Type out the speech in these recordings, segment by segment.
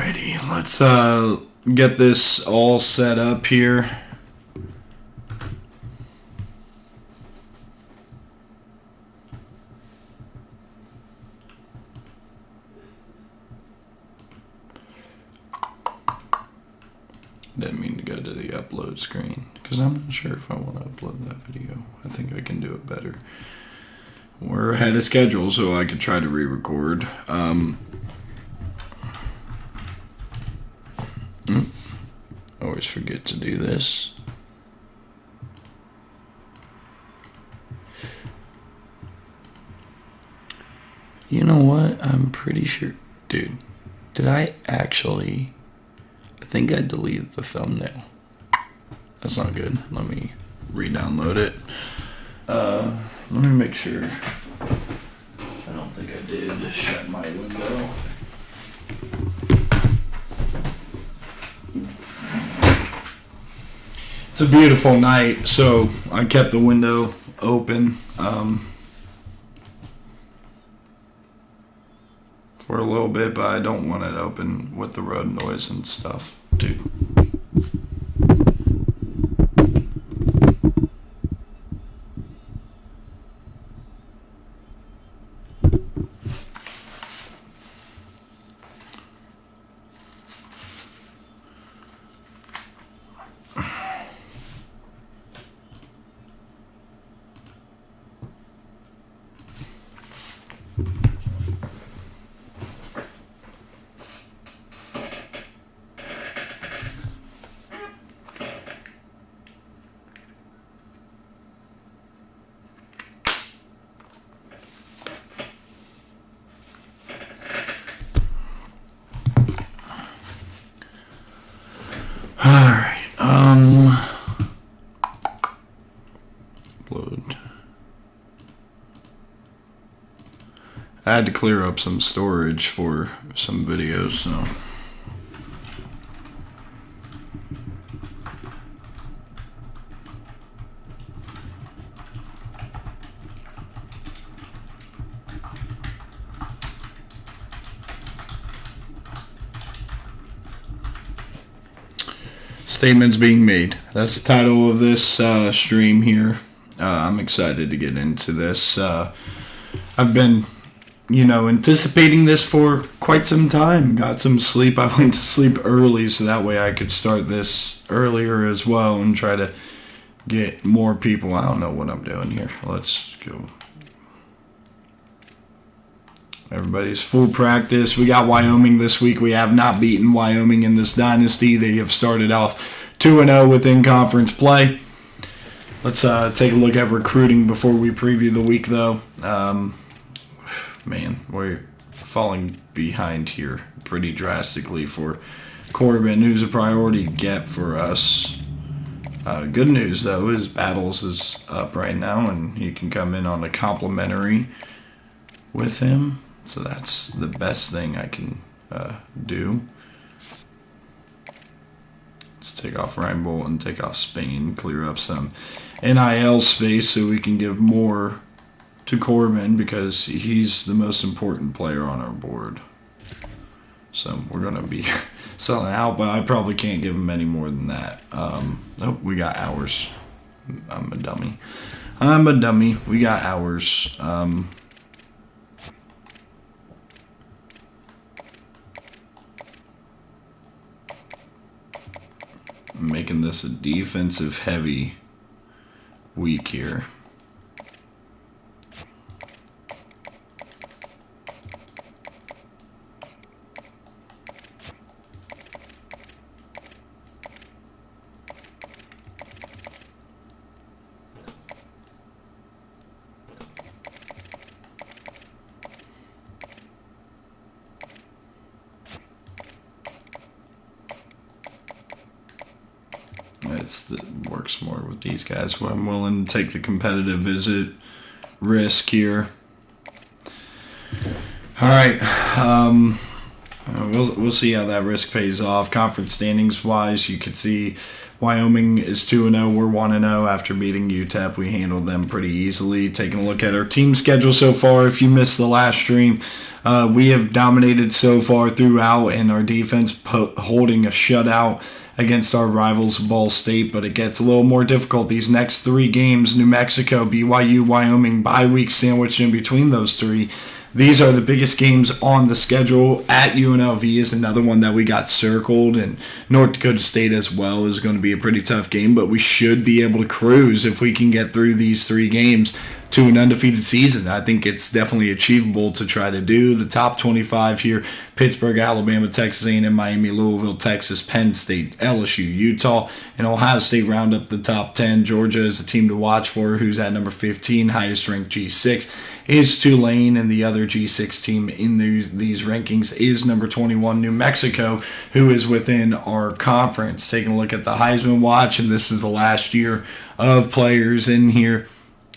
Alrighty, let's get this all set up here. Didn't mean to go to the upload screen because I'm not sure if I want to upload that video. I think I can do it better. We're ahead of schedule, so I could try to re-record. Always forget to do this. You know what? I'm pretty sure... Dude, did I actually... I think I deleted the thumbnail. That's not good. Let me re-download it. Let me make sure. I don't think I did. Just shut my window. It's a beautiful night, so I kept the window open for a little bit, but I don't want it open with the road noise and stuff, dude. Alright, upload. I had to clear up some storage for some videos, so. Statements being made. That's the title of this stream here. I'm excited to get into this. I've been, anticipating this for quite some time. Got some sleep. I went to sleep early so that way I could start this earlier as well and try to get more people. I don't know what I'm doing here. Let's go. Everybody's full practice. We got Wyoming this week. We have not beaten Wyoming in this dynasty. They have started off 2-0 within conference play. Let's take a look at recruiting before we preview the week, though. Man, we're falling behind here pretty drastically for Corbin, who's a priority get for us. Good news, though, is Battles is up right now, and he can come in on a complimentary with him. So that's the best thing I can do. Let's take off Ryan Bolton, take off Spain, clear up some NIL space so we can give more to Corbin because he's the most important player on our board. So we're going to be selling out, but I probably can't give him any more than that. Oh, we got hours. I'm a dummy. We got hours. Making this a defensive heavy week here. That works more with these guys. I'm willing to take the competitive visit risk here. All right, we'll see how that risk pays off. Conference standings wise, you could see Wyoming is 2-0. We're 1-0 after beating UTEP. We handled them pretty easily. Taking a look at our team schedule so far, if you missed the last stream, we have dominated so far throughout, and our defense holding a shutout against our rivals, Ball State, but it gets a little more difficult. These next 3 games, New Mexico, BYU, Wyoming, bye week sandwiched in between those 3. These are the biggest games on the schedule. At UNLV is another one that we got circled, and North Dakota State as well is going to be a pretty tough game, but we should be able to cruise if we can get through these 3 games to an undefeated season. I think it's definitely achievable to try to do the top 25 here. Pittsburgh, Alabama, Texas A&M, Miami, Louisville, Texas, Penn State, LSU, Utah, and Ohio State round up the top 10. Georgia is a team to watch for, who's at number 15, highest ranked G6. Is Tulane, and the other G6 team in these rankings is number 21, New Mexico, who is within our conference. Taking a look at the Heisman Watch, and this is the last year of players in here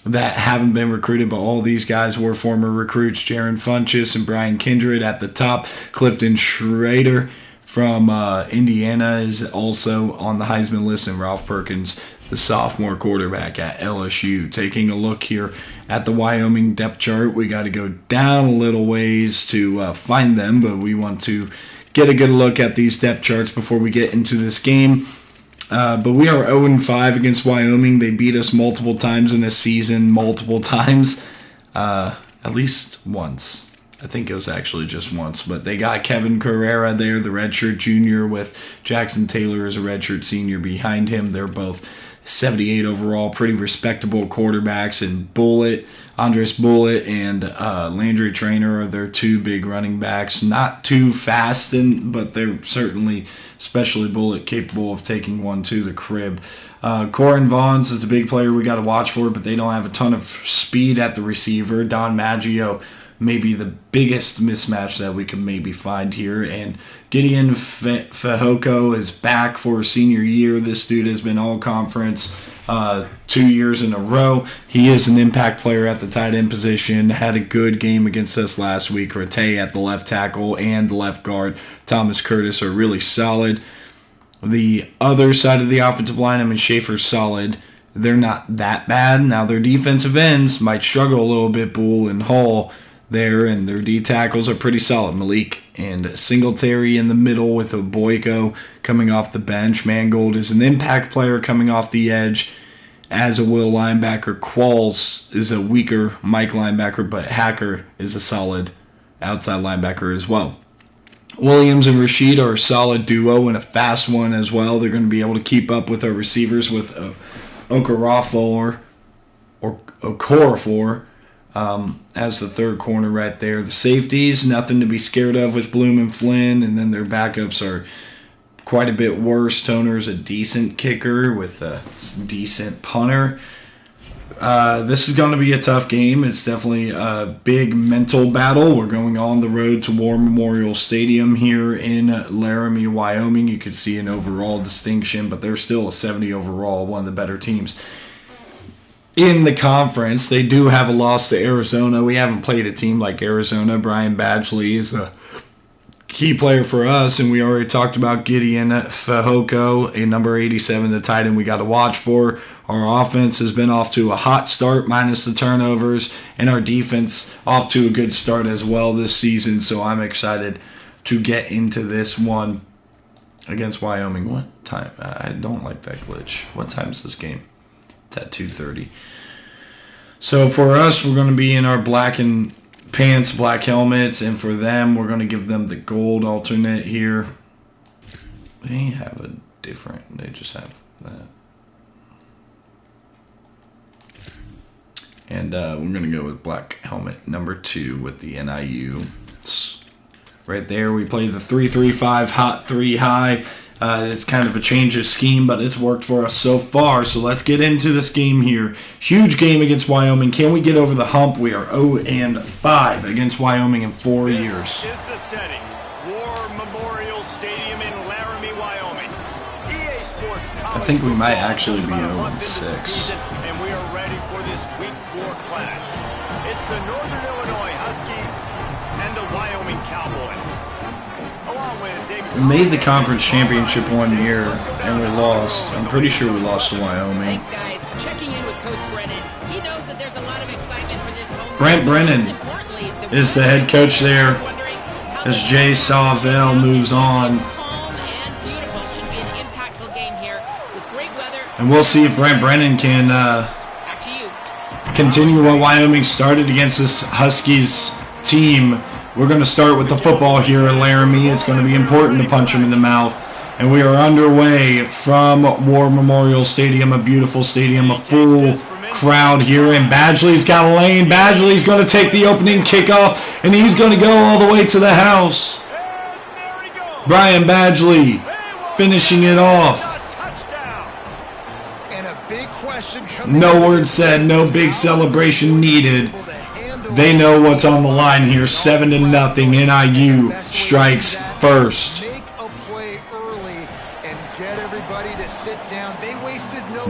that haven't been recruited, but all these guys were former recruits. Jaron Funchess and Brian Kindred at the top. Clifton Schrader from Indiana is also on the Heisman list, and Ralph Perkins, the sophomore quarterback at LSU. Taking a look here at the Wyoming depth chart, we got to go down a little ways to find them, but we want to get a good look at these depth charts before we get into this game. But we are 0-5 against Wyoming. They beat us multiple times in a season, multiple times, at least once. I think it was actually just once, but they got Kevin Carrera there, the redshirt junior, with Jackson Taylor as a redshirt senior behind him. They're both 78 overall, pretty respectable quarterbacks, and Andres Bullitt and Landry Trainer are their 2 big running backs. Not too fast, but they're certainly, especially Bullitt, capable of taking one to the crib. Corin Vaughns is a big player we got to watch for, but they don't have a ton of speed at the receiver. Don Maggio, maybe the biggest mismatch that we can maybe find here. And Gideon Fehoko is back for a senior year. This dude has been all conference 2 years in a row. He is an impact player at the tight end position. Had a good game against us last week. Rattay at the left tackle and the left guard. Thomas Curtis are really solid. The other side of the offensive line, I mean, Schaefer's solid. They're not that bad. Now, their defensive ends might struggle a little bit, Bull and Hall there, and their D tackles are pretty solid. Malik and Singletary in the middle with a Boyko coming off the bench. Mangold is an impact player coming off the edge as a will linebacker. Qualls is a weaker Mike linebacker, but Hacker is a solid outside linebacker as well. Williams and Rashid are a solid duo and a fast one as well. They're going to be able to keep up with our receivers with Okorafor as the third corner right there. The safeties, nothing to be scared of with Bloom and Flynn, and then their backups are quite a bit worse. Toner's a decent kicker with a decent punter. This is going to be a tough game. It's definitely a big mental battle. We're going on the road to War Memorial Stadium here in Laramie, Wyoming. You could see an overall distinction, but they're still a 70 overall, one of the better teams in the conference. They do have a loss to Arizona. We haven't played a team like Arizona. Brian Badgley is a key player for us, and we already talked about Gideon Fehoko, a number 87, the tight end we got to watch for. Our offense has been off to a hot start, minus the turnovers, and our defense off to a good start as well this season, so I'm excited to get into this one against Wyoming. What time? I don't like that glitch. What time is this game? It's at 2:30. So for us, we're going to be in our black and pants, black helmets, and for them, we're going to give them the gold alternate here. They have a different, they just have that. And we're going to go with black helmet number 2 with the NIU. It's right there, we play the 3-3-5 hot 3 high. It's kind of a change of scheme, but it's worked for us so far. So let's get into this game here. Huge game against Wyoming. Can we get over the hump? We are 0-5 against Wyoming in 4 years. This is the setting. War Memorial Stadium in Laramie, Wyoming. EA Sports I think we might actually be 0-6. And we are ready for this Week 4 clash. It's the Northern Illinois Huskies and the Wyoming Cowboys. Along We made the conference championship one year and we lost. I'm pretty sure we lost to Wyoming. Thanks, guys. Checking in with Coach Brennan. He knows that there's a lot of excitement for this home. Brent Brennan is the head coach there as Jay Sawvell moves on. And we'll see if Brent Brennan can continue what Wyoming started against this Huskies team. We're going to start with the football here at Laramie. It's going to be important to punch him in the mouth. And we are underway from War Memorial Stadium, a beautiful stadium, a full crowd here. And Badgley's got a lane. Badgley's going to take the opening kickoff, and he's going to go all the way to the house. Brian Badgley finishing it off. No word said, no big celebration needed. They know what's on the line here. 7-0. NIU strikes first.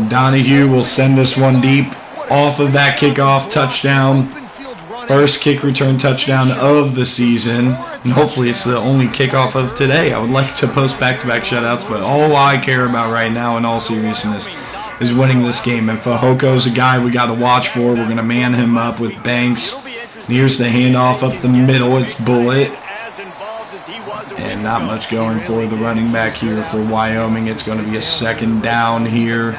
Donahue will send this one deep off of that kickoff touchdown. First kick return touchdown of the season. And hopefully it's the only kickoff of today. I would like to post back-to-back shutouts, but all I care about right now in all seriousness is winning this game. And Fajoko's a guy we got to watch for. We're going to man him up with Banks. And here's the handoff up the middle. It's Bullitt. And not much going for the running back here for Wyoming. It's going to be a second down here.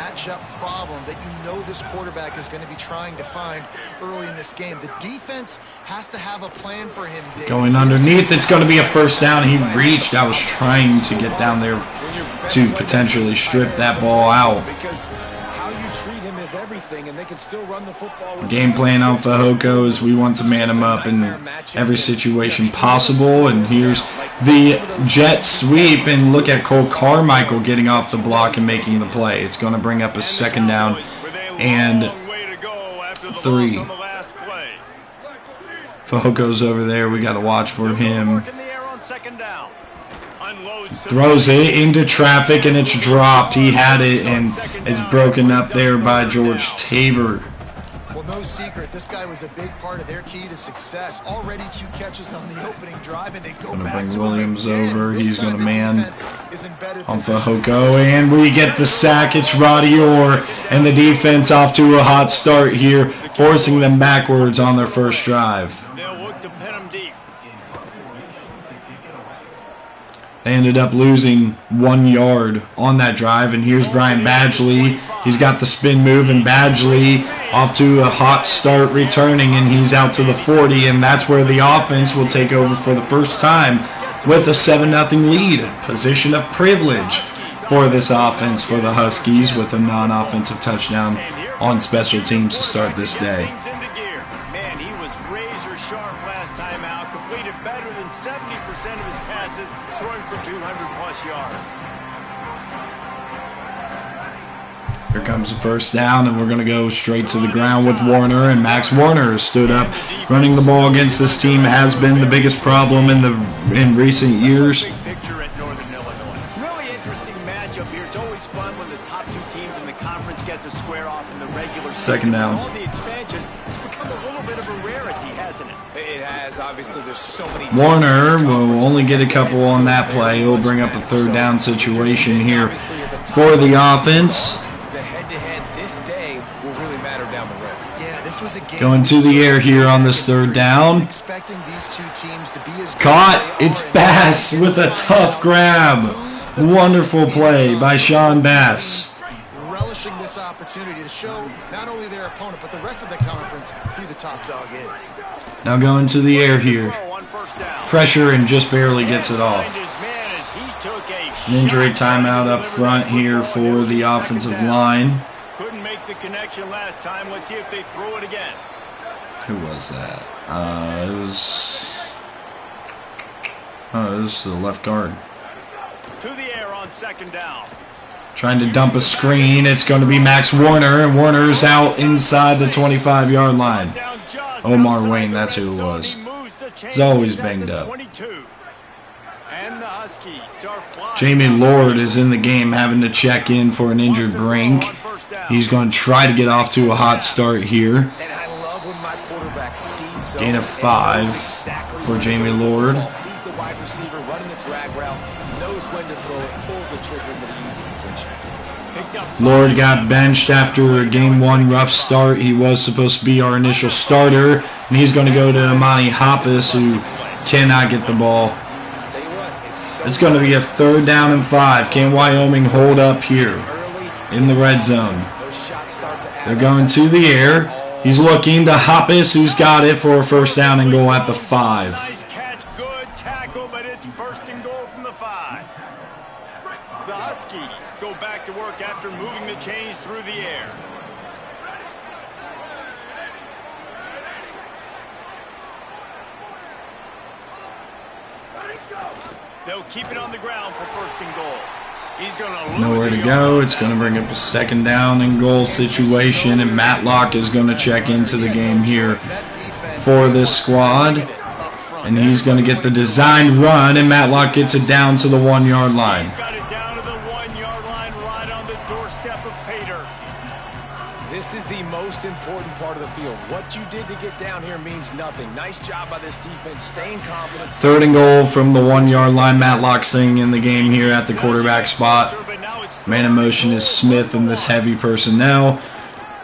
This quarterback is going to be trying to find early in this game. The defense has to have a plan for him. Going underneath, it's going to be a first down. He reached. I was trying to get down there to potentially strip that ball out. Game plan on Fajoko is we want to man him up in every situation possible. And here's the jet sweep. And look at Cole Carmichael getting off the block and making the play. It's going to bring up a second down and 3. Fajoko's over there. We got to watch for him. Throws it into traffic and it's dropped. He had it and it's broken up there by George Tabor. Well, no secret, this guy was a big part of their key to success. Already 2 catches on the opening drive, and they go back to bring Williams over. He's going to man on Fajoko, and we get the sack. It's Roddy Orr, and the defense off to a hot start here, forcing them backwards on their first drive. They ended up losing 1 yard on that drive, and here's Brian Badgley. He's got the spin move, and Badgley off to a hot start returning, and he's out to the 40, and that's where the offense will take over for the first time with a 7-0 lead. Position of privilege for this offense for the Huskies with a non-offensive touchdown on special teams to start this day. Man, he was razor sharp last time out, completed better than 70% of his passes, throwing for 200+ yards. Here comes the first down, and we're going to go straight to the ground with Warner, and Max Warner stood up. Running the ball against this team has been the biggest problem in recent years. Really interesting matchup here. It's always fun when the top 2 teams in the conference get to square off in the regular season. Second down. All the expansion, it's become a little bit of a rarity, hasn't it? It has. Obviously, there's so many. Warner will only get a couple on that play. He'll bring up a third down situation here for the offense. Going to the air here on this third down. Caught. It's Bass with a tough grab. Wonderful play by Sean Bass. Relishing this opportunity to show not only their opponent but the rest of the conference who the top dog is. Now going to the air here. Pressure and just barely gets it off. An injury timeout up front here for the offensive line. Couldn't make the connection last time. Let's see if they throw it again. Who was that? It was the left guard. To the air on second down. Trying to dump a screen. It's going to be Max Warner, and Warner's out inside the 25-yard line. Omar Wayne, that's who it was. He's always banged up. Jamie Lord is in the game, having to check in for an injured Brink. He's going to try to get off to a hot start here. Gain of 5 for Jamie Lord. wide receiver, running the drag route, knows when to throw it, pulls the trigger for the easy completion. Lord got benched after a game 1 rough start. He was supposed to be our initial starter, and he's going to go to Amani Hoppus, who cannot get the ball. It's going to be a 3rd down and 5. Can Wyoming hold up here in the red zone? They're going to the air. He's looking to Hoppus, who's got it for a 1st down and goal at the 5. Nice catch, good tackle, but it's 1st and goal from the 5. The Huskies go back to work after moving the chains through the air. They'll keep it on the ground for 1st and goal. He's going to nowhere to go. It's going to bring up a 2nd down and goal situation, and Matlock is going to check into the game here for this squad. And he's going to get the designed run, and Matlock gets it down to the 1-yard line. He's got it down to the 1-yard line, right on the doorstep of Pater. This is the most important part of the field. What you did to get down here means nothing. Nice job by this defense, staying confident. 3rd and goal from the 1-yard line. Matlock staying in the game here at the quarterback spot. Man in motion is Smith and this heavy personnel.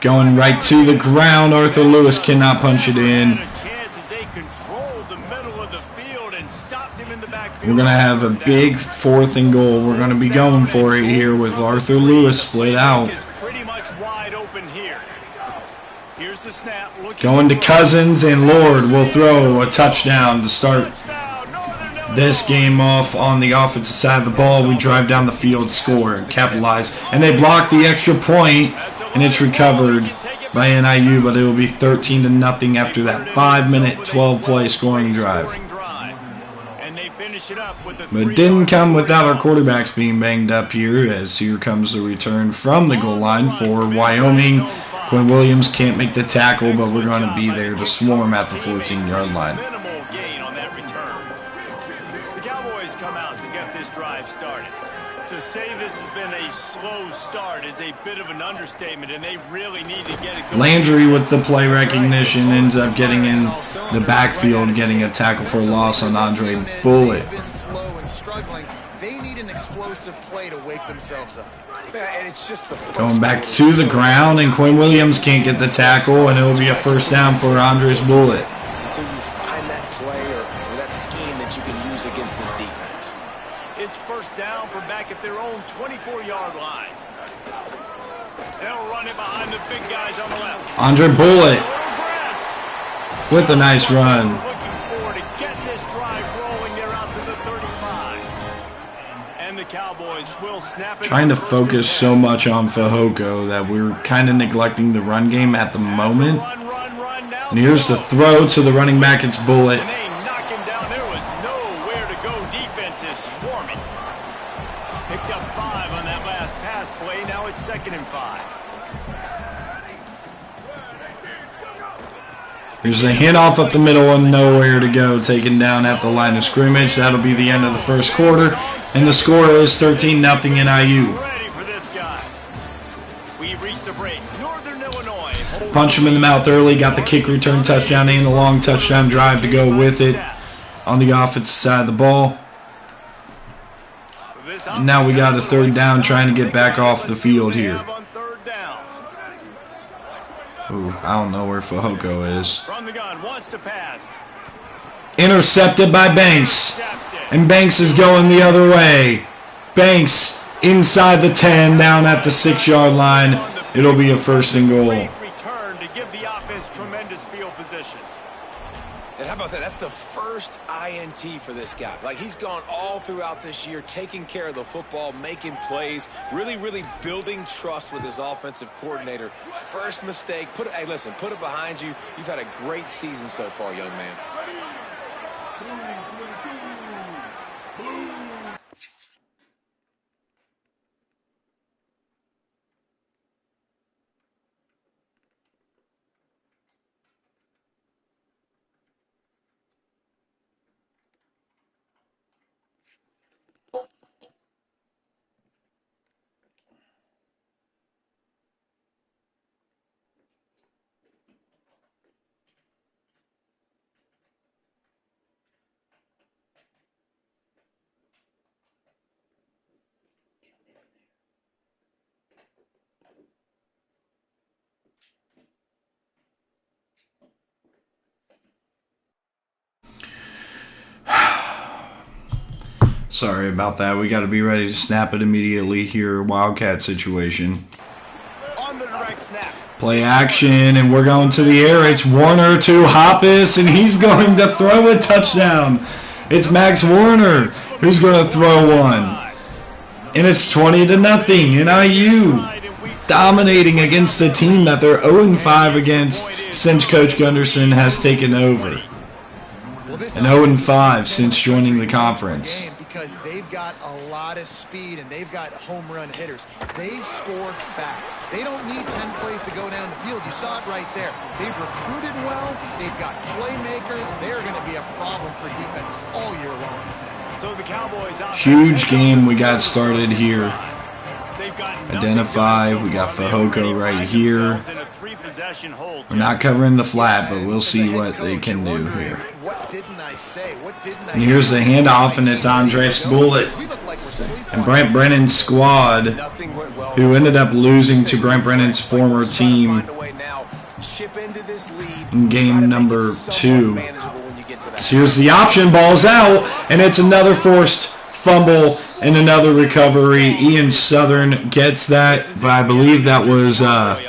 Going right to the ground. Arthur Lewis cannot punch it in. We're going to have a big 4th and goal. We're going to be going for it here with Arthur Lewis split out. Going to Cousins, and Lord will throw a touchdown to start this game off on the offensive side of the ball. We drive down the field, score, and capitalize. And they block the extra point, and it's recovered by NIU, but it will be 13-0 after that 5-minute, 12-play scoring drive. But it didn't come without our quarterbacks being banged up here, as here comes the return from the goal line for Wyoming. Quinn Williams can't make the tackle, but we're going to be there to swarm at the 14-yard line. Minimal gain on that return. The Cowboys come out to get this drive started. To say this has been a slow start is a bit of an understatement, and they really need to get it going. Landry with the play recognition ends up getting in the backfield, getting a tackle for loss on Andre Bullitt. They need an explosive play to wake themselves up. Going back to the ground, and Quinn Williams can't get the tackle, and it will be a 1st down for Andres Bullitt. Until you find that play or that scheme that you can use against this defense. It's 1st down from back at their own 24-yard line. They'll run it behind the big guys on the left. Andre Bullitt with a nice run. Looking forward to get this drive rolling. They're out to the 35. And the Cowboys will snap it. Trying to focus so much on Fehoko that we're kind of neglecting the run game at the moment. And here's the throw to the running back. It's Bullitt. And they knock him down. There was nowhere to go. Defense is swarming. Picked up 5 on that last pass play. Now it's 2nd and 5. Here's a handoff up the middle and nowhere to go. Taken down at the line of scrimmage. That'll be the end of the 1st quarter. And the score is 13-0 NIU. Ready for this guy. We reached the break. Northern Illinois. Punch him in the mouth early. Got the kick return touchdown and the long touchdown drive to go with it on the offensive side of the ball. And now we got a 3rd down, trying to get back off the field here. Ooh, I don't know where Fehoko is. From the gun, wants to pass. Intercepted by Banks. And Banks is going the other way. Banks inside the 10, down at the 6-yard line. It'll be a 1st and goal. Return to give the offense tremendous field position. And how about that? That's the 1st INT for this guy. Like, he's gone all throughout this year, taking care of the football, making plays, really building trust with his offensive coordinator. 1st mistake. Hey, listen, put it behind you. You've had a great season so far, young man. Sorry about that. We got to be ready to snap it immediately here. Wildcat situation. On the direct snap. Play action, and we're going to the air. It's Warner to Hoppus, and he's going to throw a touchdown. It's Max Warner who's going to throw one. And it's 20-0. NIU dominating against a team that they're 0-5 against since Coach Gunderson has taken over. And 0-5 since joining the conference. Because they've got a lot of speed and they've got home run hitters. They score fast. They don't need 10 plays to go down the field. You saw it right there. They've recruited well. They've got playmakers. They're going to be a problem for defenses all year long. So the Cowboys huge game we got started here. Identify. We got Fehoko right here. We're not covering the flat, but we'll see what they can do here. And here's the handoff, and it's Andres Bullitt and Brent Brennan's squad, who ended up losing to Brent Brennan's former team in game number 2. So here's the option, ball's out, and it's another forced fumble and another recovery. Ian Southern gets that, but I believe that was I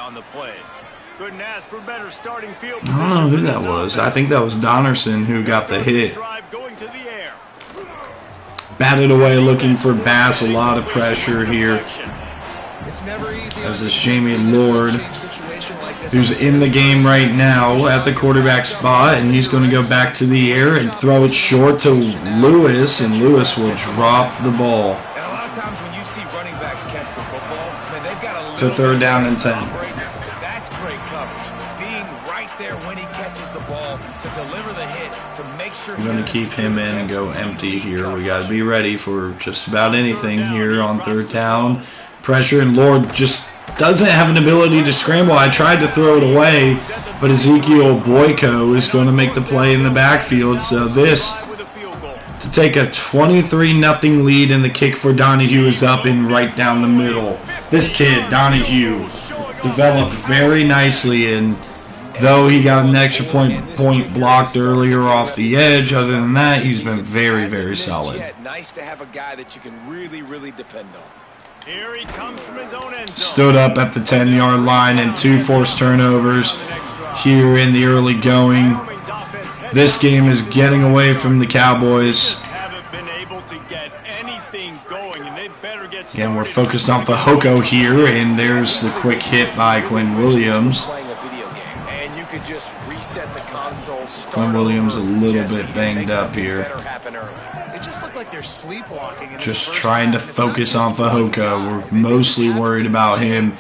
don't know who that was. I think that was Donnerson who got the hit. Batted away looking for Bass. A lot of pressure here. As is Jamie Lord, who's in the game right now at the quarterback spot, and he's going to go back to the air and throw it short to Lewis, and Lewis will drop the ball. And a lot of times when you see running backs catch the football, man, they've got a to 3rd down and 10. That's great coverage. Being right there when he catches the ball to deliver the hit, to make sure I'm going to keep him in and go empty here. We got to be ready for just about anything here on 3rd down. Pressure, and Lord just doesn't have an ability to scramble. I tried to throw it away, but Ezekiel Boyko is going to make the play in the backfield. So this, to take a 23-0 lead, and the kick for Donahue is up and right down the middle. This kid, Donahue, developed very nicely, and though he got an extra point blocked earlier off the edge, other than that, he's been very, very solid. Nice to have a guy that you can really depend on. Here he comes from his own end zone. Stood up at the 10-yard line, and 2 forced turnovers here in the early going. This game is getting away from the Cowboys. Again, we're focused on Fehoko here, and there's the quick hit by Quinn Williams. Quinn Williams a little bit banged up here. Just trying to focus on Fehoko. We're mostly worried about him.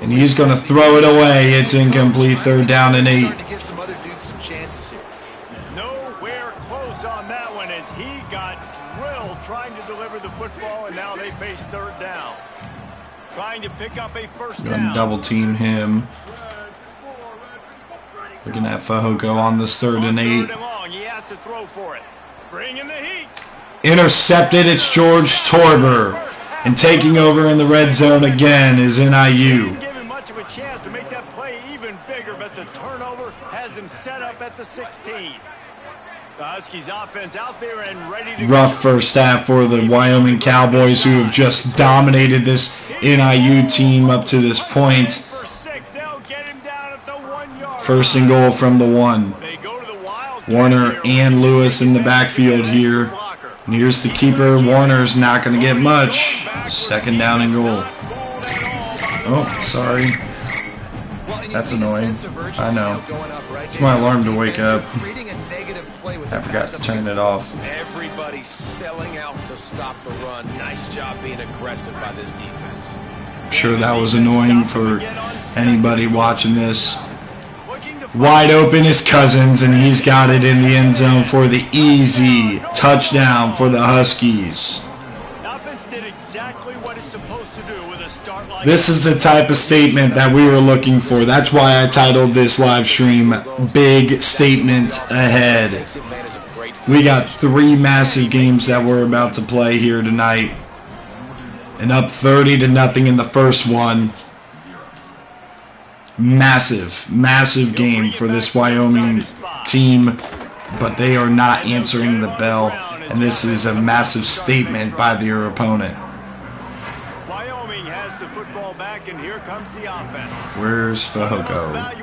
And he's going to throw it away. It's incomplete. 3rd down and 8. Nowhere close on that one as he got drilled trying to deliver the football, and now they face 3rd down. Trying to pick up a first down. Going to double team him. Looking at Fehoko on this 3rd and 8. He has to throw for it. Bring in the heat. Intercepted. It's George Torber. And taking over in the red zone again is NIU. Didn't give him much of a chance to make that play even bigger, but the turnover has him set up at the 16. The Huskies offense out there and ready to rough first half for the Wyoming Cowboys, who have just dominated this NIU team up to this point. 1st and goal from the 1. Warner and Lewis in the backfield here. And here's the keeper. Warner's not going to get much. 2nd down and goal. Oh, sorry. That's annoying. I know. It's my alarm to wake up. I forgot to turn it off. Everybody's selling out to stop the run. Nice job being aggressive by this defense. I'm sure that was annoying for anybody watching this. Wide open is Cousins, and he's got it in the end zone for the easy touchdown for the Huskies. This is the type of statement that we were looking for. That's why I titled this live stream, Big Statement Ahead. We got 3 massive games that we're about to play here tonight. And up 30-0 in the first one. Massive game for this Wyoming team, but they are not answering the bell. And this is a massive statement by their opponent. Wyoming has the football back, and here comes the offense. Where's Fehoko?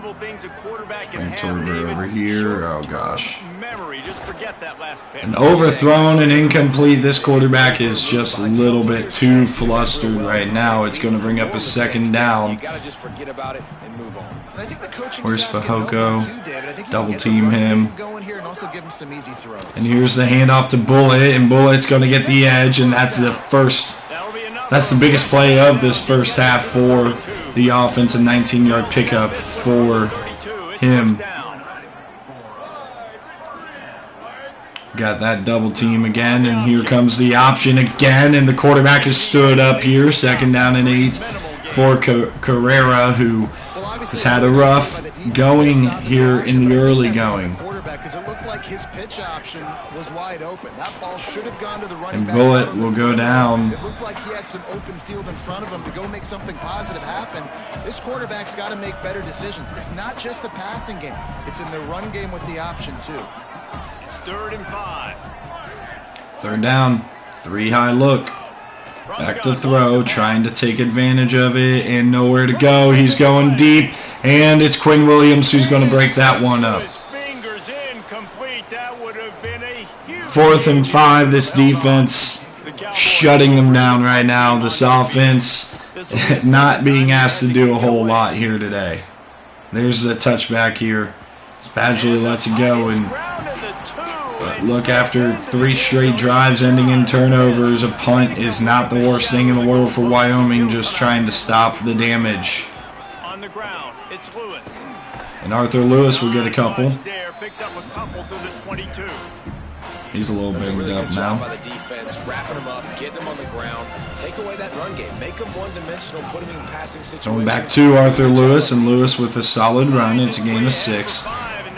Turner over here. Oh gosh. Memory, just forget that last pick. An overthrown and incomplete. This quarterback is just a little bit too flustered right now. It's going to bring up a second down. You gotta just forget about it and move on. Where's Fehoko? Double team him. And here's the handoff to Bullet, and Bullet's going to get the edge, and that's the biggest play of this first half for the offense, a 19-yard pickup for him. Got that double team again, and here comes the option again, and the quarterback is stood up here. 2nd down and 8 for Carrera, who has had a rough going here in the early going. His pitch option was wide open. That ball should have gone to the running and back. Bullet will go down. It looked like he had some open field in front of him to go make something positive happen. This quarterback's got to make better decisions. It's not just the passing game. It's in the run game with the option, too. It's 3rd and 5. 3rd down. 3 high look. Back to throw, trying to take advantage of it, and nowhere to go. He's going deep, and it's Quinn Williams who's going to break that one up. 4th and 5, this defense shutting them down right now. This offense not being asked to do a whole lot here today. There's the touchback here. Badgley lets it go, and look, after 3 straight drives ending in turnovers, a punt is not the worst thing in the world for Wyoming, just trying to stop the damage. On the ground, it's Lewis. And Arthur Lewis will get a couple. Picks up a couple to the 22. He's a little banged up now. By the defense, wrapping him up, getting him on the ground, take away that run game, make him one-dimensional, put him in passing situations. Going back to Arthur Lewis, and Lewis with a solid run. It's a gain of 6.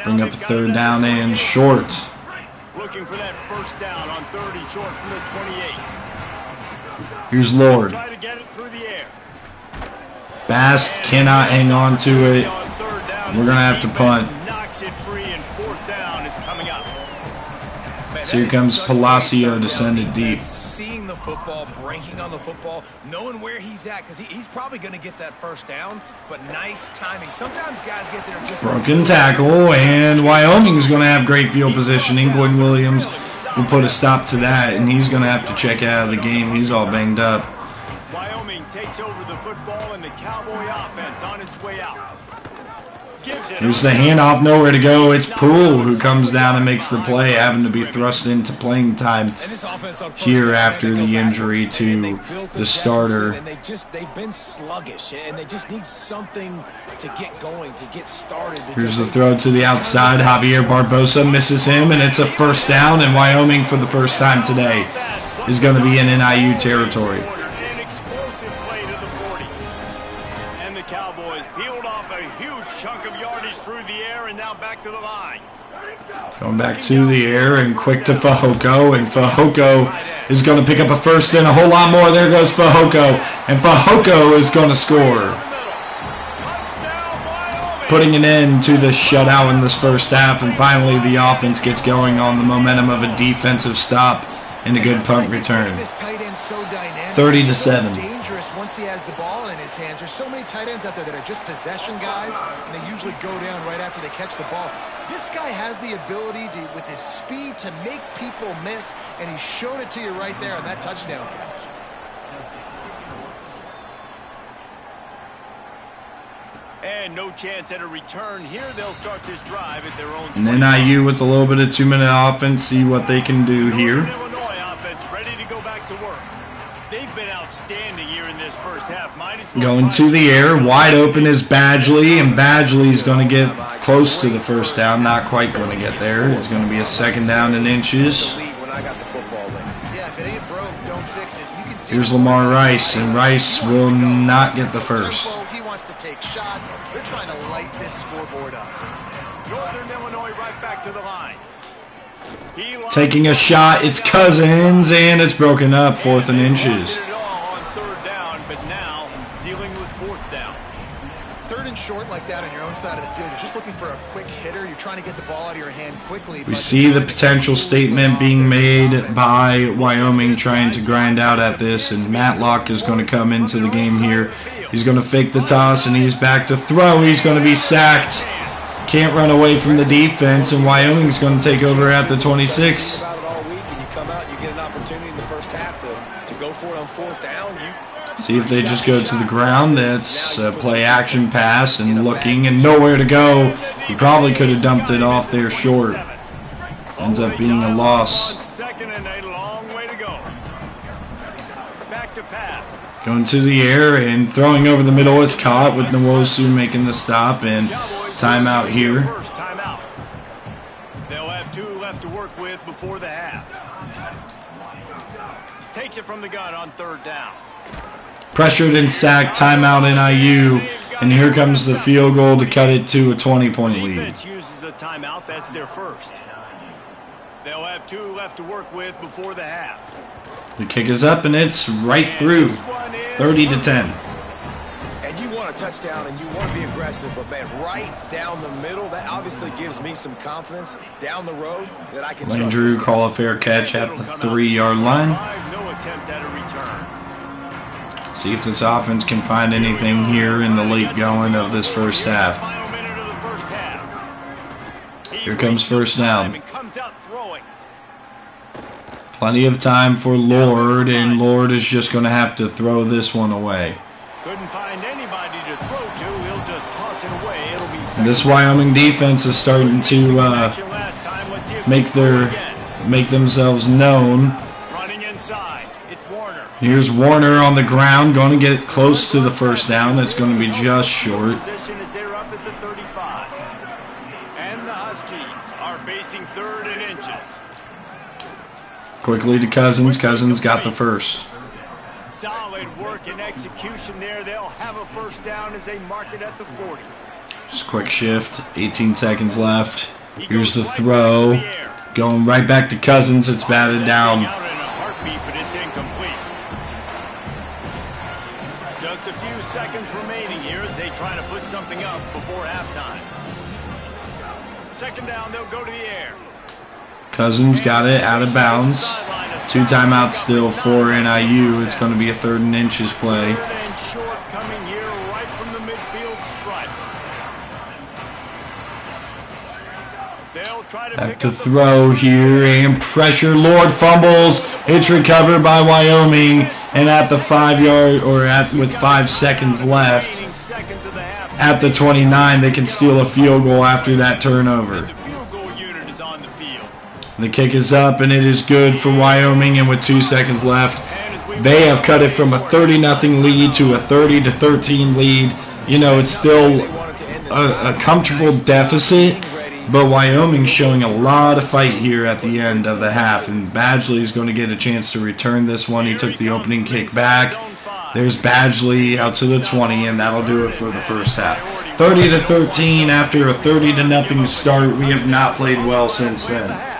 Bring up a 3rd down and short. Looking for that 1st down on 30, short from the 28. Here's Lord. Try to get it through the air. Bass cannot hang on to it. We're going to have to punt. Knocks it free, and 4th down is coming up. So here comes Palacio to send it deep. Seeing the football, breaking on the football, knowing where he's at, because he's probably going to get that 1st down, but nice timing. Sometimes guys get there just... Broken tackle, and Wyoming's going to have great field positioning. Quinn Williams will put a stop to that, and he's going to have to check out of the game. He's all banged up. Wyoming takes over the football, and the Cowboy offense on its way out. Here's the handoff, nowhere to go. It's Poole who comes down and makes the play, having to be thrust into playing time here after the injury to the starter. And they've been sluggish, and they just need something to get going, to get started. Here's the throw to the outside. Javier Barbosa misses him, and it's a 1st down, and Wyoming for the first time today is going to be in NIU territory. Going back to the air and quick to Fehoko, and Fehoko is going to pick up a 1st and a whole lot more. There goes Fehoko, and Fehoko is going to score, putting an end to the shutout in this first half, and finally the offense gets going on the momentum of a defensive stop and a good punt return. 30-7. Once he has the ball in his hands, there's so many tight ends out there that are just possession guys, and they usually go down right after they catch the ball. This guy has the ability to, with his speed, to make people miss, and he showed it to you right there on that touchdown catch. And no chance at a return here. They'll start this drive at their own. And NIU with a little bit of 2-minute offense, see what they can do here. Illinois offense ready to go back to work. They've been outstanding here in this first half. Going to the air, wide open is Badgley, and Badgley is going to get close to the 1st down. Not quite going to get there. It's going to be a 2nd down and inches. Here's Lamar Rice, and Rice will not get the 1st. He wants to take shots. They're trying to light this scoreboard up. Northern Illinois right back to the line. Taking a shot, it's Cousins, and it's broken up, 4th and inches. Third and short like that on your own side of the field. You're just looking for a quick hitter. You're trying to get the ball out of your hand quickly. We see the potential statement being made by Wyoming trying to grind out at this, and Matlock is going to come into the game here. He's going to fake the toss, and he's back to throw. He's going to be sacked. Can't run away from the defense, and Wyoming's going to take over at the 26. See if they just go to the ground. That's a play action pass and looking and nowhere to go. He probably could have dumped it off there short. Ends up being a loss. Going to the air and throwing over the middle. It's caught with Nwosu making the stop, and timeout here. They'll have 2 left to work with before the half. Takes it from the gun on 3rd down. Pressured and sacked, timeout NIU, and here comes the field goal to cut it to a 20-point lead. Defense uses a timeout. That's their first. They'll have 2 left to work with before the half. The kick is up, and it's right through, 30-10. And you want a touchdown, and you want to be aggressive, but man, right down the middle, that obviously gives me some confidence down the road that I can. Lane Drew call a fair catch at the 3-yard line. No attempt at a return. See if this offense can find anything here in the late going of this first half. Here comes first down. Plenty of time for Lord, and Lord is just going to have to throw this one away. Couldn't find anybody to throw to. He'll just toss it away. It'll be this Wyoming defense is starting to make themselves known. Running inside. It's Warner. Here's Warner on the ground, going to get close to the first down. It's going to be just short. Position is there up at the 35. And the Huskies are facing 3rd and inches. Quickly to Cousins. Cousins got the first. Solid work and execution there. They'll have a first down as they mark it at the 40. Just quick shift. 18 seconds left. Here's the throw. Going right back to Cousins. It's batted down. Just a few seconds remaining here as they try to put something up before halftime. 2nd down, they'll go to the air. Cousins got it out of bounds. 2 timeouts still for NIU. It's going to be a 3rd and inches play. Back to throw here and pressure. Lord fumbles. It's recovered by Wyoming, and at the 5-yard with 5 seconds left, at the 29, they can steal a field goal after that turnover. The kick is up, and it is good for Wyoming, and with 2 seconds left, they have cut it from a 30-0 lead to a 30-13 lead. You know, it's still a comfortable deficit, but Wyoming's showing a lot of fight here at the end of the half, and Badgley is going to get a chance to return this one. He took the opening kick back. There's Badgley out to the 20, and that'll do it for the first half. 30-13 after a 30-0 start. We have not played well since then.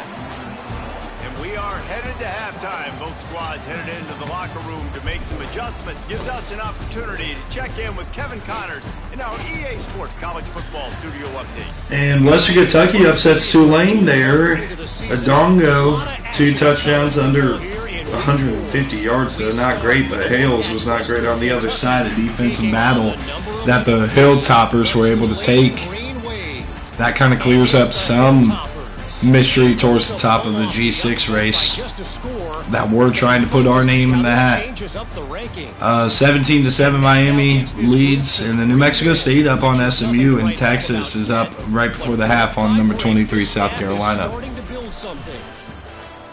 Gives us an opportunity to check in with Kevin Connors in our EA Sports College Football Studio Update. And Western Kentucky upsets Tulane there. Adongo, 2 touchdowns under 150 yards. They're not great, but Hales was not great on the other side. A defensive battle that the Hilltoppers were able to take. That kind of clears up some mystery towards the top of the G6 race that we're trying to put our name in the hat. 17-7 Miami leads, and the New Mexico State up on SMU, and Texas is up right before the half on number 23 South Carolina.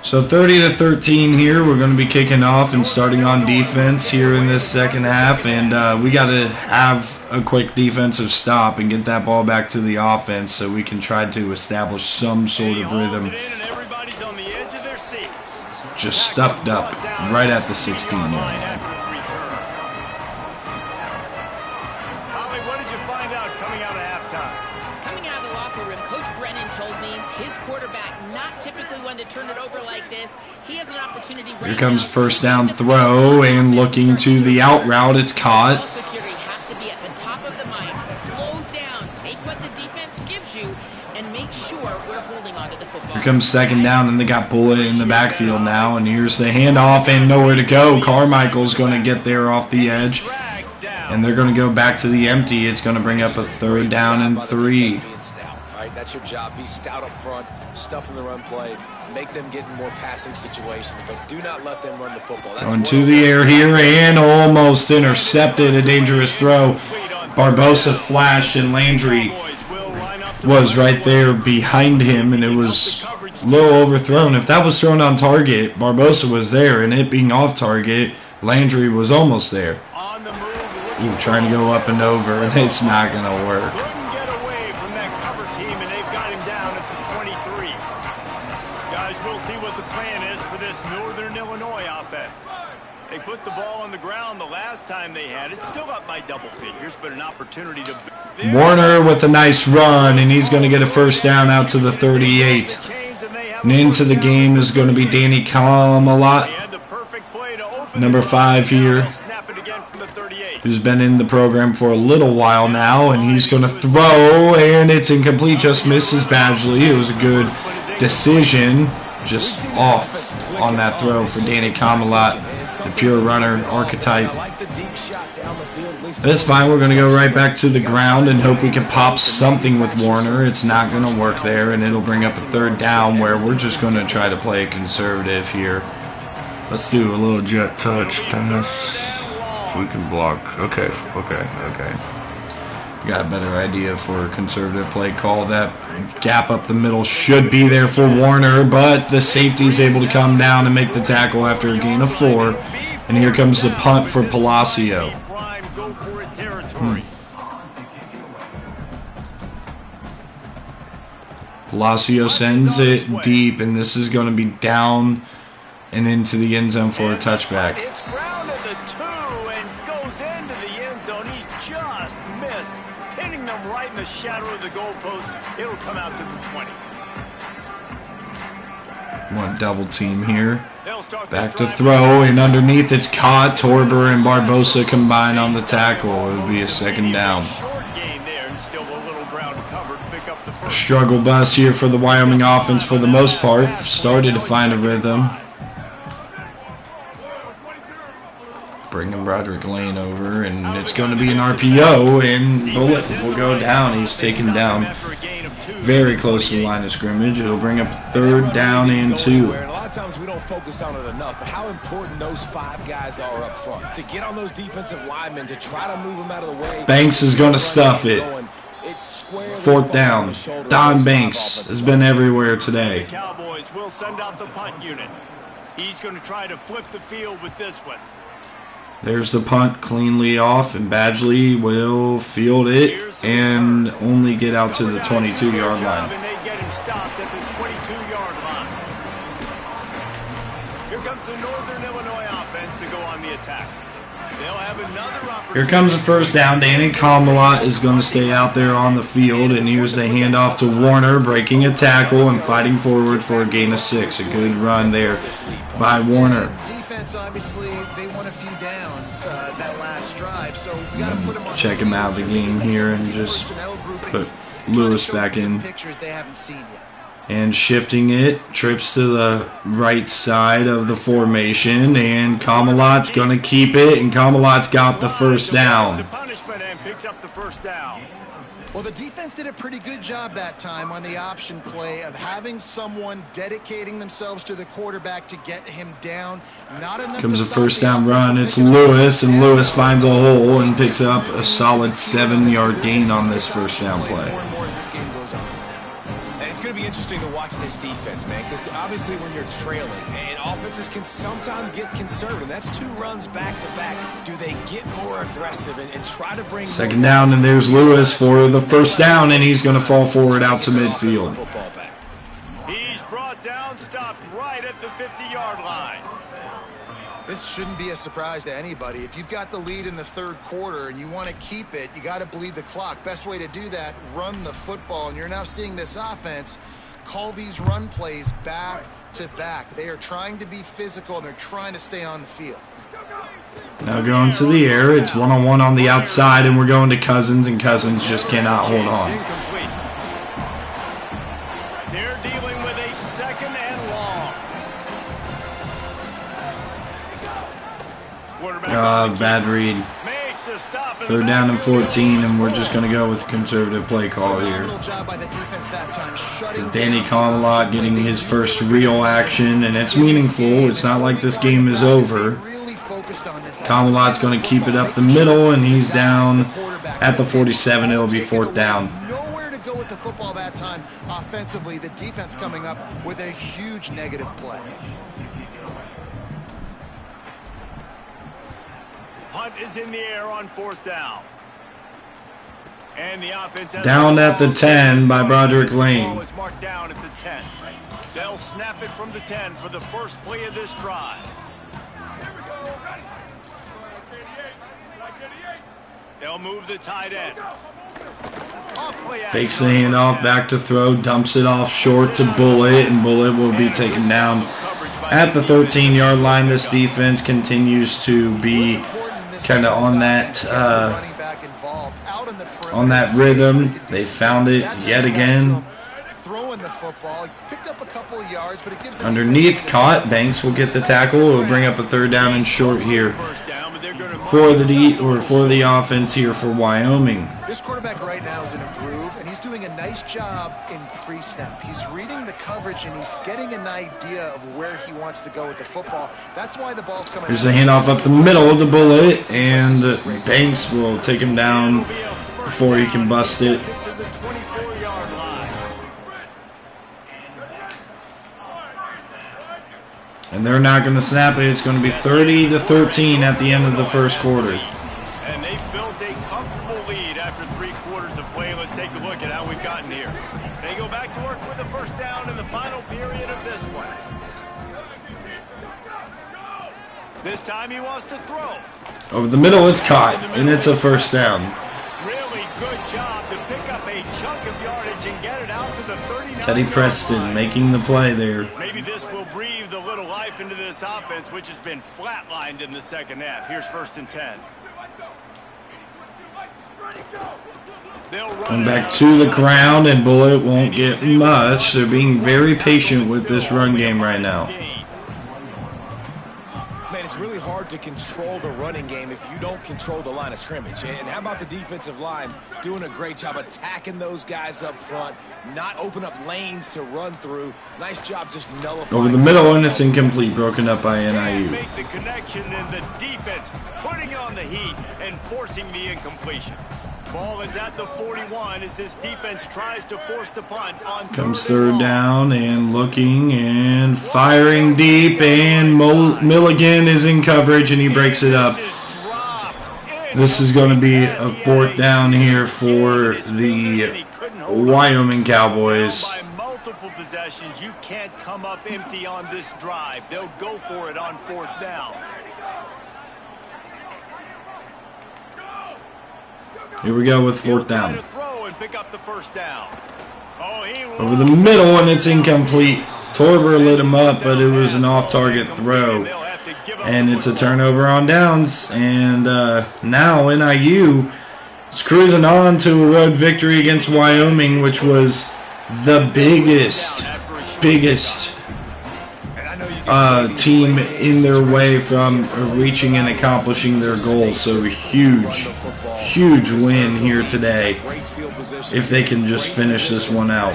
So 30-13 here. We're going to be kicking off and starting on defense here in this second half, and we got to have a quick defensive stop and get that ball back to the offense so we can try to establish some sort of rhythm. Just stuffed up right at the 16-yard line. Holly, what did you find out coming out of halftime? Coming out of the locker room, Coach Brennan told me his quarterback not typically one to turn it over like this. He has an opportunity right now. Here comes first down throw, and looking to the out route. It's caught. comes second down, and they got Bullet in the backfield now. And here's the handoff and nowhere to go. Carmichael's going to get there off the edge. And they're going to go back to the empty. It's going to bring up a 3rd down and 3. Right, that's your job. Be stout up front, stuff in the run play, make them get in more passing situations, but do not let them run the football. That's going to the air here and almost intercepted. A dangerous throw. Barbosa flashed and Landry was right there behind him, and it was low overthrown. If that was thrown on target, Barbosa was there, and it being off target, Landry was almost there. Ooh, trying to go up and over, and it's not going to work. Couldn't get away from that cover team, and they've got him down at the 23. Guys, we'll see what the plan is for this Northern Illinois offense. They put the ball on the ground the last time they had it. Still up by double figures, but an opportunity to... Warner with a nice run, and he's going to get a 1st down out to the 38. And into the game is going to be Danny Kamalot, number 5 here, who's been in the program for a little while now, and he's going to throw, and it's incomplete, just misses Badgley. It was a good decision, just off on that throw for Danny Kamalot, the pure runner archetype. That's fine. We're going to go right back to the ground and hope we can pop something with Warner. It's not going to work there, and it'll bring up a 3rd down where we're just going to try to play conservative here. Let's do a little jet touch pass. We can block. Okay. Got a better idea for a conservative play call. That gap up the middle should be there for Warner, but the safety's able to come down and make the tackle after a gain of 4. And here comes the punt for Palacio. Palacio sends it deep, and this is going to be down and into the end zone for a touchback. It's grounded the 2 and goes into the end zone. He just missed, hitting them right in the shadow of the goalpost. It'll come out to the 20. One double team here. Back to throw, and underneath it's caught. Torber and Barbosa combine on the tackle. It would be a 2nd down. Struggle bus here for the Wyoming offense for the most part. Started to find a rhythm. Bringing Broderick Lane over, and it's going to be an RPO, and Bullet will go down. He's taken down very close to the line of scrimmage. It'll bring up 3rd down and 2. A lot of times we don't focus on it enough, but how important those 5 guys are up front. To get on those defensive linemen, to try to move them out of the way. Banks is going to stuff it. 4th down. Don Banks has been everywhere today. The Cowboys will send out the punt unit. He's going to try to flip the field with this one. There's the punt cleanly off, and Badgley will field it and only get out to the 22-yard line. And they get him stopped at the 22-yard line. Here comes the Northern Illinois offense to go on the attack. They'll have another opportunity. Here comes the 1st down. Danny Kamalot is going to stay out there on the field, and here's the handoff to Warner, breaking a tackle and fighting forward for a gain of 6. A good run there by Warner. Obviously, they won a few downs that last drive, so we got to put them on. Check him out the game here and just put Lewis back in. Pictures they haven't seen yet. And shifting it, trips to the right side of the formation, and Kamalot's going to keep it, and Kamalot's got the 1st down. The punishment and picks up the 1st down. Well, the defense did a pretty good job that time on the option play of having someone dedicating themselves to the quarterback to get him down. Not enough. Comes a 1st down run. It's Lewis, and Lewis finds a hole and picks up a solid 7-yard gain on this 1st down play. It's going to be interesting to watch this defense, man, because obviously when you're trailing, and offenses can sometimes get conservative. That's 2 runs back-to-back. Do they get more aggressive and try to bring... 2nd down, and there's Lewis for the 1st down, and he's going to fall forward out to midfield. He's brought down, stopped right at the 50-yard line. This shouldn't be a surprise to anybody. If you've got the lead in the 3rd quarter and you want to keep it, you got to bleed the clock. Best way to do that, run the football. And you're now seeing this offense call these run plays back to back. They are trying to be physical, and they're trying to stay on the field. Now going to the air. It's 1-on-1 on the outside, and we're going to Cousins, and Cousins just cannot hold on. They're dealing with a Bad read. Makes a stop in the Third down and backfield. 14, and we're just going to go with conservative play call here. Phenomenal job by the defense that time, shutting Danny down Camelot getting his first real action, and it's meaningful. It's not like this game is over. Really focused on this. Camelot's going to keep it up the middle, and he's down at the 47. It'll be fourth down. Nowhere to go with the football that time offensively. The defense coming up with a huge negative play. Punt is in the air on fourth down. And the offense has Down at the 10 by Broderick Lane. Ball is marked down at the 10. They'll snap it from the 10 for the first play of this drive. They'll move the tight end. Fakes the handoff, back to throw, dumps it off short to Bullet, and Bullet will be taken down at the 13-yard line. This defense continues to be kind of on that rhythm. They found it yet again. Throwing the football, picked up a couple of yards, but it gives them Underneath, caught. Banks will get the tackle. It'll bring up a third down and short here for the offense here for Wyoming. This quarterback right now is in a groove, and he's doing a nice job in pre-snap. He's reading the coverage, and he's getting an idea of where he wants to go with the football. That's why the ball's coming. Here's a handoff up the middle to Bullet, and Banks will take him down before he can bust it. And they're not going to snap it. It's going to be 30-13 at the end of the first quarter. And they've built a comfortable lead after 3 quarters of play. Let's take a look at how we've gotten here. They go back to work with the first down in the final period of this one. This time he wants to throw. Over the middle, it's caught, and it's a first down. Really good job to pick up a chunk of yardage and get it out to the 39. Teddy Preston making the play there. Maybe this will breathe a little life into this offense, which has been flatlined in the second half. Here's 1st and 10. Going back to the ground, and Bullet won't get much. They're being very patient with this run game right now. Man, it's really hard to control the running game if you don't control the line of scrimmage. And how about the defensive line doing a great job attacking those guys up front, not open up lanes to run through. Nice job just nullifying. Over the middle, and it's incomplete, broken up by NIU. Make the connection, and the defense putting on the heat and forcing the incompletion. Ball is at the 41 as this defense tries to force the punt on Comes third down, and looking and firing deep, and Milligan is in coverage, and he breaks it up. This is going to be a fourth down here for the Wyoming Cowboys. By multiple possessions, you can't come up empty on this drive. They'll go for it on 4th down. Here we go with 4th down. Throw and pick up the first down. Over the middle, and it's incomplete. Torber lit him up, but it was an off-target throw. And it's a turnover on downs. And now NIU is cruising on to a road victory against Wyoming, which was the biggest team in their way from reaching and accomplishing their goals. So a huge win here today if they can just finish this one out.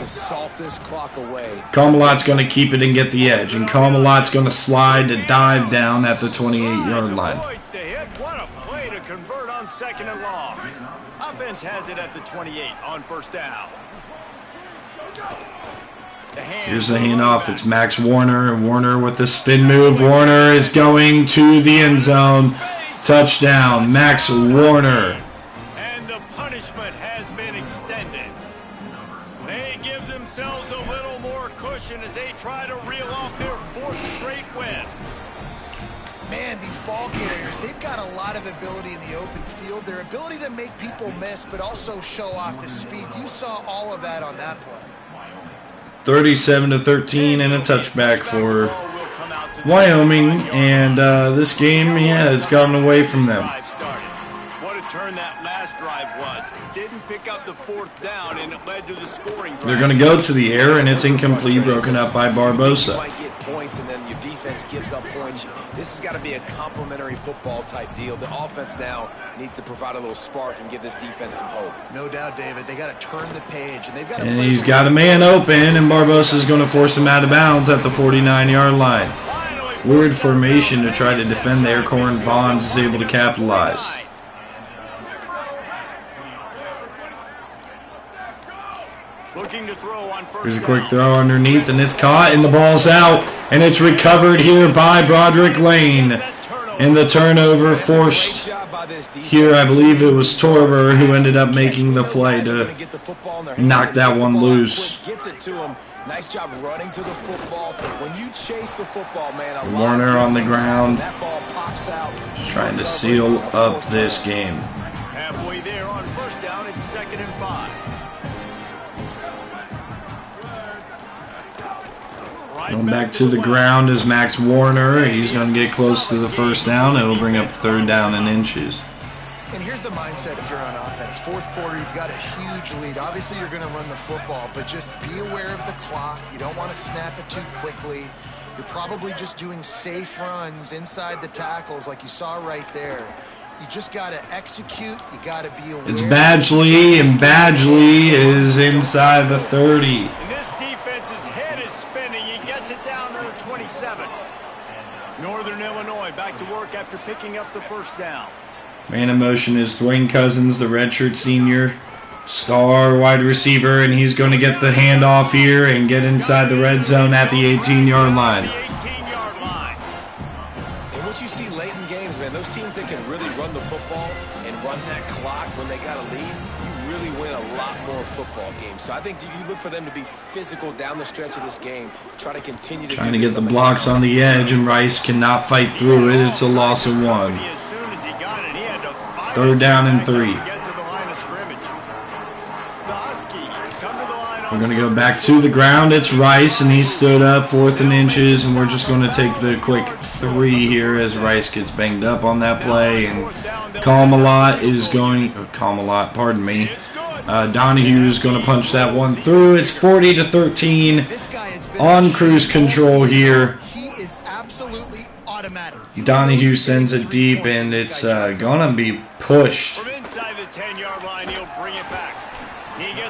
Camelot's going to keep it and get the edge, and Camelot's going to slide to dive down at the 28-yard line. What a play to convert on 2nd and long. Offense has it at the 28 on 1st down. Here's the handoff. It's Max Warner. Warner with the spin move. Warner is going to the end zone. Touchdown, Max Warner. And the punishment has been extended. They give themselves a little more cushion as they try to reel off their 4th straight win. Man, these ball carriers, they've got a lot of ability in the open field. Their ability to make people miss, but also show off the speed. You saw all of that on that play. 37-13 and a touchback for Wyoming, and this game, it's gotten away from them. What a turn that last drive was. Didn't pick up the 4th down, and it led to the scoring drive. They're going to go to the air, and it's incomplete, broken up by Barbosa. points and then your defense gives up points. This has got to be a complementary football type deal. The offense now needs to provide a little spark and give this defense some hope. No doubt, David. They got to turn the page, and they've got to. And he's got a man open, and Barbosa's going to force him out of bounds at the 49-yard line. Weird formation to try to defend there. Corin Vaughns is able to capitalize. Here's a quick throw underneath, and it's caught, and the ball's out, and it's recovered here by Broderick Lane. And the turnover forced here, I believe it was Torber who ended up making the play to knock that one loose. Nice job running to the football. When you chase the football, man, Warner on the ground, that ball pops out. just trying to seal up this game. Halfway there on first down, it's 2nd and 5. Going back to the ground is Max Warner. He's going to get close to the first down. It'll bring up 3rd down and inches. And here's the mindset if you're on offense. 4th quarter, you've got a huge lead. Obviously, you're going to run the football, but just be aware of the clock. You don't want to snap it too quickly. You're probably just doing safe runs inside the tackles like you saw right there. You just got to execute. You got to be aware. It's Badgley, and Badgley is inside the 30. And this defense's head is spinning. He gets it down to the 27. Northern Illinois back to work after picking up the first down. Man in motion is Dwayne Cousins, the redshirt senior, star wide receiver, and he's going to get the handoff here and get inside the red zone at the 18-yard line. And what you see late in games, man, those teams that can really run the football and run that clock when they got a lead, you really win a lot more football games. So I think you look for them to be physical down the stretch of this game, try to continue to trying to get the blocks on the edge, and Rice cannot fight through it. It's a loss of 1. 3rd down and 3. We're going to go back to the ground. It's Rice, and he stood up, 4th and inches, and we're just going to take the quick 3 here as Rice gets banged up on that play. And Donahue is going to punch that one through. It's 40-13 on cruise control here. Donahue sends it deep, and it's going to be pushed.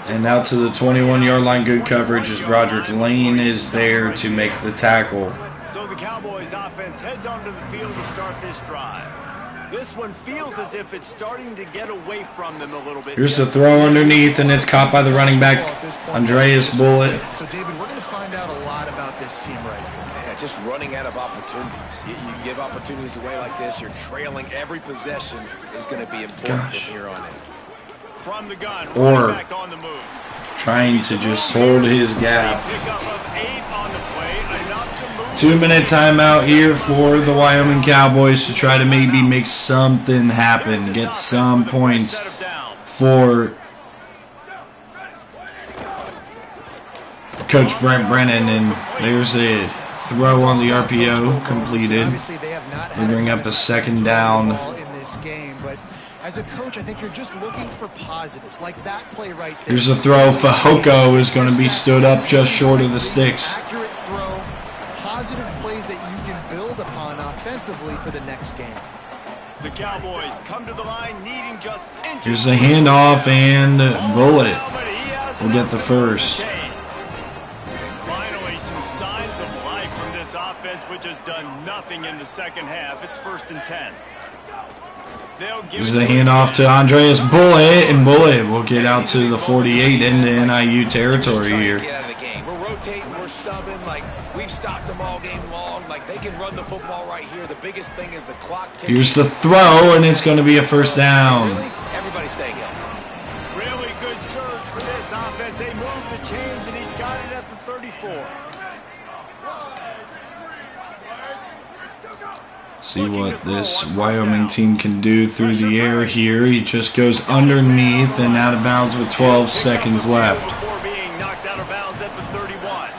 And out to the 21-yard line. Good coverage as Broderick Lane is there to make the tackle. So the Cowboys offense heads onto the field to start this drive. This one feels as if it's starting to get away from them a little bit. Here's the throw underneath, and it's caught by the running back, Andreas Bullitt. So, David, we're going to find out a lot about this team right now. Yeah, just running out of opportunities. You give opportunities away like this, you're trailing. Every possession is going to be important from here on in. From the gun, or back on the move. Trying to just hold his gap. 2-minute timeout here for the Wyoming Cowboys to try to maybe make something happen, get some points for Coach Brent Brennan. And there's a throw on the RPO completed. We bring up a 2nd down. As a coach, I think you're just looking for positives, like that play right there. Here's a throw. Fehoko is going to be stood up just short of the sticks. Accurate throw, positive plays that you can build upon offensively for the next game. The Cowboys come to the line needing just inches. Here's a handoff, and Bullitt will get the first. Finally, some signs of life from this offense, which has done nothing in the second half. It's 1st and 10. There's a handoff to Andreas Bullitt, and Bullitt will get out to the 48 into NIU territory here. We're rotating, we're subbing, like we've stopped them all game long. Like they can run the football right here. The biggest thing is the clock ticking. Here's the throw, and it's going to be a 1st down. Everybody staying healthy. Really good surge for this offense. They move the chains, and he's got it at the 34. See what this Wyoming team can do through the air here. He just goes underneath and out of bounds with 12 seconds left. Before being knocked out of bounds at the 31.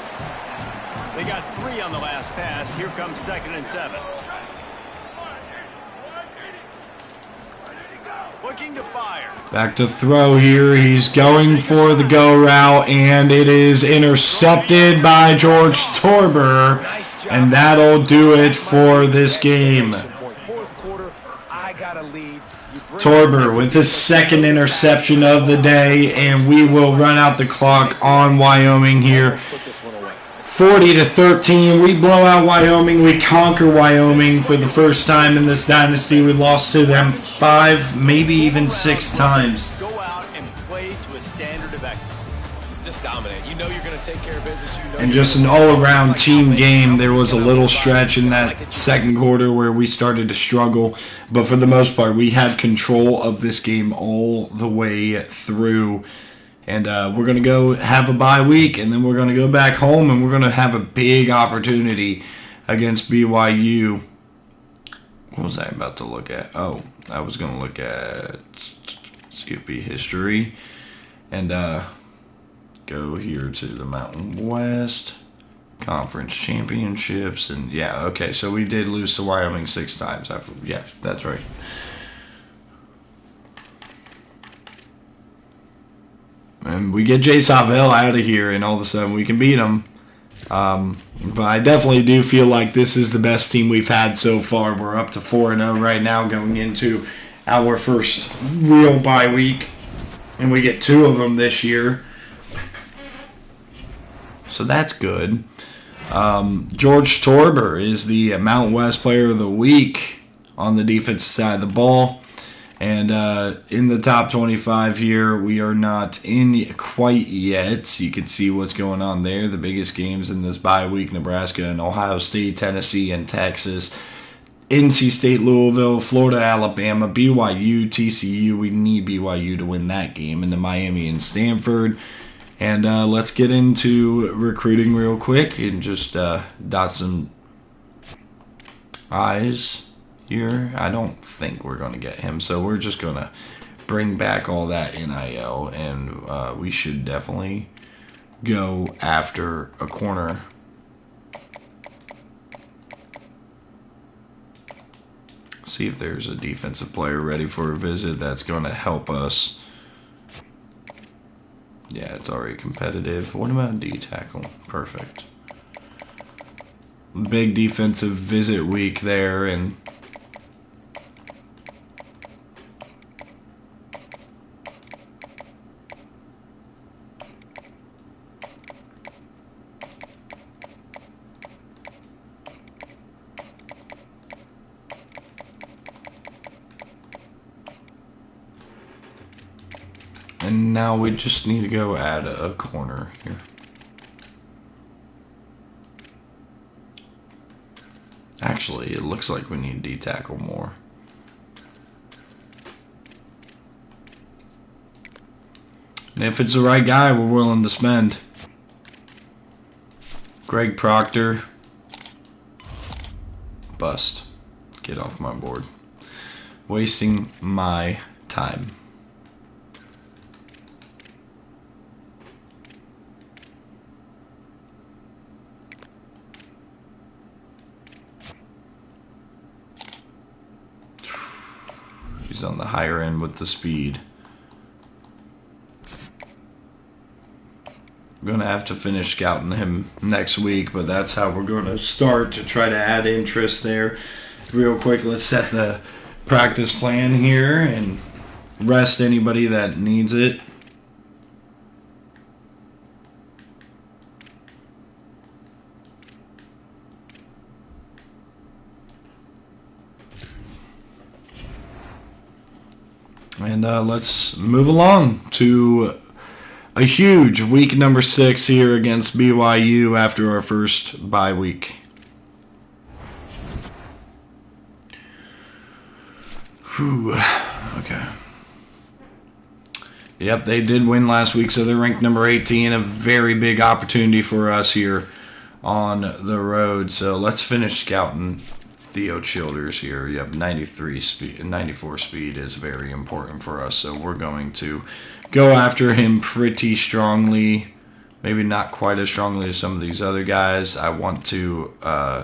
They got 3 on the last pass. Here comes 2nd and 7. Looking to fire. Back to throw here. He's going for the go route, and it is intercepted by George Torber. And that'll do it for this game. Fourth quarter, I got a lead. Torber with his second interception of the day, and we will run out the clock on Wyoming here. 40-13, we blow out Wyoming. We conquer Wyoming for the first time in this dynasty. We lost to them 5, maybe even 6 times. Go out and play to a standard of excellence. Just dominate. You know you're going to take care of business. You know And just an all-around team game. There was a little stretch in that second quarter where we started to struggle, but for the most part, we had control of this game all the way through. And we're going to go have a bye week, and then we're going to go back home, and we're going to have a big opportunity against BYU. What was I about to look at? Oh, I was going to look at CFB history and go here to the Mountain West Conference Championships. And, yeah, okay, so we did lose to Wyoming 6 times. Yeah, that's right. And we get Jay Savell out of here, and all of a sudden we can beat him. But I definitely do feel like this is the best team we've had so far. We're up to 4-0 right now going into our first real bye week. And we get 2 of them this year. So that's good. George Torber is the Mountain West Player of the Week on the defensive side of the ball. And in the top 25 here, we are not in quite yet. You can see what's going on there. The biggest games in this bye week, Nebraska and Ohio State, Tennessee and Texas, NC State, Louisville, Florida, Alabama, BYU, TCU. We need BYU to win that game. And then Miami and Stanford. And let's get into recruiting real quick and just dot some I's here. I don't think we're going to get him, so we're just going to bring back all that NIL, and we should definitely go after a corner. See if there's a defensive player ready for a visit that's going to help us. Yeah, it's already competitive. What about D-tackle? Perfect. Big defensive visit week there, and now we just need to go add a corner here. Actually, it looks like we need D-tackle more. And if it's the right guy, we're willing to spend. Greg Proctor. Bust. Get off my board. Wasting my time. He's on the higher end with the speed. We're going to have to finish scouting him next week, but that's how we're going to start to try to add interest there. Real quick, let's set the practice plan here and rest anybody that needs it. And let's move along to a huge week number 6 here against BYU after our first bye week. Whew. Okay. Yep, they did win last week, so they're ranked number 18. A very big opportunity for us here on the road. So let's finish scouting Theo Childers here. Yep, 93 speed, 94 speed is very important for us. So we're going to go after him pretty strongly. Maybe not quite as strongly as some of these other guys. I want to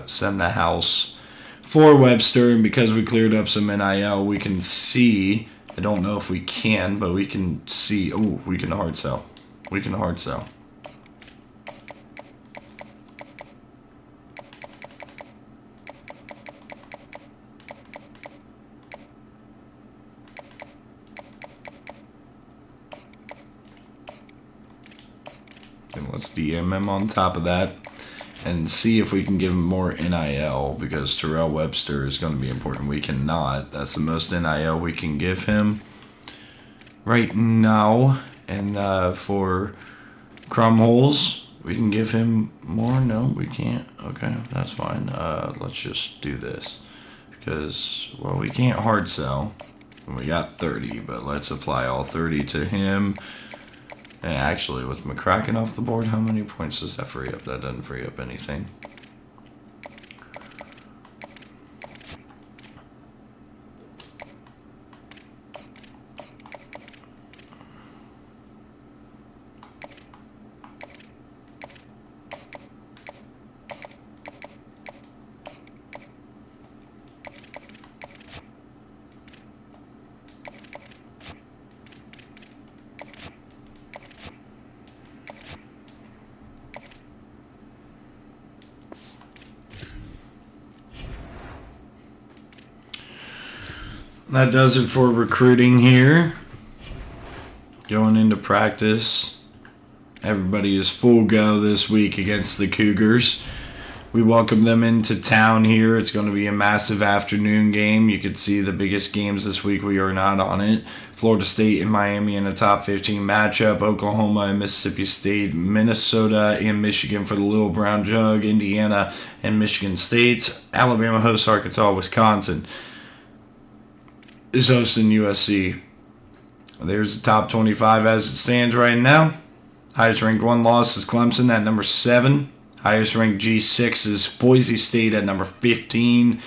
send the house for Webster, and because we cleared up some NIL, we can see. I don't know if we can, but we can see. Oh, we can hard sell. We can hard sell. DM him on top of that and see if we can give him more NIL, because Terrell Webster is going to be important. We cannot. That's the most NIL we can give him right now. And for Crumholes, we can give him more. No, we can't. Okay, that's fine. Let's just do this, because, well, we can't hard sell. We got 30, but let's apply all 30 to him. And actually, with McCracken off the board, how many points does that free up? That doesn't free up anything. That does it for recruiting here. Going into practice, everybody is full go this week against the Cougars. We welcome them into town here. It's going to be a massive afternoon game. You could see the biggest games this week. We are not on it. Florida State and Miami in a top 15 matchup. Oklahoma and Mississippi State. Minnesota and Michigan for the Little Brown Jug. Indiana and Michigan State. Alabama hosts Arkansas. Wisconsin is hosting USC. There's the top 25 as it stands right now. Highest ranked one loss is Clemson at number 7. Highest ranked G6 is Boise State at number 15,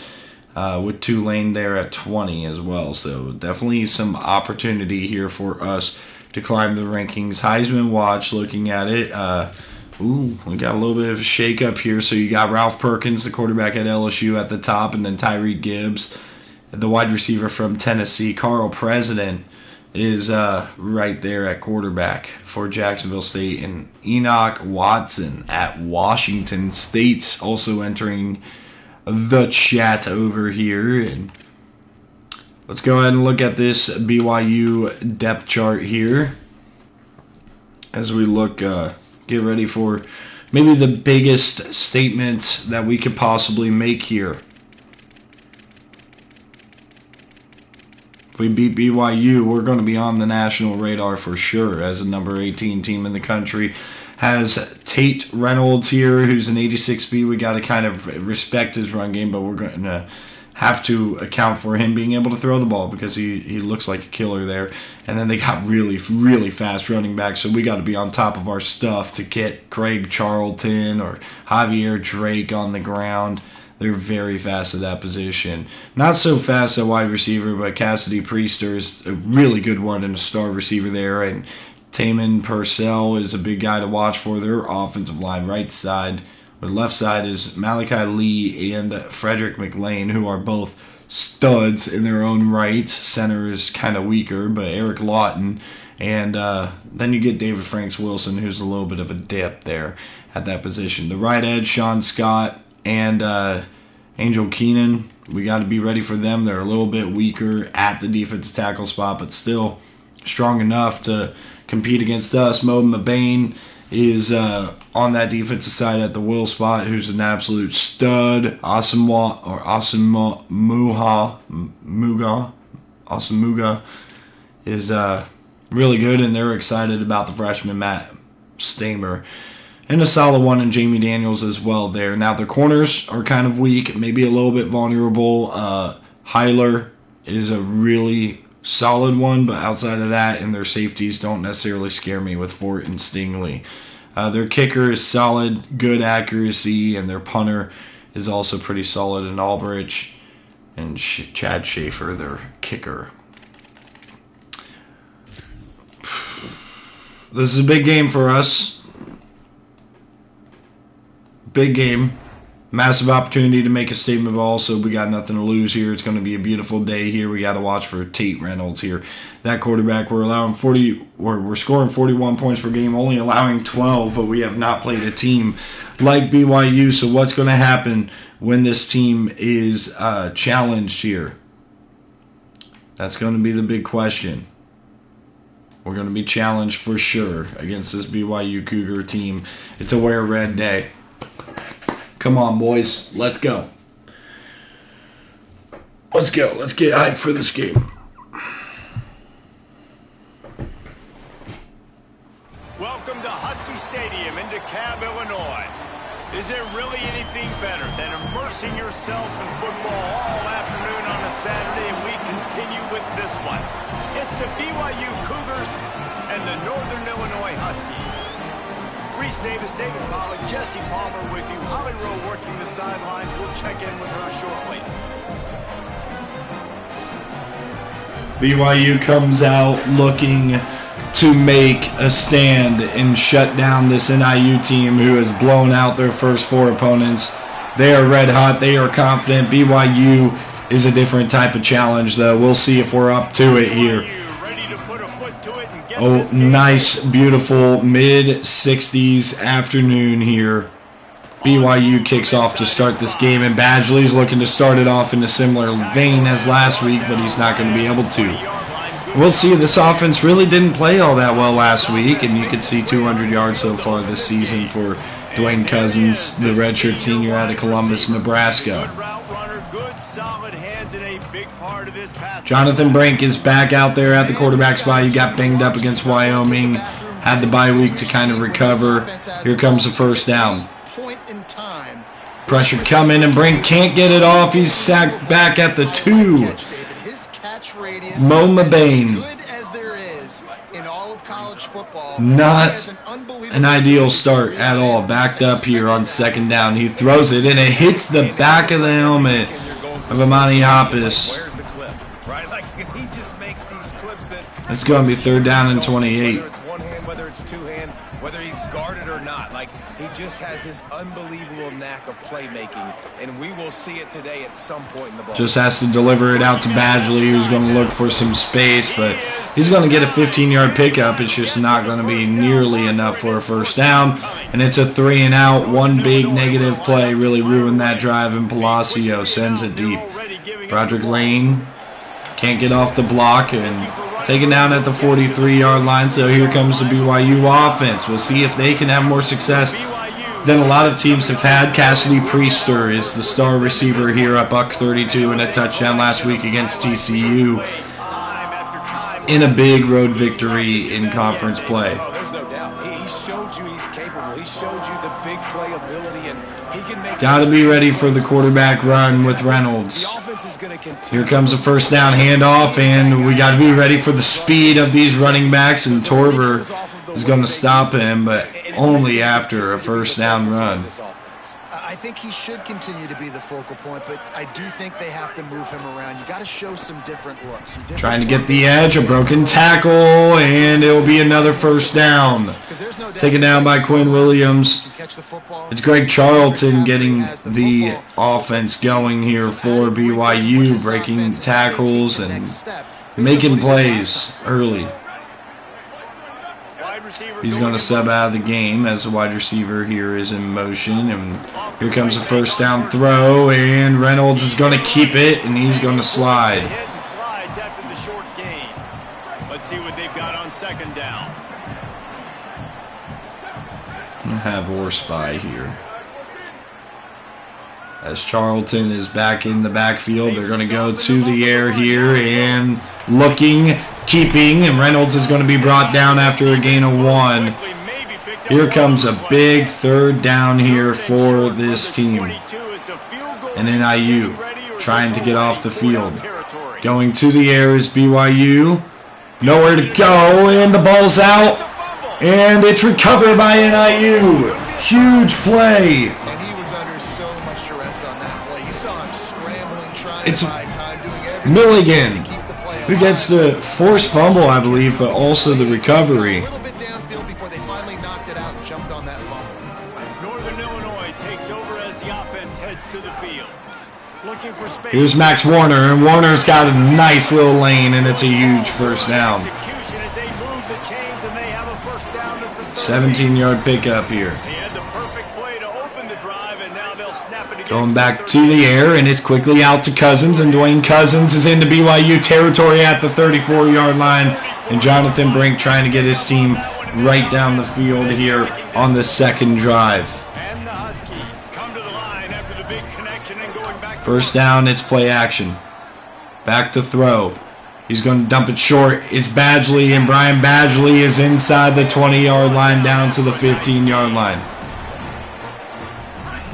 with Tulane there at 20 as well. So definitely some opportunity here for us to climb the rankings. Heisman watch, looking at it. We got a little bit of a shake-up here. So you got Ralph Perkins, the quarterback at LSU, at the top, and then Tyreek Gibbs, the wide receiver from Tennessee. Carl President is right there at quarterback for Jacksonville State, and Enoch Watson at Washington State also entering the chat over here. And let's go ahead and look at this BYU depth chart here as we look, get ready for maybe the biggest statement that we could possibly make here. If we beat BYU, we're going to be on the national radar for sure as a number 18 team in the country. Has Tate Reynolds here, who's an 86 speed. We got to kind of respect his run game, but we're going to have to account for him being able to throw the ball, because he looks like a killer there. And then they got really, really fast running backs, so we got to be on top of our stuff to get Craig Charlton or Javier Drake on the ground. They're very fast at that position. Not so fast at wide receiver, but Cassidy Priester is a really good one and a star receiver there. And Taman Purcell is a big guy to watch for their offensive line. Right side, or left side is Malachi Lee and Frederick McLean, who are both studs in their own right. Center is kind of weaker, but Eric Lawton. And then you get David Franks Wilson, who's a little bit of a dip there at that position. The right edge, Sean Scott and Angel Keenan, we got to be ready for them. They're a little bit weaker at the defensive tackle spot, but still strong enough to compete against us. Mo Mabane is on that defensive side at the will spot, who's an absolute stud. Asamuga is really good, and they're excited about the freshman Matt Stamer. And a solid one in Jamie Daniels as well there. Now, their corners are kind of weak, maybe a little bit vulnerable. Hyler is a really solid one, but outside of that, and their safeties don't necessarily scare me with Fort and Stingley. Their kicker is solid, good accuracy, and their punter is also pretty solid in Albridge and Chad Schaefer, their kicker. This is a big game for us. Big game. Massive opportunity to make a statement, but also we got nothing to lose here. It's going to be a beautiful day here. We got to watch for Tate Reynolds here. That quarterback, we're scoring 41 points per game, only allowing 12, but we have not played a team like BYU. So what's going to happen when this team is challenged here? That's going to be the big question. We're going to be challenged for sure against this BYU Cougar team. It's a wear red day. Come on, boys. Let's go. Let's go. Let's get hyped for this game. Welcome to Husky Stadium in DeKalb, Illinois. Is there really anything better than immersing yourself in football all afternoon on a Saturday, and we continue with this one? It's the BYU Cougars and the Northern Illinois Huskies. Reese Davis, David Pollack, Jesse Palmer with you. Holly Rowe working the sidelines. We'll check in with her shortly. BYU comes out looking to make a stand and shut down this NIU team who has blown out their first 4 opponents. They are red hot. They are confident. BYU is a different type of challenge, though. We'll see if we're up to it here. Oh, nice, beautiful mid-60s afternoon here. BYU kicks off to start this game, and Badgley's looking to start it off in a similar vein as last week, but he's not going to be able to. We'll see. This offense really didn't play all that well last week, and you could see 200 yards so far this season for Dwayne Cousins, the redshirt senior out of Columbus, Nebraska. Jonathan Brink is back out there at the quarterback spot. He got banged up against Wyoming, had the bye week to kind of recover. Here comes the first down. Pressure coming, and Brink can't get it off. He's sacked back at the 2. Mo Mabane. Not an ideal start at all. Backed up here on second down. He throws it, and it hits the back of the helmet of Amani Hoppus. It's going to be 3rd down and 28. Whether it's two-hand, whether he's guarded or not. Like, he just has this unbelievable knack of playmaking, and we will see it today at some point in the ball. Just has to deliver it out to Badgley, who's going to look for some space, but he's going to get a 15-yard pickup. It's just not going to be nearly enough for a first down, and it's a 3-and-out. One big negative play really ruined that drive, and Palacio sends it deep. Broderick Lane can't get off the block, and taken down at the 43-yard line, so here comes the BYU offense. We'll see if they can have more success than a lot of teams have had. Cassidy Priester is the star receiver here at Buck 32 in a touchdown last week against TCU in a big road victory in conference play. There's no doubt. He showed you he's capable. He showed you the big play ability, and he can make... Got to be ready for the quarterback run with Reynolds. Here comes a first down handoff, and we got to be ready for the speed of these running backs, and Torber is going to stop him, but only after a first down run. I think he should continue to be the focal point, but I do think they have to move him around. You got to show some different looks. Trying to get the edge, a broken tackle, and it will be another first down. Taken down by Quinn Williams. It's Greg Charlton getting the offense going here for BYU, breaking tackles and making plays early. He's going to sub out of the game as the wide receiver here is in motion. And here comes a first down throw, and Reynolds is going to keep it, and he's going to slide. Let's see what they've got on second down. We'll have Orr spy here. As Charlton is back in the backfield, they're going to go to the air here and looking, keeping, and Reynolds is going to be brought down after a gain of 1. Here comes a big 3rd down here for this team. And NIU trying to get off the field. Going to the air is BYU. Nowhere to go, and the ball's out. And it's recovered by NIU. Huge play. It's Milligan who gets the forced fumble, I believe, but also the recovery. Northern Illinois takes over as the offense heads to the field. Looking for space. Here's Max Warner, and Warner's got a nice little lane, and it's a huge first down. 17-yard pickup here. Going back to the air, and it's quickly out to Cousins, and Dwayne Cousins is into BYU territory at the 34-yard line. And Jonathan Brink trying to get his team right down the field here on the second drive. And the Huskies come to the line after the big connection and going back. First down, it's play action. Back to throw. He's going to dump it short. It's Badgley, and Brian Badgley is inside the 20-yard line down to the 15-yard line.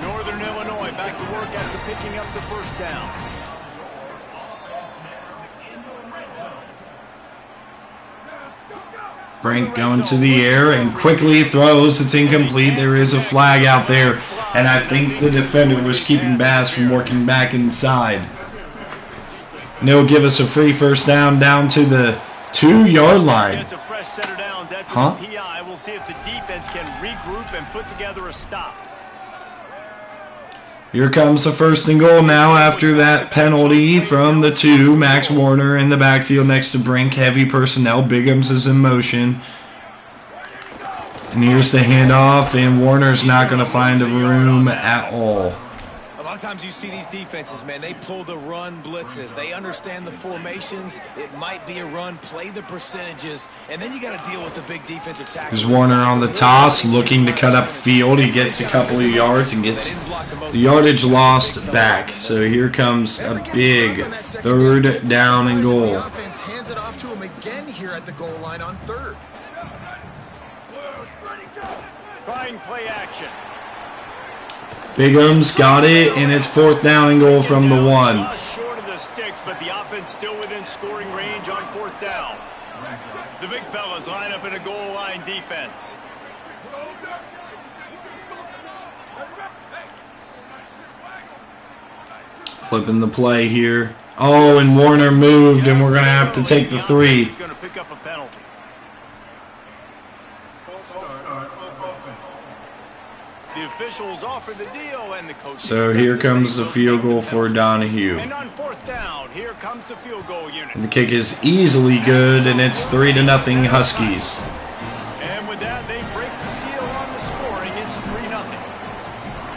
Northern Illinois back to work after picking up the first down. Brink going to the air and quickly throws. It's incomplete. There is a flag out there, and I think the defender was keeping Bass from working back inside. And it'll give us a free first down to the 2-yard line. Gets a fresh set of downs after the PI. We'll see if the defense can regroup and put together a stop. Here comes the first and goal now after that penalty from the 2. Max Warner in the backfield next to Brink. Heavy personnel. Bigums is in motion. And here's the handoff, and Warner's not going to find a room at all. A lot of times you see these defenses, man, they pull the run blitzes. They understand the formations. It might be a run, play the percentages, and then you got to deal with the big defensive tackle. There's Warner on the toss, looking to cut up field. He gets a couple of yards and gets the yardage lost back. So here comes a big third down and goal. The offense hands it off to him again here at the goal line on third. Trying play action. Bigums got it, and it's fourth down and goal from the 1. Just short of the sticks, but the offense still within scoring range on fourth down. The big fellas line up in a goal line defense. Flipping the play here. Oh, and Warner moved, and we're going to have to take the 3. He's going to pick up a penalty. The officials offer the deal, and the coach. So here comes the field goal for Donahue. And on fourth down, here comes the field goal unit. And the kick is easily good, and it's 3-0 Huskies. And with that, they break the seal on the scoring. It's 3-0.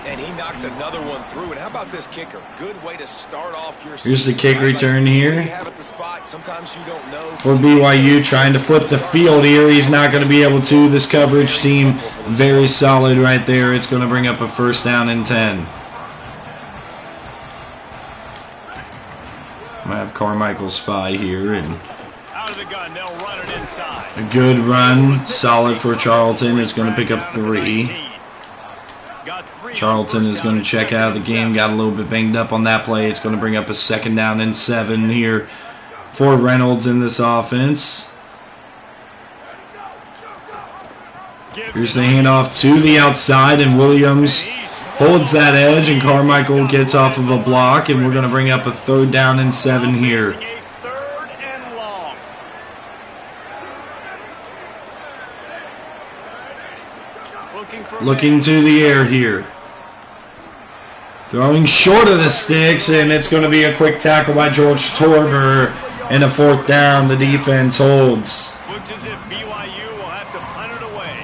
And he knocks another one through. And how about this kicker? Good way to start off your Here's the season, kick right? return Like, here. you have at the spot. Sometimes you don't know. For BYU, trying to flip the field here. He's not going to be able to. This coverage team, very solid right there. It's going to bring up a first down and 10. I have Carmichael spy here, and Out of the gun, they'll run it inside. a good run, solid for Charlton. It's going to pick up 3. Charlton is going to check out of the game. Got a little bit banged up on that play. It's going to bring up a second down and 7 here for Reynolds in this offense. Here's the handoff to the outside, and Williams holds that edge, and Carmichael gets off of a block, and we're going to bring up a third down and 7 here. Third and long. Looking to the air here. Throwing short of the sticks, and it's going to be a quick tackle by George Torber, and a fourth down. The defense holds. Looks as if BYU will have to punt it away.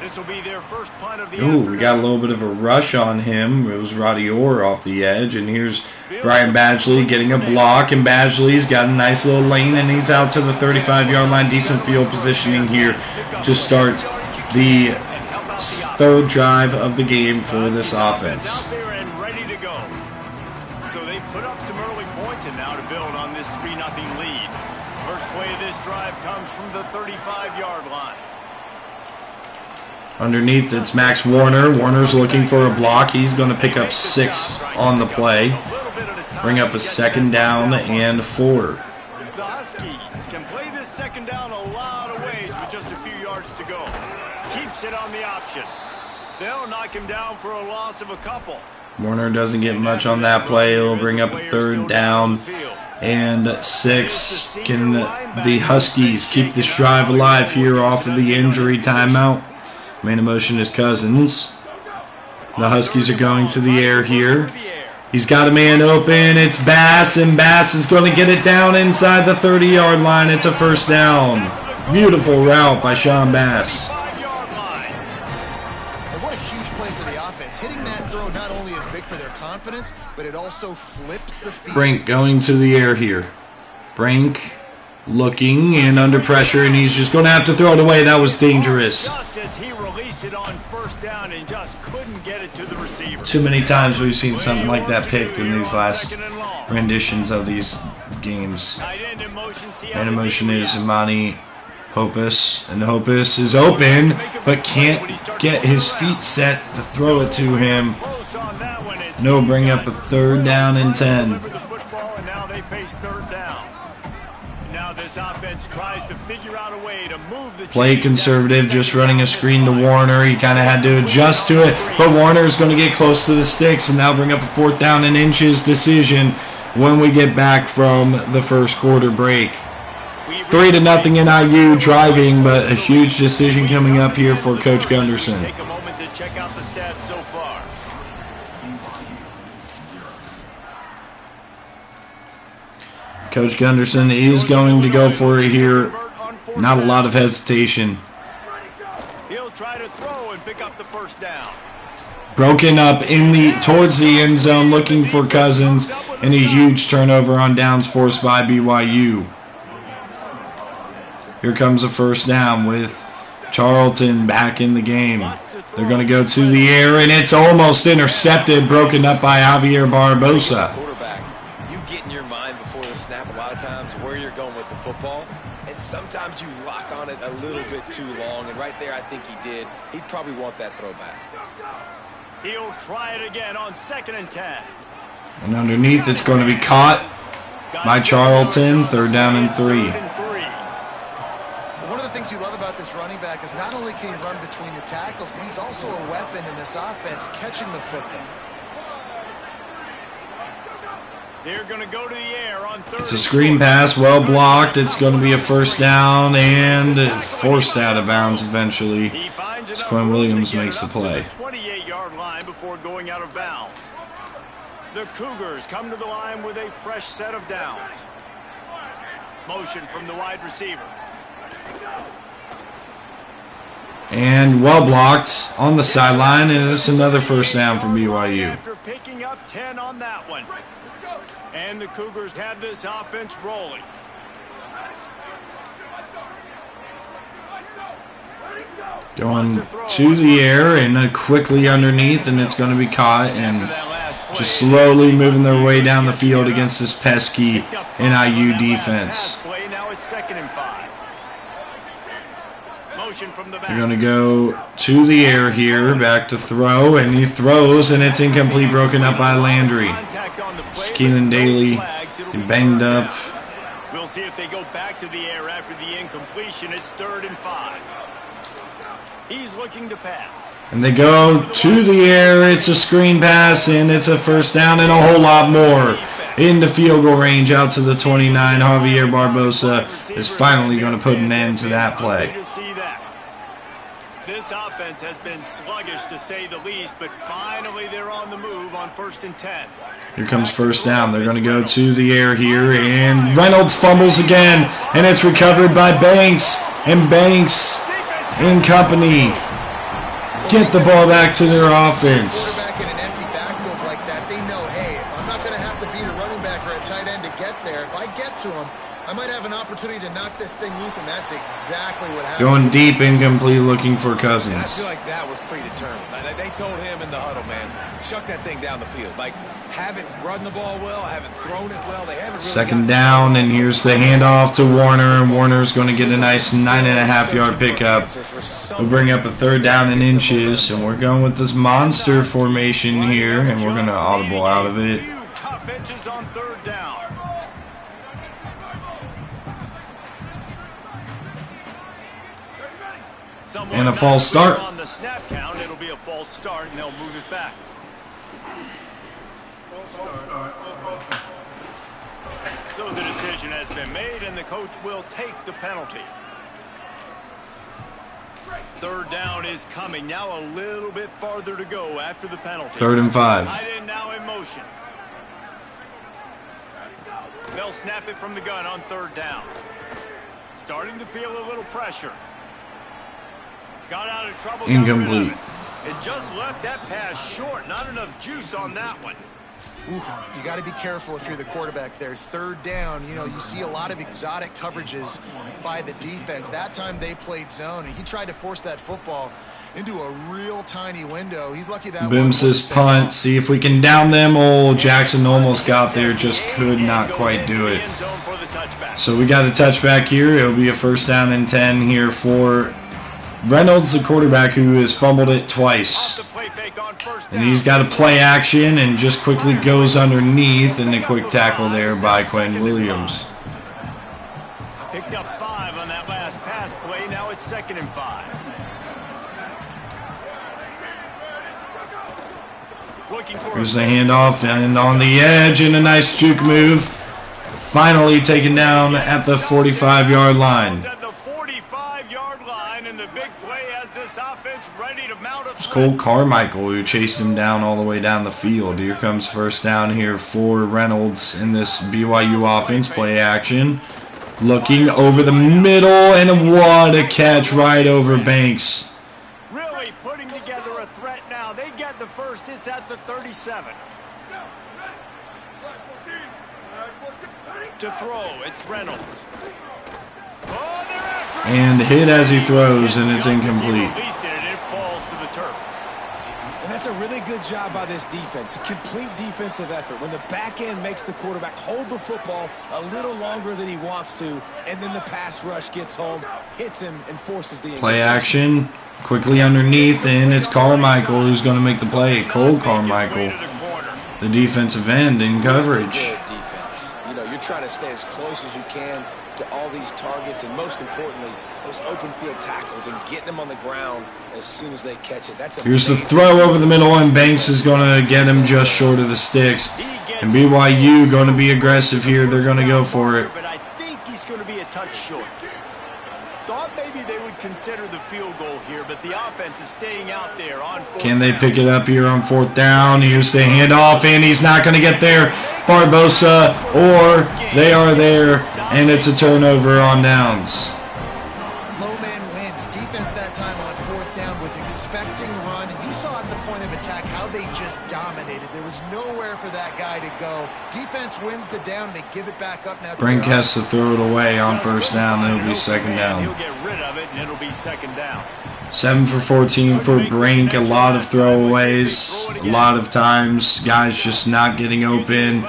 This will be their first punt of the Ooh, we afternoon. got a little bit of a rush on him. It was Roddy Orr off the edge, and here's Brian Badgley getting a block, and Badgley's got a nice little lane, and he's out to the 35-yard line. Decent field positioning here to start the third drive of the game for this offense. Out there and ready to go. So they've put up some early points and now to build on this 3-0 lead. First play of this drive comes from the 35-yard line. Underneath, it's Max Warner. Warner's looking for a block. He's going to pick up 6 on the play. Bring up a second down and 4. The Huskies can play this second down a lot of ways with just a few yards to go. Keeps it on the option. They'll knock him down for a loss of a couple. Warner doesn't get much on that play. It'll bring up a third down and 6. Can the Huskies keep this drive alive here off of the injury timeout? Man in motion is Cousins. The Huskies are going to the air here. He's got a man open. It's Bass, and Bass is going to get it down inside the 30-yard line. It's a first down. Beautiful route by Sean Bass. And what a huge play for the offense. Hitting that throw not only is big for their confidence, but it also flips the field. Brink going to the air here. Brink looking and under pressure, and he's just going to have to throw it away. That was dangerous. Just as he released it on first down and just couldn't get it to the receiver. Too many times we've seen something like that picked in these last renditions of these games. Man in motion is Imani Hopus, and Hopus is open, but can't get his feet set to throw it to him. No, bring up a 3rd down and 10. Play conservative, just running a screen to Warner. He kind of had to adjust to it, but Warner's going to get close to the sticks and now bring up a 4th down and inches decision when we get back from the first quarter break. 3-0 NIU driving, but a huge decision coming up here for Coach Gunderson. Take a moment to check out the stats so far. Coach Gunderson is going to go for it here. Not a lot of hesitation. He'll try to throw and pick up the 1st down. Broken up towards the end zone, looking for Cousins, and a huge turnover on downs forced by BYU. Here comes a 1st down with Charlton back in the game. They're going to go to the air, and it's almost intercepted, broken up by Javier Barbosa. Quarterback, you get in your mind before the snap a lot of times where you're going with the football, and sometimes you lock on it a little bit too long, and right there I think he did. He'd probably want that throwback. He'll try it again on 2nd and 10. And underneath, it's going to be caught by Charlton, 3rd down and 3. One of the things you love about this running back is not only can he run between the tackles, but he's also a weapon in this offense, catching the football. They're going to go to the air on 3rd. It's a screen pass, well blocked. It's going to be a 1st down and forced out of bounds eventually. Quinn Williams makes the play. 28-yard line before going out of bounds. The Cougars come to the line with a fresh set of downs. Motion from the wide receiver. And well blocked on the sideline, and it's another 1st down for BYU. After picking up 10 on that one. And the Cougars have this offense rolling. Going to the air and quickly underneath, and it's going to be caught, and just slowly moving their way down the field against this pesky NIU defense. Now it's 2nd and 5. They're going to go to the air here, back to throw, and he throws, and it's incomplete, broken up by Landry. Keenan Daly banged up. We'll see if they go back to the air after the incompletion. It's 3rd and 5. He's looking to pass. And they go to the air. It's a screen pass, and it's a 1st down and a whole lot more. Into field goal range out to the 29. Javier Barbosa is finally going to put an end to that play. This offense has been sluggish to say the least, but finally they're on the move on 1st and 10. Here comes 1st down. They're going to go to the air here, and Reynolds fumbles again, and it's recovered by Banks, and Banks and company get the ball back to their offense. Quarterback in an empty backfield like that, they know, hey, I'm not going to have to beat a running back or a tight end to get there. If I get to him, I might have an opportunity to knock this thing loose, and that's exactly what happened. Going deep, incomplete, looking for Cousins. I feel like that was predetermined. They told him in the huddle, man, chuck that thing down the field. Like, haven't run the ball well, haven't thrown it well. They haven't really 2nd down, and here's the handoff to Warner, and Warner's going to get a nice 9.5-yard pickup. We'll bring up a 3rd down and inches, and we're going with this monster formation here, and we're going to audible out of it. Tough inches on 3rd down. And a false start. On the snap count, it'll be a false start, and they'll move it back. So the decision has been made, and the coach will take the penalty. 3rd down is coming. Now a little bit farther to go after the penalty. 3rd and 5. Tight end now in motion. They'll snap it from the gun on 3rd down. Starting to feel a little pressure. Got out of trouble. Incomplete. It just left that pass short. Not enough juice on that one. Oof, you got to be careful if you're the quarterback there. Third down, you see a lot of exotic coverages by the defense. That time they played zone, and he tried to force that football into a real tiny window. He's lucky that Booms this punt. See if we can down them. Oh, Jackson almost got there, just could not quite do it. So we got a touchback here. It'll be a first down and 10 here for Reynolds, the quarterback, who has fumbled it twice. And he's got a play action and just quickly goes underneath, and a quick tackle there by Quinn Williams. Picked up 5 on that last pass play. Now it's 2nd and 5. Here's the handoff, and on the edge, and a nice juke move. Finally taken down at the 45-yard line. It's Cole Carmichael who chased him down all the way down the field. Here comes first down here for Reynolds in this BYU offense. Play action. Looking over the middle, and what a catch right over Banks. Really putting together a threat now. They get the first. It's at the 37. To throw, it's Reynolds. And hit as he throws, and it's incomplete. And that's a really good job by this defense. A complete defensive effort. When the back end makes the quarterback hold the football a little longer than he wants to, and then the pass rush gets home, hits him, and forces the play action. Quickly underneath, and it's Carmichael who's going to make the play. Cole Carmichael, the defensive end in coverage. You're trying to stay as close as you can to all these targets, and most importantly, those open field tackles, and getting them on the ground as soon as they catch it. Here's the throw over the middle, and Banks is going to get him just short of the sticks. And BYU going to be aggressive here. They're going to go for it. But I think he's going to be a touch short. Thought maybe they would consider the field goal here, but the offense is staying out there on 4th. Can they pick it up here on 4th down? Here's the handoff, and he's not going to get there. Barbosa, or they are there, and it's a turnover on downs. Low man wins. Defense that time on 4th down was expecting run. You saw at the point of attack how they just dominated. There was nowhere for that guy to go. Defense wins the down. They give it back up now. Brink has to throw it away on 1st down, and it'll be 2nd down. He'll get rid of it, and it'll be 2nd down. 7 for 14 for Brink. A lot of throwaways. A lot of times guys just not getting open.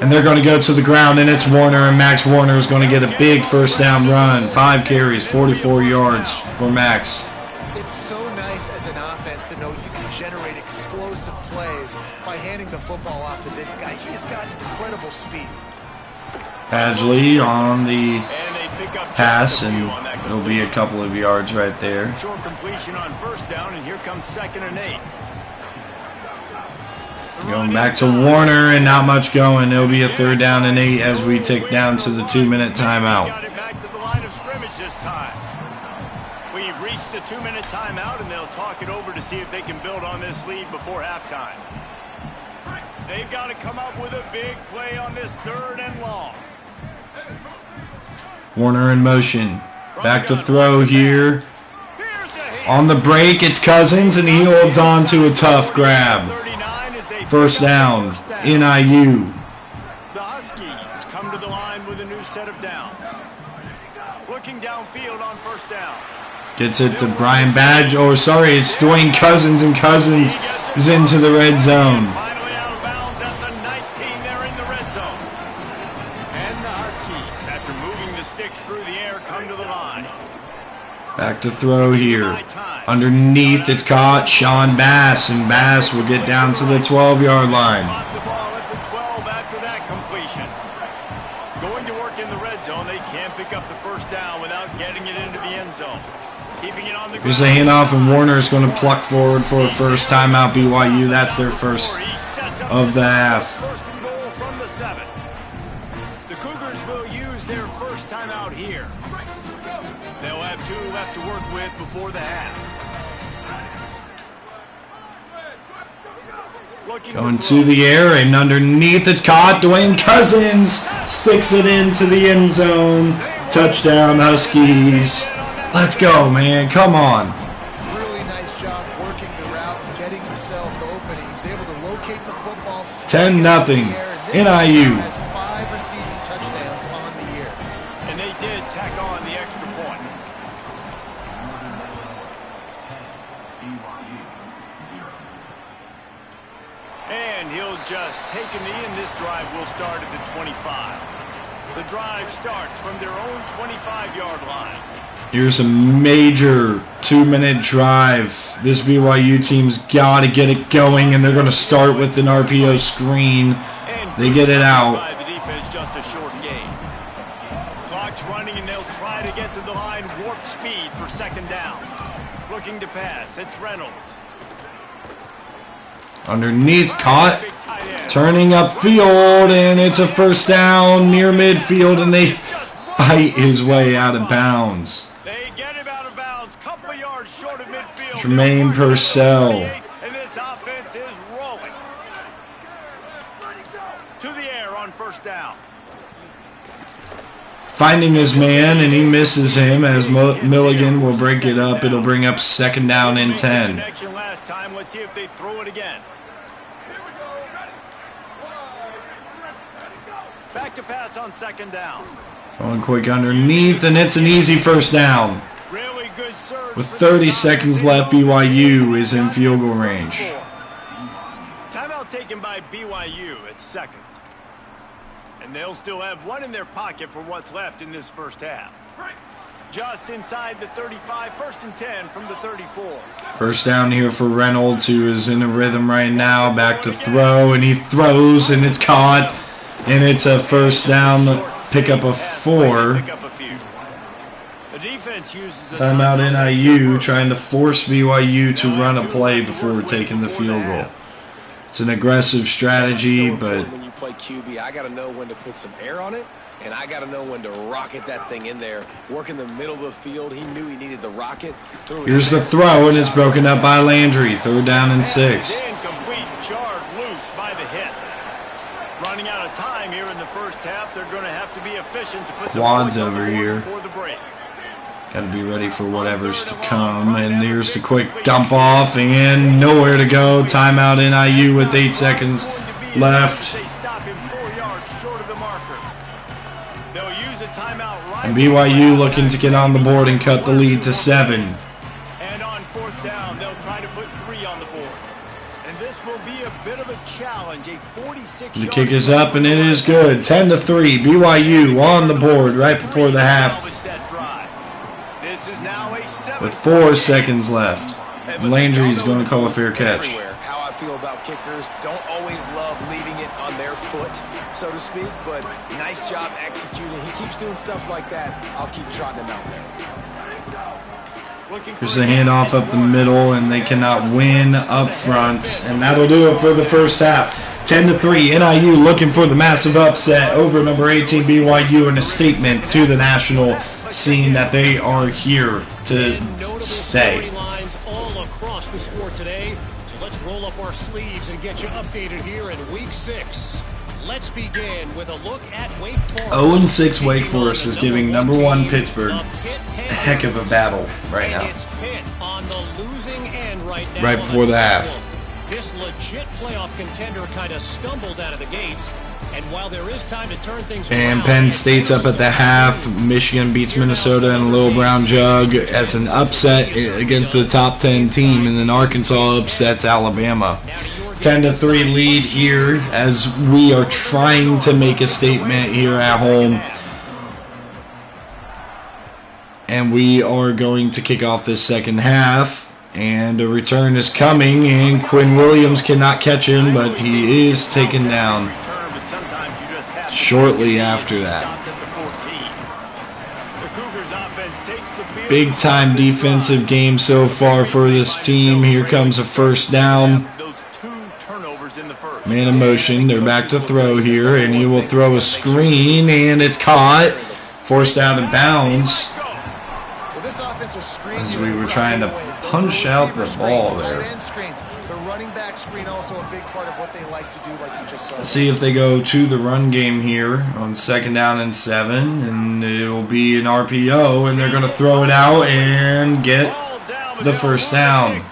And they're going to go to the ground, and it's Warner, and Max Warner is going to get a big first down run. 5 carries, 44 yards for Max. It's so nice as an offense to know you can generate explosive plays by handing the football off to this guy. He has got incredible speed. Badgley on the pass, and it'll be a couple of yards right there. Short completion on 1st down, and here comes 2nd and 8. Going back to Warner, and not much going. It'll be a 3rd down and 8 as we tick down to the 2-minute timeout. Got it back to the line of scrimmage this time. We've reached the 2-minute timeout, and they'll talk it over to see if they can build on this lead before halftime. They've got to come up with a big play on this 3rd and long. Warner in motion. Back to throw here. On the break, it's Cousins, and he holds on to a tough grab. 1st down, NIU. The Huskies come to the line with a new set of downs. Looking downfield on 1st down. Gets it to Brian Badge. Oh, sorry, it's Dwayne Cousins, and Cousins is into the red zone. Finally out of bounds at the 19. They're in the red zone. And the Huskies, after moving the sticks through the air, come to the line. Back to throw here. Underneath, it's caught Sean Bass, and Bass will get down to the 12-yard line. The ball at the 12 after that completion. Going to work in the red zone. They can't pick up the 1st down without getting it into the end zone. Keeping it on the ground. Here's a handoff, and Warner is going to pluck forward for a first timeout. BYU, that's their first of the half. 1st and goal from the 7. The Cougars will use their first timeout here. They'll have 2 left to work with before the half. Going to the air, and underneath, it's caught. Dwayne Cousins sticks it into the end zone. Touchdown, Huskies. Let's go, man. Come on. Really nice job working the route and getting himself open. He was able to locate the football, 10-0 NIU. Has 5 receiving touchdowns on the year. And they did tack on the extra point. And he'll just take a knee, and this drive will start at the 25. The drive starts from their own 25-yard line. Here's a major 2-minute drive. This BYU team's got to get it going, and they're going to start with an RPO screen. They get it out. The defense just a short gain. Clock's running, and they'll try to get to the line. Warp speed for second down. Looking to pass. It's Reynolds. Underneath, caught. Turning upfield, and it's a first down near midfield, and they fight his way out of bounds. They get him out of bounds, couple of yards short of midfield. Jermaine Purcell. And this offense is rolling. To the air on first down. Finding his man, and he misses him as Milligan will break it up. It'll bring up second down and 10. Connection last time. Let's see if they throw it again. Back to pass on second down. Going quick underneath, and it's an easy first down. Really good surge. With 30 seconds left, BYU is in field goal range. Timeout taken by BYU at second. And they'll still have one in their pocket for what's left in this first half. Just inside the 35, first and 10 from the 34. First down here for Reynolds, who is in a rhythm right now. Back to throw, and he throws, and it's caught. And it's a first down, pickup of 4. Timeout NIU trying to force BYU to run a play before taking the field goal. It's an aggressive strategy, but when you play QB, I got to know when to put some air on it, and I got to know when to rocket that thing in there. Work in the middle of the field. He knew he needed the rocket. Here's the throw, and it's broken up by Landry. Third down and 6. Incomplete, charge loose by the hit. Running out of time here in the first half. They're going to have to be efficient to put Quads some over here. before the break. Got to be ready for whatever's to come. And here's the quick dump off, and nowhere to go. Timeout NIU with 8 seconds left. They stop him 4 yards short of the marker. They'll use a timeout right. And BYU looking to get on the board and cut the lead to 7. And on fourth down, they'll try to put 3 on the board. And this will be a bit of a challenge. A 46. The kick is up, and it is good. 10-3. BYU on the board right before the half. This is now a 7. With 4 seconds left. Landry's going to call a fair catch. How I feel about kickers, don't always love leaving it on their foot, so to speak, but nice job executing. He keeps doing stuff like that. I'll keep trotting him out there. Here's a handoff up the middle, and they cannot win up front. And that'll do it for the first half. 10-3, NIU looking for the massive upset over number 18 BYU, and a statement to the national scene that they are here to stay. All across the sport today. So let's roll up our sleeves and get you updated here in week 6. Let's begin with a look at Wake Forest. 0-6 Wake Forest is giving number 1 Pittsburgh a heck of a battle right now. It's Pitt on the losing end right now. Right before the half. This legit playoff contender kind of stumbled out of the gates. And while there is time to turn things around, And Penn State's up at the half. Michigan beats Minnesota in a little brown jug as an upset against the top 10 team. And then Arkansas upsets Alabama. 10-3 lead here as we are trying to make a statement here at home. And we are going to kick off this second half. And a return is coming, and Quinn Williams cannot catch him, but he is taken down shortly after that. Big time defensive game so far for this team. Here comes a first down. Man in motion. They're back to throw here, and he will throw a screen, and it's caught. Forced out of bounds as we were trying to punch out the ball there. The running back screen also a big part of what they like to do, like you just saw. Let's see if they go to the run game here on second down and 7, and it'll be an RPO, and they're going to throw it out and get the first down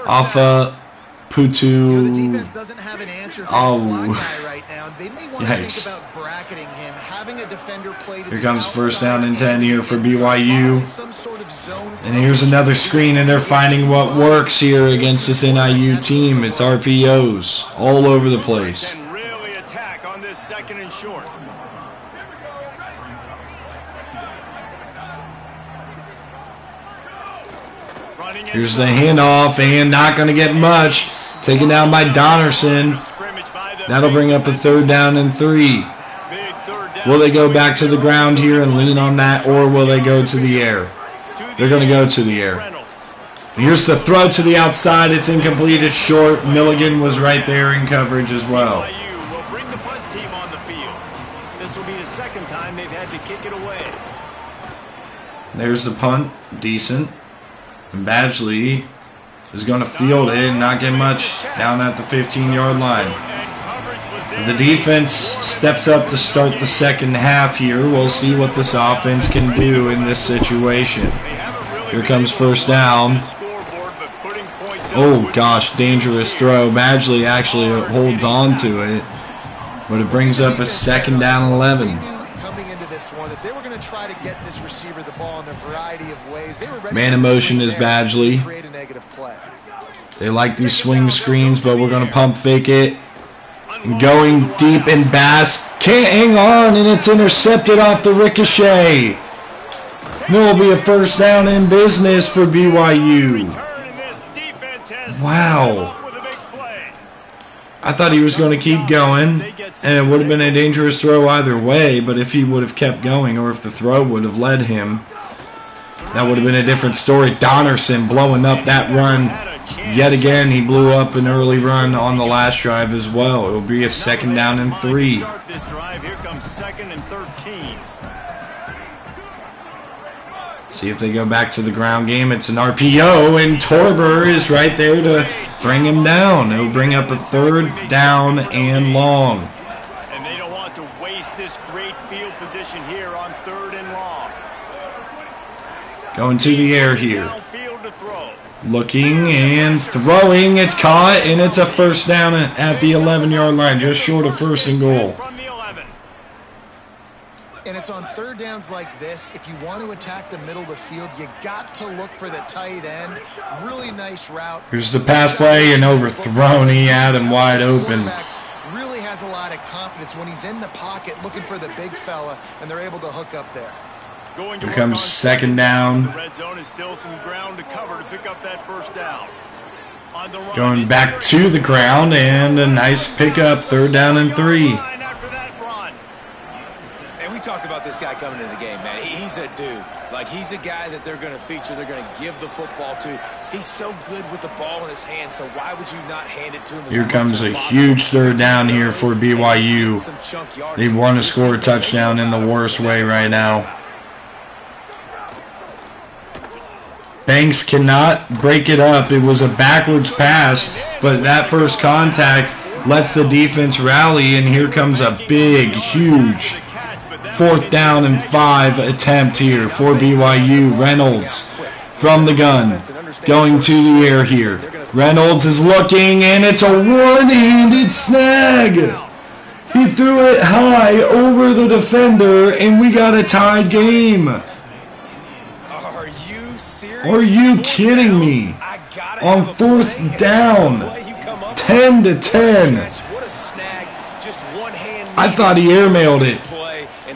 off a Putu. The defense doesn't have an answer for the slot guy right now. They may want to think about bracketing him, having a defender play to Here comes first down and 10 here for BYU. And here's another screen, and they're finding what works here against this NIU team. It's RPOs all over the place. Can really attack on this second and short. Here's the handoff, and not going to get much. Taken down by Donnerson. That'll bring up a 3rd down and 3. Will they go back to the ground here and lean on that, or will they go to the air? They're going to go to the air. Here's the throw to the outside. It's incomplete. It's short. Milligan was right there in coverage as well. Will bring the punt team on the field. This will be the second time they've had to kick it away. There's the punt. Decent. And Badgley is going to field it and not get much down at the 15-yard line. The defense steps up to start the second half here. We'll see what this offense can do in this situation. Here comes first down. Oh, gosh, dangerous throw. Badgley actually holds on to it, but it brings up a 2nd down and 11. That they were going to try to get this receiver the ball in a variety of ways. They were ready Man in motion is Badgley. create a negative play. They like these swing screens, but we're going to pump fake it. Going deep, and Bass can't hang on, and it's intercepted off the ricochet. There will be a first down in business for BYU. Wow. I thought he was going to keep going, and it would have been a dangerous throw either way, but if he would have kept going, or if the throw would have led him, that would have been a different story. Donnerson blowing up that run yet again. He blew up an early run on the last drive as well. It will be a 2nd down and 3. Here comes 2nd and 13. See if they go back to the ground game. It's an RPO, and Torber is right there to bring him down. It'll bring up a 3rd down and long. And they don't want to waste this great field position here on 3rd and long. Going to the air here. Looking and throwing. It's caught, and it's a first down at the 11-yard line, just short of 1st and goal. And it's on 3rd downs like this. If you want to attack the middle of the field, you got to look for the tight end. Really nice route. Here's the pass play, and overthrown. He had him wide open. Really has a lot of confidence when he's in the pocket looking for the big fella, and they're able to hook up there. Here comes 2nd down. The red zone is still some ground to cover to pick up that first down. Going back to the ground, and a nice pickup, 3rd down and 3. And we talked about this guy coming into the game, man. He's a dude. Like, he's a guy that they're going to feature, they're going to give the football to. He's so good with the ball in his hands, so why would you not hand it to him? Here comes a huge 3rd down here for BYU. They want to score a touchdown in the worst way right now. Banks cannot break it up. It was a backwards pass, but that first contact lets the defense rally, and here comes a big, huge 4th down and 5 attempt here for BYU. Reynolds from the gun, going to the air here. Reynolds is looking, and it's a one-handed snag. He threw it high over the defender, and we got a tied game. Are you kidding me? On 4th down, 10-10. I thought he airmailed it.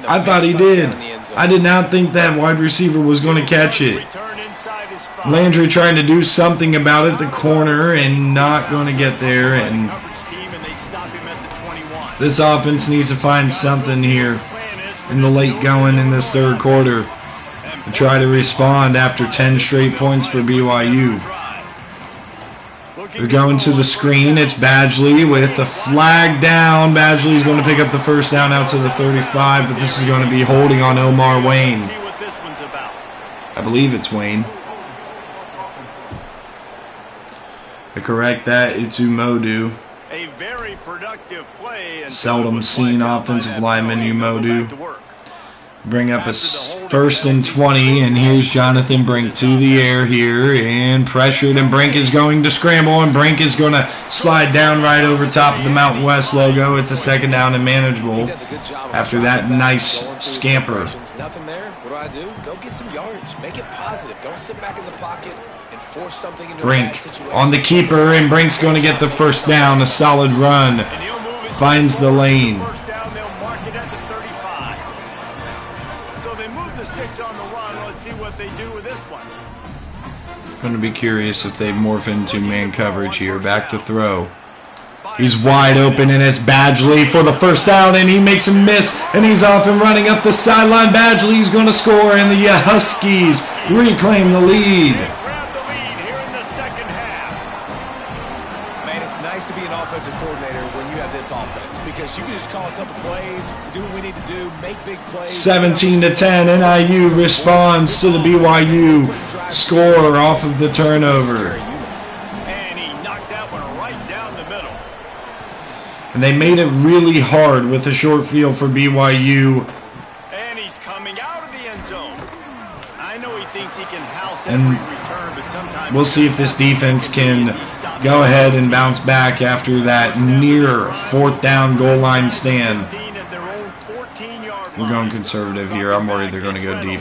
I thought he did. I did not think that wide receiver was going to catch it. Landry trying to do something about it, the corner, and not going to get there. And this offense needs to find something here in the late going in this 3rd quarter to try to respond after 10 straight points for BYU. They're going to the screen. It's Badgley with the flag down. Badgley's going to pick up the first down out to the 35, but this is going to be holding on Omar Wayne. I believe it's Wayne. To correct that, it's Umodu. A very productive play. Seldom seen offensive lineman Umodu. Bring up a 1st and 20, and here's Jonathan Brink to the air here, and pressured, and Brink is going to scramble, and Brink is going to slide down right over top of the Mountain West logo. It's a 2nd down and manageable after that nice scamper. Nothing there. What do? Go get some yardage. Make it positive. Don't sit back in the pocket and force something into Brink on the keeper, and Brink's going to get the 1st down. A solid run. Finds the lane. Going to be curious if they morph into man coverage here. Back to throw. He's wide open, and it's Badgley for the 1st down, and he makes a miss, and he's off and running up the sideline. Badgley's going to score, and the Huskies reclaim the lead. Man, it's nice to be an offensive coordinator when you have this offense, because you can just call a couple plays, do what we need to do, make big plays. 17-10, NIU responds to the BYU score off of the turnover. And he knocked that one right down the middle. And they made it really hard with a short field for BYU. And he's coming out of the end zone. I know he thinks he can house And every return, but sometimes we'll see if this defense can go ahead and bounce back after that near 4th down goal line stand. We're going conservative here. I'm worried they're going to go deep.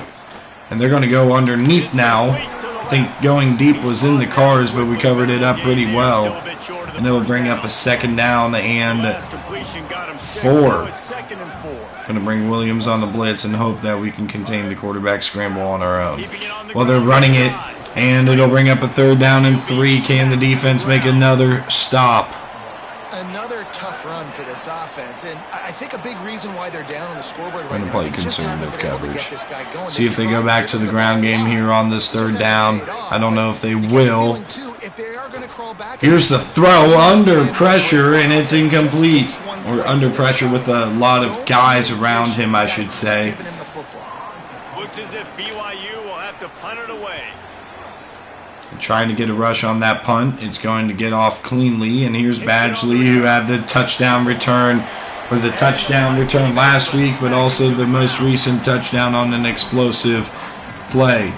And they're going to go underneath now. I think going deep was in the cards, but we covered it up pretty well. And they'll bring up a 2nd down and 4. Going to bring Williams on the blitz and hope that we can contain the quarterback scramble on our own. Well, they're running it, and it'll bring up a 3rd down and 3. Can the defense make another stop? Another tough run for this offense, and I think a big reason why they're down on the scoreboard right now. Play conservative coverage. See if they go back to the ground game here on this 3rd down. I don't know if they will. Here's the throw under pressure, and it's incomplete. Or under pressure with a lot of guys around him, I should say. Looks as if BYU will have to punt it away. Trying to get a rush on that punt. It's going to get off cleanly, and here's Badgley, who had the touchdown return last week, but also the most recent touchdown on an explosive play.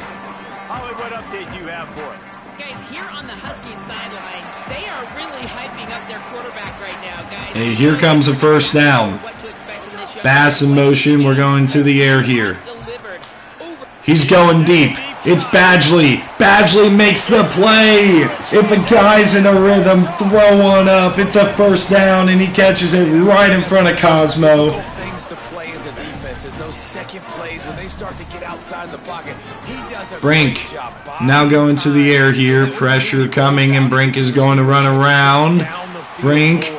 Holly, what update do you have for us? Guys, here on the Huskies sideline, they are really hyping up their quarterback right now, guys. Hey, here comes a 1st down. Bass in motion. We're going to the air here. He's going deep. It's Badgley. Badgley makes the play. If a guy's in a rhythm, throw one up. It's a 1st down, and he catches it right in front of Cosmo. Things to play as a defense is those second plays when they start to get outside the pocket. He does a Brink great job. now going to the air here. Pressure coming, and Brink is going to run around. Brink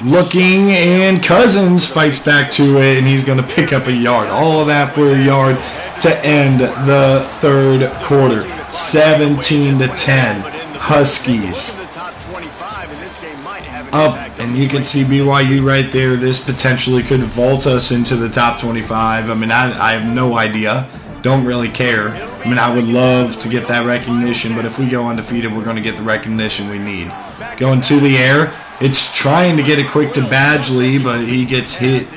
looking, and Cousins fights back to it, and he's going to pick up a yard. All of that for a yard to end the 3rd quarter. 17-10. Huskies up, and you can see BYU right there. This potentially could vault us into the top 25. I mean, I have no idea. Don't really care. I mean, I would love to get that recognition, but if we go undefeated, we're going to get the recognition we need. Going to the air. It's trying to get it quick to Badgley, but he gets hit.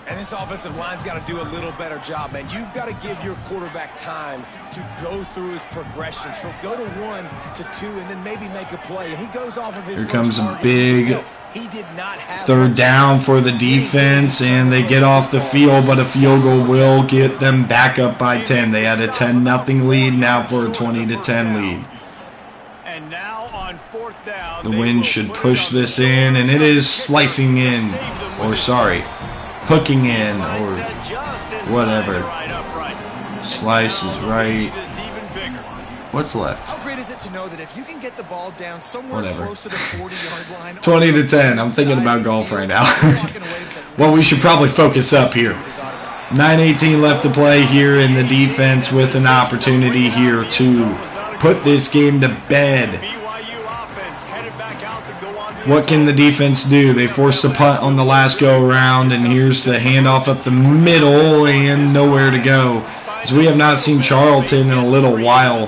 And this offensive line's got to do a little better job, man. You've got to give your quarterback time to go through his progressions from go to 1 to 2 and then maybe make a play. And he goes off of his Here comes a target. big He did not have 3rd down for the defense, and they get off the field, but a field goal will get them back up by 10. They had a 10-0 lead, now for a 20-10 lead. And now on 4th down, The wind should push this in, and it is slicing in, or sorry, hooking in, or whatever. Slice is right. What's left? How great is it to know that if you can get the ball down somewhere close to the 40-yard line, 20-10. I'm thinking about golf right now. Well, we should probably focus up here. 9:18 left to play here in the defense with an opportunity here to put this game to bed. What can the defense do? They forced a punt on the last go-around, and here's the handoff up the middle, and nowhere to go. So we have not seen Charlton in a little while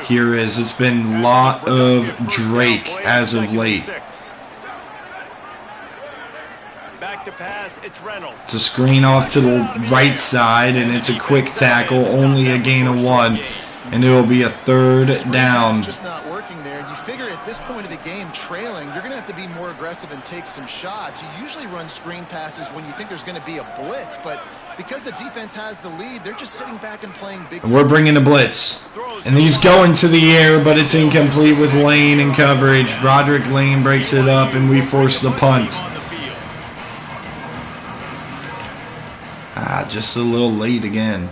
here, as it's been a lot of Drake as of late. Back to pass It's Reynolds. It's a screen off to the right side, and it's a quick tackle, only a gain of 1, and it will be a third down. It's just not working there. You figure at this point of the game, trailing, you're going to have to be more aggressive and take some shots. You usually run screen passes when you think there's going to be a blitz, but because the defense has the lead, they're just sitting back and playing big. We're bringing a blitz, and he's going to the air, but it's incomplete with Lane in coverage. Broderick Lane breaks it up, and we force the punt. Just a little late again.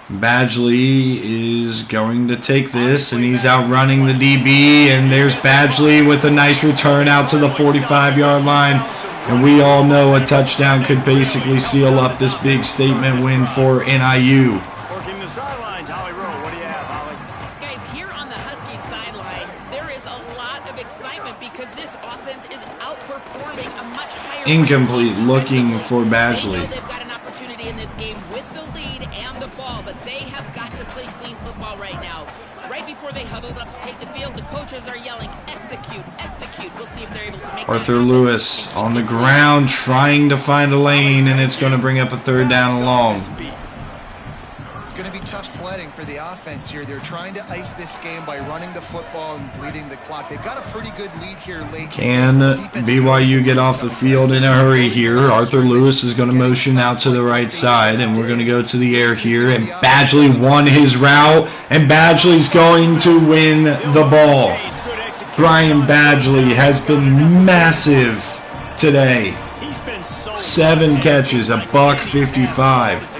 Badgley is going to take this, and he's outrunning the DB, and there's Badgley with a nice return out to the 45-yard line. And we all know a touchdown could basically seal up this big statement win for NIU. Working the sidelines, Holly Rowe. What do you have, Holly? Guys, here on the Huskies sideline, there is a lot of excitement because this offense is outperforming a much higher. Incomplete, looking for Badgley. They've got an opportunity in this game with the lead and the ball, but they have got to play clean football right now. Right before they huddled up to take the field, the coaches are yelling, execute, execute. We'll see if they're able to make Arthur Lewis on the ground trying to find a lane, and it's going to bring up a third down and long. It's going to be tough sledding for the offense here. They're trying to ice this game by running the football and bleeding the clock. They've got a pretty good lead here late. Can BYU get off the field in a hurry here? Arthur Lewis is going to motion out to the right side, and we're going to go to the air here. And Badgley won his route, and Badgley's going to win the ball. Brian Badgley has been massive today. 7 catches, $155.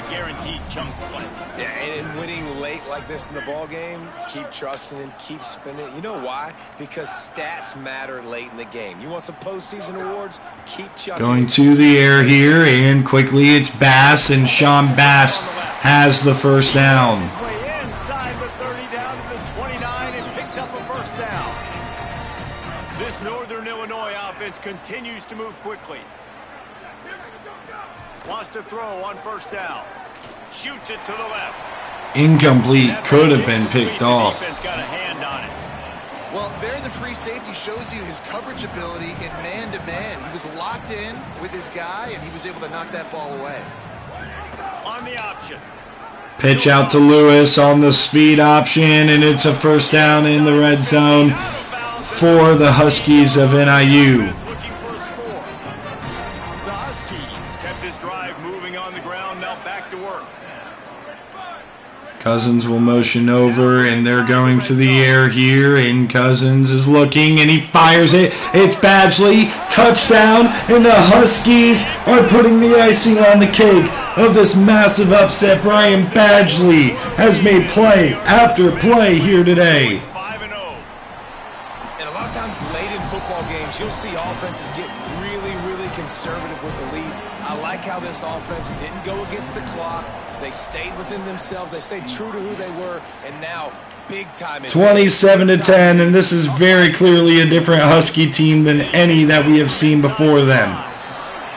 This in the ball game, keep trusting him, keep spinning. You know why? Because stats matter late in the game. You want some postseason awards? Keep chucking. Going to the air here, and quickly it's Bass, and Sean Bass has the first down. Inside the 30 down to the 29 and picks up a first down. This Northern Illinois offense continues to move quickly. Wants to throw on first down. Shoots it to the left. Incomplete, could have been picked off. Got a hand on it. Well, there the free safety shows you his coverage ability in man-to-man. He was locked in with his guy, and he was able to knock that ball away. On the option. Pitch out to Lewis on the speed option, and it's a first down in the red zone for the Huskies of NIU. Looking for a score. The Huskies kept this drive moving on the ground, now back to work. Cousins will motion over, and they're going to the air here, and Cousins is looking, and he fires it. It's Badgley, touchdown, and the Huskies are putting the icing on the cake of this massive upset. Brian Badgley has made play after play here today. 5-0. And a lot of times late in football games, you'll see offenses get really, really conservative with the lead. I like how this offense didn't go against the clock. They stayed within themselves. They stayed true to who they were, and now big time. 27-10, and this is very clearly a different Husky team than any that we have seen before them.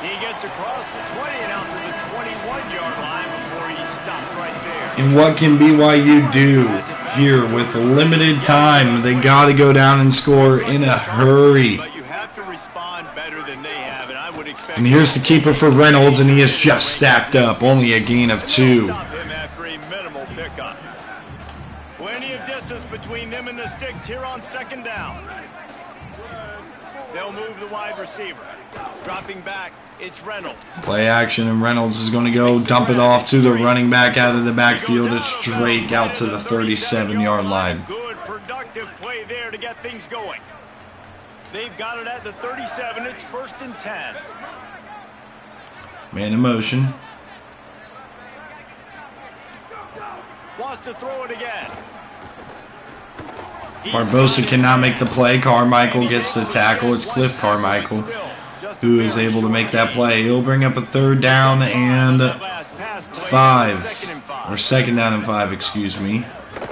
He gets across the 20 and out to the 21-yard line before he stopped right there. And what can BYU do here with limited time? They got to go down and score in a hurry. But you have to respond better than they have, and I would expect. And here's the keeper for Reynolds, and he is just stacked up, only a gain of 2. Stop him after a minimal pickup. Plenty of distance between them and the sticks here on second down. They'll move the wide receiver. Dropping back, it's Reynolds. Play action, and Reynolds is going to go dump it off to the running back out of the backfield. It's Drake out to the 37-yard line. Good, productive play there to get things going. They've got it at the 37. It's 1st and 10. Man in motion. Wants to throw it again. Barbosa cannot make the play. Carmichael gets the tackle. It's Cliff Carmichael who is able to make that play. He'll bring up a third down and 5. Or second down and 5, excuse me.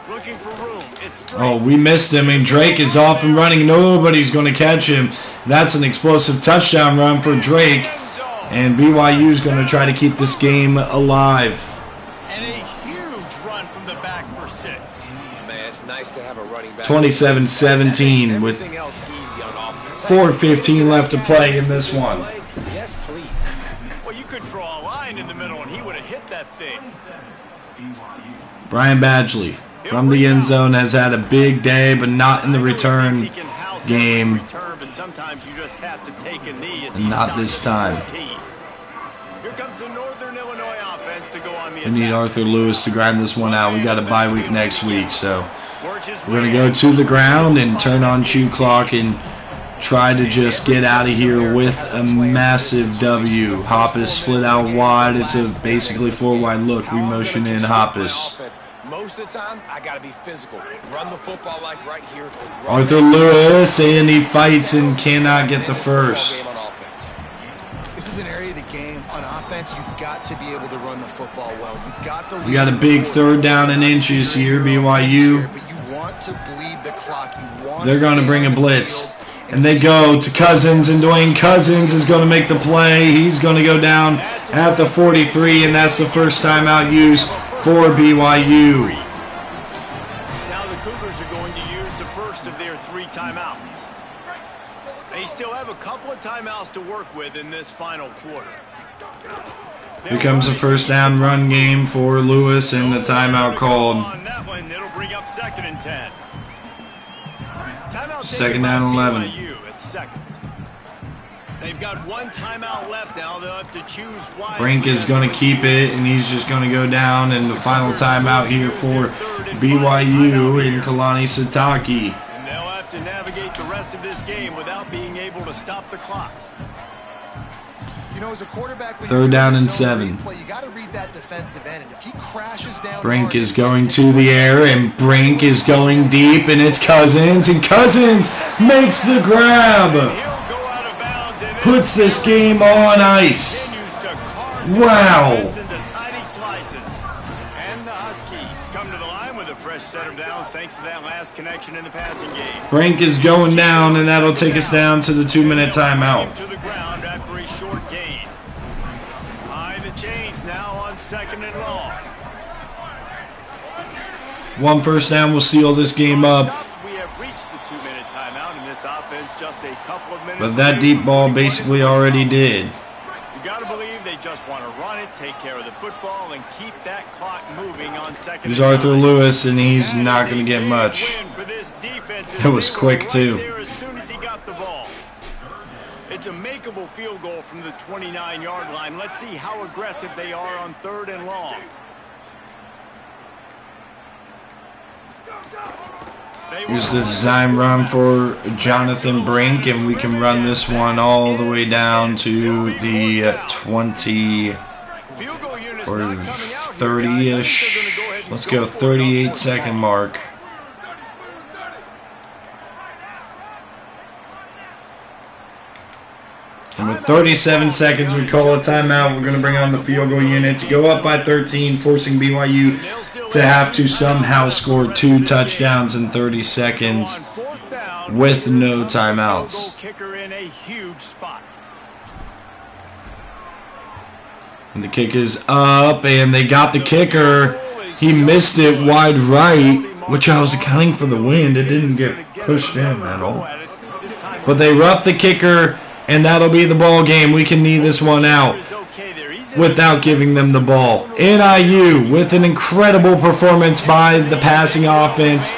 Looking for room. Oh, we missed him, and Drake is off and running. Nobody's going to catch him. That's an explosive touchdown run for Drake. And BYU is going to try to keep this game alive. And a huge run from the back for 6. Man, it's nice to have a running back. 27-17 with 4:15 left to play in this one. Yes, please. Well, you could draw a line in the middle, and he would have hit that thing. Brian Badgley from the end zone has had a big day, but not in the return game. Sometimes you just have to take a knee as not this time. Here comes the Northern Illinois offense to go on the We need Arthur Lewis to grind this one out. We got a bye week next week, so we're going to go to the ground and turn on chew clock and try to just get out of here with a massive W. Hoppus split out wide. It's a basically 4-wide look. We motion in Hoppus. Most of the time, I got to be physical. Run the football like right here. Arthur Lewis, and he fights and cannot get the first. This is an area of the game on offense. You've got to be able to run the football well. You've got the. We got a big 3rd down and inches here, BYU. But you want to bleed the clock. They're going to bring a blitz. And they go to Cousins, and Dwayne Cousins is going to make the play. He's going to go down at the 43, and that's the first timeout used for BYU. Now the Cougars are going to use the first of their 3 timeouts. They still have a couple of timeouts to work with in this final quarter. Here comes a first down run game for Lewis, and the timeout called. On that one, it'll bring up 2nd and 10. Second down and 11. At second. They've got 1 timeout left now. They'll have to choose wisely. Brink is going to keep it, and he's just going to go down. And the final timeout here for BYU in Kalani Sitake. And they'll have to navigate the rest of this game without being able to stop the clock. You know, as a quarterback, 3rd down and 7. You got to read that defensive end, and if he crashes down, Brink is going to the air, and Brink is going deep, and it's Cousins, and Cousins makes the grab. Puts this game on ice. Wow. And the Huskies come to the line with a fresh set of downs thanks to that last connection in the passing game. Brink is going down, and that'll take us down to the 2-minute timeout. To the ground after a short gain. High the chains now on 2nd and long. 1 first down will seal this game up. We have reached the 2-minute timeout in this offense just a couple of minutes. But that deep ball basically already did. You got to believe they just want to run it, take care of the football, and keep that clock moving on 2nd. Here's Arthur Lewis, and he's not going to get much. It was quick, too. As soon as he got the ball. It's a makeable field goal from the 29-yard line. Let's see how aggressive they are on 3rd and long. Here's the design run for Jonathan Brink, and we can run this one all the way down to the 20 or 30-ish. Let's go 38-second mark. And with 37 seconds, we call a timeout. We're going to bring on the field goal unit to go up by 13, forcing BYU to have to somehow score 2 touchdowns in 30 seconds with no timeouts. And the kick is up, and they got the kicker. He missed it wide right, which I was accounting for the wind. It didn't get pushed in at all. But they roughed the kicker, and that'll be the ball game. We can knee this one out without giving them the ball. NIU, with an incredible performance by the passing offense,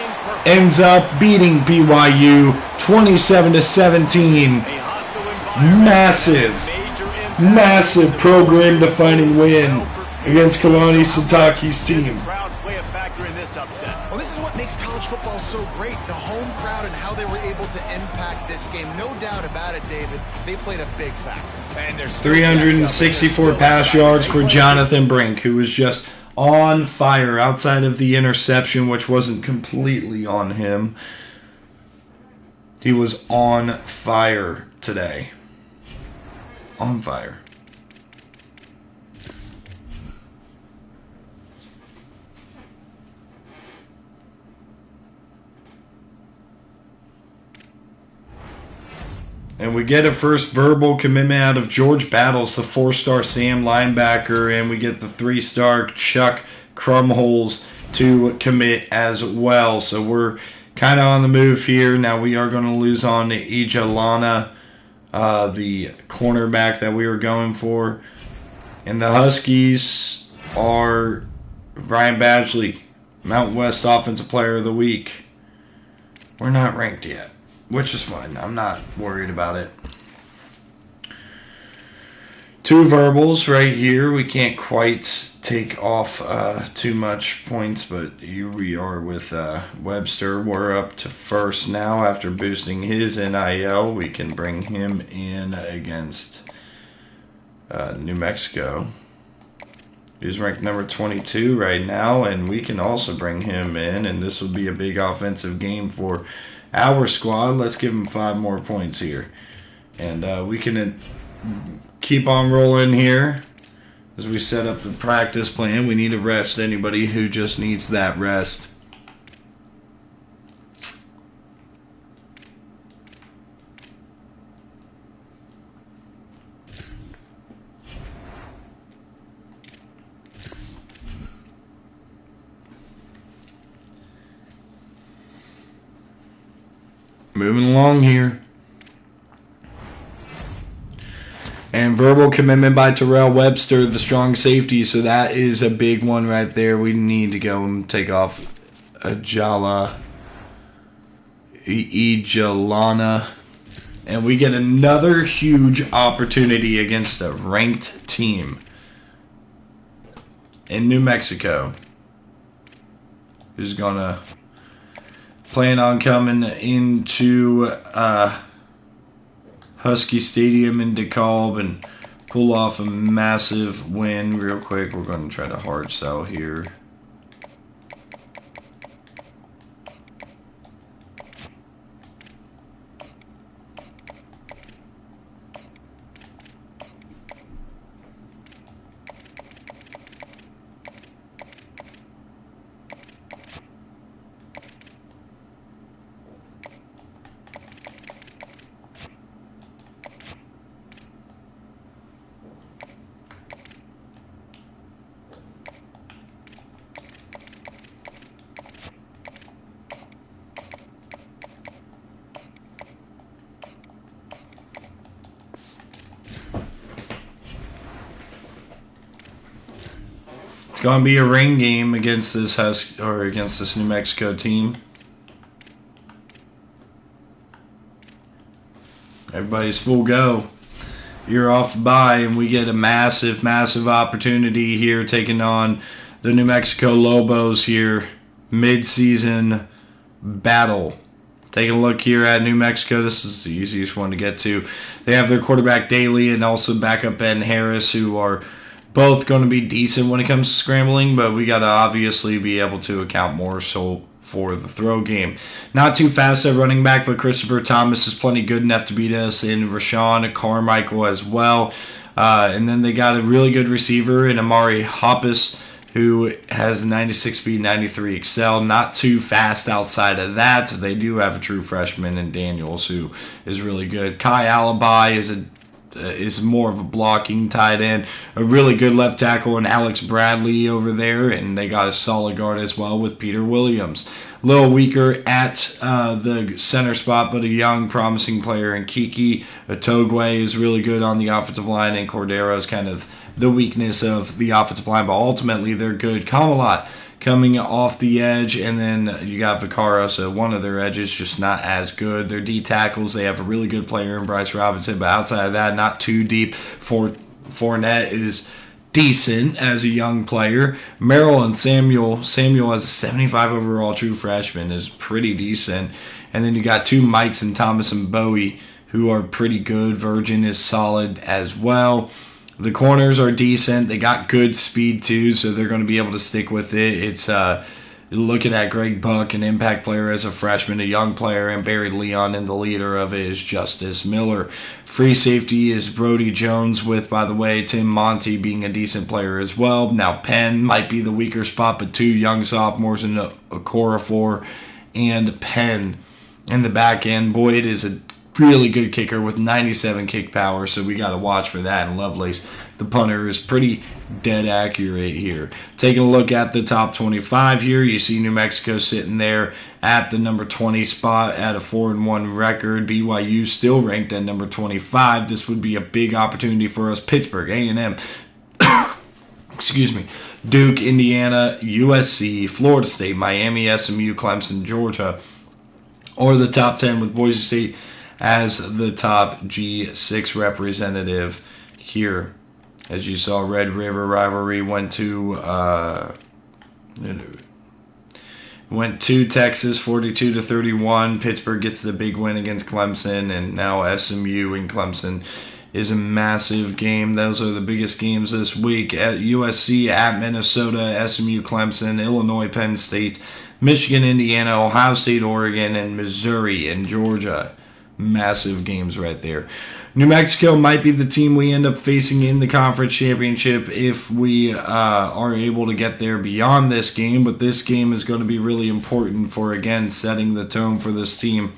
ends up beating BYU 27-17. Massive program-defining win against Kalani Sitake's team. Well, this is what makes college football so great, the home crowd and how they were able to impact this game. No doubt about it, David. They played a big factor. And there's 364 pass yards for Jonathan Brink, who was just on fire outside of the interception, which wasn't completely on him. He was on fire today. On fire. And we get a first verbal commitment out of George Battles, the 4-star Sam linebacker, and we get the 3-star Chuck Crumholes to commit as well. So we're kind of on the move here. Now we are going to lose on Ijalana the cornerback that we were going for. And the Huskies are Brian Badgley, Mountain West Offensive Player of the Week. We're not ranked yet, which is fine. I'm not worried about it. 2 verbals right here. We can't quite take off too much points, but here we are with Webster. We're up to first now after boosting his NIL. We can bring him in against New Mexico. He's ranked number 22 right now, and we can also bring him in, and this will be a big offensive game for our squad. Let's give him 5 more points here. And we can keep on rolling here as we set up the practice plan. We need to rest anybody who just needs that rest. Moving along here. And verbal commitment by Terrell Webster, the strong safety. So that is a big one right there. We need to go and take off Ijalana. And we get another huge opportunity against a ranked team in New Mexico, who's going to plan on coming into Husky Stadium in DeKalb and pull off a massive win real quick. We're going to try to hard sell here. It's going to be a rain game against this against this New Mexico team. Everybody's full go. You're off by, and we get a massive, massive opportunity here taking on the New Mexico Lobos here. Mid-season battle. Taking a look here at New Mexico. This is the easiest one to get to. They have their quarterback Daly and also backup Ben Harris, who are both going to be decent when it comes to scrambling, but we got to obviously be able to account more so for the throw game. Not too fast at running back, but Christopher Thomas is plenty good enough to beat us, and Rashawn Carmichael as well. And then they got a really good receiver in Amari Hoppus, who has 96 speed, 93 excel. Not too fast outside of that. They do have a true freshman in Daniels, who is really good. Kai Alibi is more of a blocking tight end. A really good left tackle in Alex Bradley over there, and they got a solid guard as well with Peter Williams. A little weaker at the center spot, but a young, promising player in Kiki. Otogwe is really good on the offensive line, and Cordero is kind of the weakness of the offensive line, but ultimately they're good. Kamalot coming off the edge, and then you got Vaccaro, so one of their edges just not as good. Their D tackles, they have a really good player in Bryce Robinson, but outside of that, not too deep. Fournette is decent as a young player. Merrill and Samuel has a 75 overall true freshman, is pretty decent. And then you got 2 Mikes and Thomas and Bowie, who are pretty good. Virgin is solid as well. The corners are decent. They got good speed too, so they're going to be able to stick with it. It's looking at Greg Buck, an impact player as a freshman, a young player, and Barry Leon, and the leader of it is Justice Miller. Free safety is Brody Jones with, by the way, Tim Monty being a decent player as well. Now Penn might be the weaker spot, but 2 young sophomores in Okorafor and Penn in the back end. Boyd is a really good kicker with 97 kick power, so we got to watch for that. And Lovelace, the punter, is pretty dead accurate here. Taking a look at the top 25 here, you see New Mexico sitting there at the number 20 spot at a 4-1 record. BYU still ranked at number 25. This would be a big opportunity for us. Pittsburgh, A&M, excuse me, Duke, Indiana, USC, Florida State, Miami, SMU, Clemson, Georgia, or the top 10 with Boise State as the top G6 representative here. As you saw, Red River rivalry went to Texas 42-31. Pittsburgh gets the big win against Clemson, and now SMU and Clemson is a massive game. Those are the biggest games this week. At USC, at Minnesota, SMU, Clemson, Illinois, Penn State, Michigan, Indiana, Ohio State, Oregon, and Missouri and Georgia. Massive games right there. New Mexico might be the team we end up facing in the conference championship if we are able to get there beyond this game, but this game is going to be really important for, again, setting the tone for this team.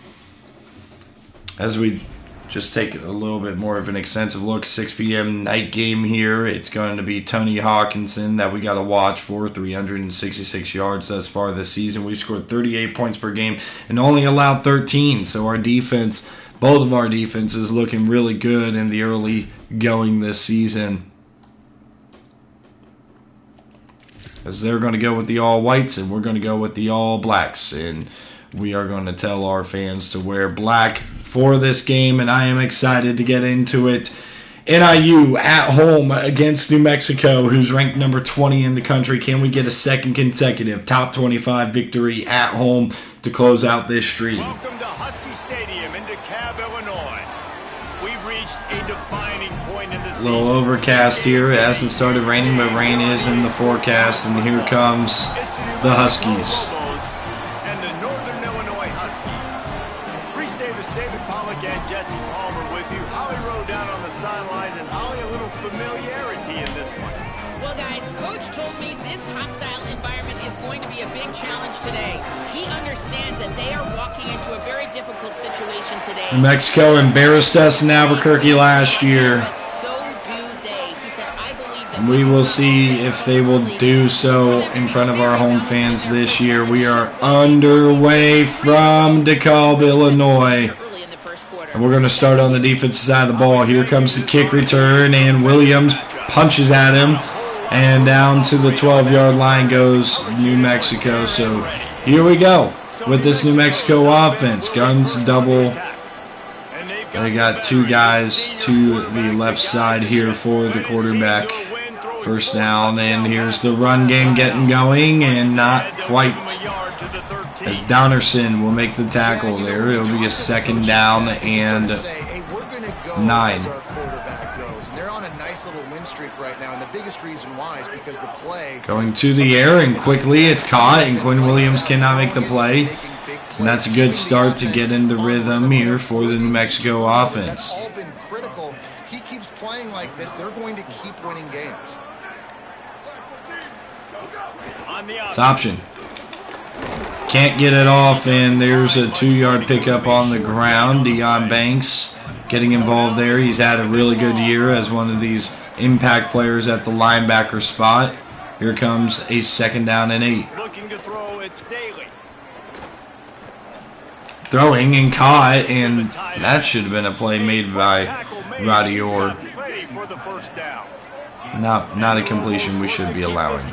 As we just take a little bit more of an extensive look, 6 p.m. night game here. It's going to be Tony Hawkinson that we got to watch for, 366 yards thus far this season. We've scored 38 points per game and only allowed 13. So our defense, both of our defenses, looking really good in the early going this season. As they're going to go with the all whites and we're going to go with the all blacks. And we are going to tell our fans to wear black for this game, and I am excited to get into it. NIU at home against New Mexico, who's ranked number 20 in the country. Can we get a second consecutive top 25 victory at home to close out this streak? Welcome to Husky Stadium in DeKalb, Illinois. We've reached a defining point in the season. A little overcast here. It hasn't started raining, but rain is in the forecast, and here comes the Huskies. And Jesse Palmer with you. Holly Rowe down on the sidelines, and Holly, a little familiarity in this one. Well, guys, Coach told me this hostile environment is going to be a big challenge today. He understands that they are walking into a very difficult situation today. New Mexico embarrassed us in Albuquerque last year. So do they. He said, I believe that we will see if they will do so in front of our home fans this year. We are underway from DeKalb, Illinois. And we're going to start on the defensive side of the ball. Here comes the kick return, and Williams punches at him. And down to the 12-yard line goes New Mexico. So here we go with this New Mexico offense. Guns double. They got two guys to the left side here for the quarterback. First down, and here's the run game getting going, and not quite. As Donnerson will make the tackle there. It'll be a second down and 9. They're on a nice little win streak right now, and the biggest reason why is because the play going to the air, and quickly it's caught, and Quinn Williams cannot make the play. And that's a good start to get into rhythm here for the New Mexico offense. All been critical. He keeps playing like this, they're going to keep winning games. It's option. Can't get it off, and there's a 2-yard pickup on the ground. Deion Banks getting involved there. He's had a really good year as one of these impact players at the linebacker spot. Here comes a second down and 8. Looking to throw, it's Daly. Throwing and caught, and that should have been a play made by Roddy Orr. Not a completion we should be allowing.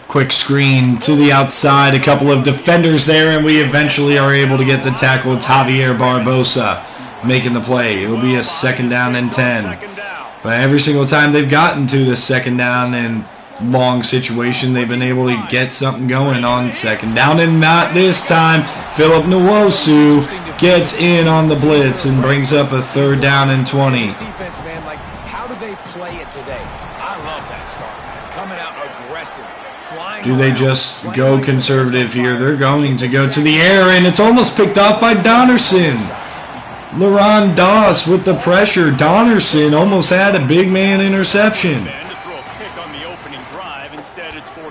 Quick screen to the outside, a couple of defenders there, and we eventually are able to get the tackle. It's Javier Barbosa making the play. It'll be a second down and 10. But every single time they've gotten to the second down and long situation, they've been able to get something going on second down, and not this time. Philip Nwosu gets in on the blitz and brings up a third down and 20. Defense, man, like, how do they play it today? I love that start, man. Coming out aggressive. Do they just go conservative here? They're going to go to the air, and it's almost picked off by Donnerson. LaRon Doss with the pressure. Donnerson almost had a big man interception.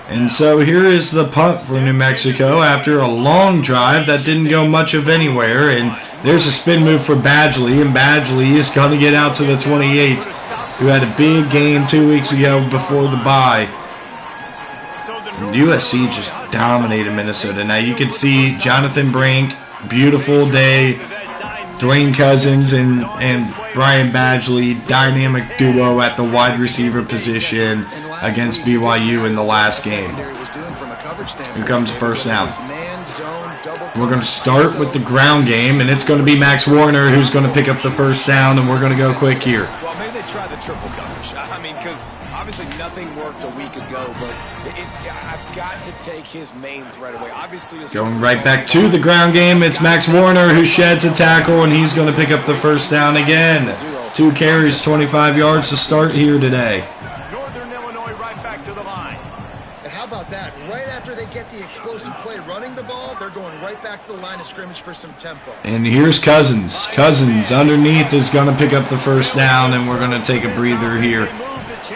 And so here is the punt for New Mexico after a long drive that didn't go much of anywhere. And there's a spin move for Badgley, and Badgley is going to get out to the 28, who had a big game 2 weeks ago before the bye. And USC just dominated Minnesota. Now you can see Jonathan Brink, beautiful day. Dwayne Cousins and Brian Badgley, dynamic duo at the wide receiver position against BYU in the last game. Here comes the first down. We're going to start with the ground game, and it's going to be Max Warner who's going to pick up the first down, and we're going to go quick here. Well, maybe they try the triple coverage. I mean, because obviously nothing worked a week ago, but I've got to take his main threat away. Obviously, going right back to the ground game, it's Max Warner who sheds a tackle, and he's going to pick up the first down again. 2 carries, 25 yards to start here today. Northern Illinois right back to the line. And how about that? Right after they get the explosive play running the ball, they're going right back to the line of scrimmage for some tempo. And here's Cousins. Cousins underneath is going to pick up the first down, and we're going to take a breather here,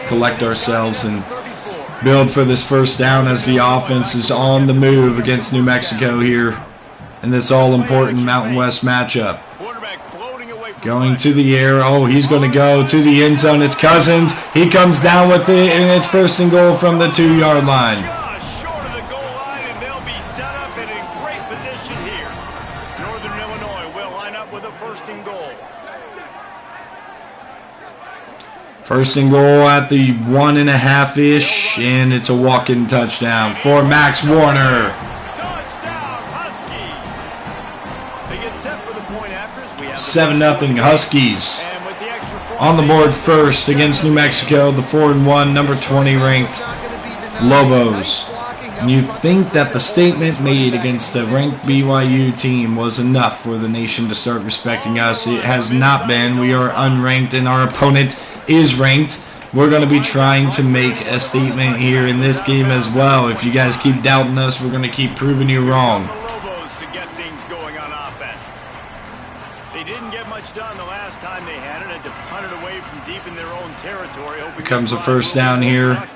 collect ourselves, and build for this first down as the offense is on the move against New Mexico here in this all-important Mountain West matchup. Going to the air. Oh, he's going to go to the end zone. It's Cousins. He comes down with it, and it's first and goal from the 2-yard line. Just short of the goal line, and they'll be set up in a great position here. Northern Illinois will line up with a first and goal. First and goal at the 1.5-ish, and it's a walk-in touchdown for Max Warner. Touchdown, Huskies. They get set for the point after. 7-0 Huskies. And with the extra point, On the board first against New Mexico, the 4-1, number 20 ranked Lobos. And you think that the statement made against the ranked BYU team was enough for the nation to start respecting us. It has not been. We are unranked, and our opponent is ranked. We're going to be trying to make a statement here in this game as well. If you guys keep doubting us, we're going to keep proving you wrong. the Lobos to get things going on offense. They didn't get much done the last time they had it, and to punt it away from deep in their own territory. Here comes a first down here.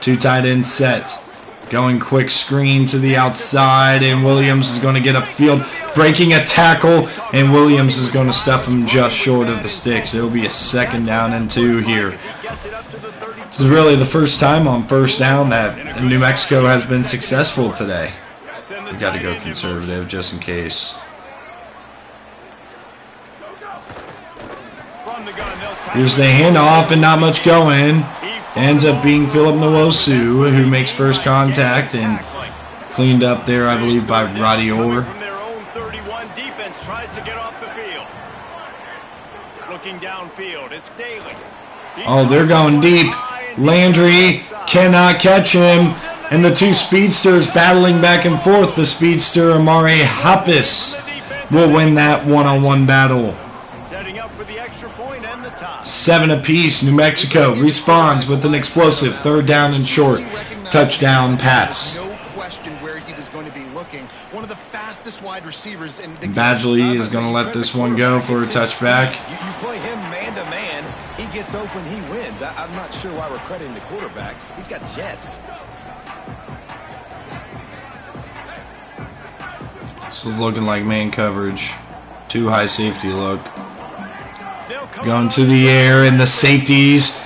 2 tight ends set. Going quick screen to the outside, and Williams is going to get upfield, breaking a tackle, and Williams is going to stuff him just short of the sticks. It'll be a 2nd down and 2 here. This is really the first time on first down that New Mexico has been successful today. We got to go conservative just in case. Here's the handoff, and not much going. Ends up being Philip Nwosu, who makes first contact, and cleaned up there, I believe, by Roddy Orr. From their own 31, defense tries to get off the field. Looking downfield, it's Daly. Oh, they're going deep. Landry cannot catch him, and the 2 speedsters battling back and forth. The speedster Amari Hoppus will win that one-on-one battle. Setting up for the extra point and the top. 7 apiece. New Mexico responds with an explosive 3rd down and short touchdown pass. No question where he was going to be looking. One of the fastest wide receivers in the Badgley is going to let this one go for a touchback. You play him man-to-man, he gets open, he wins. I'm not sure why we're crediting the quarterback. He's got jets. This is looking like man coverage. 2 high safety look. Going to the air, and the safeties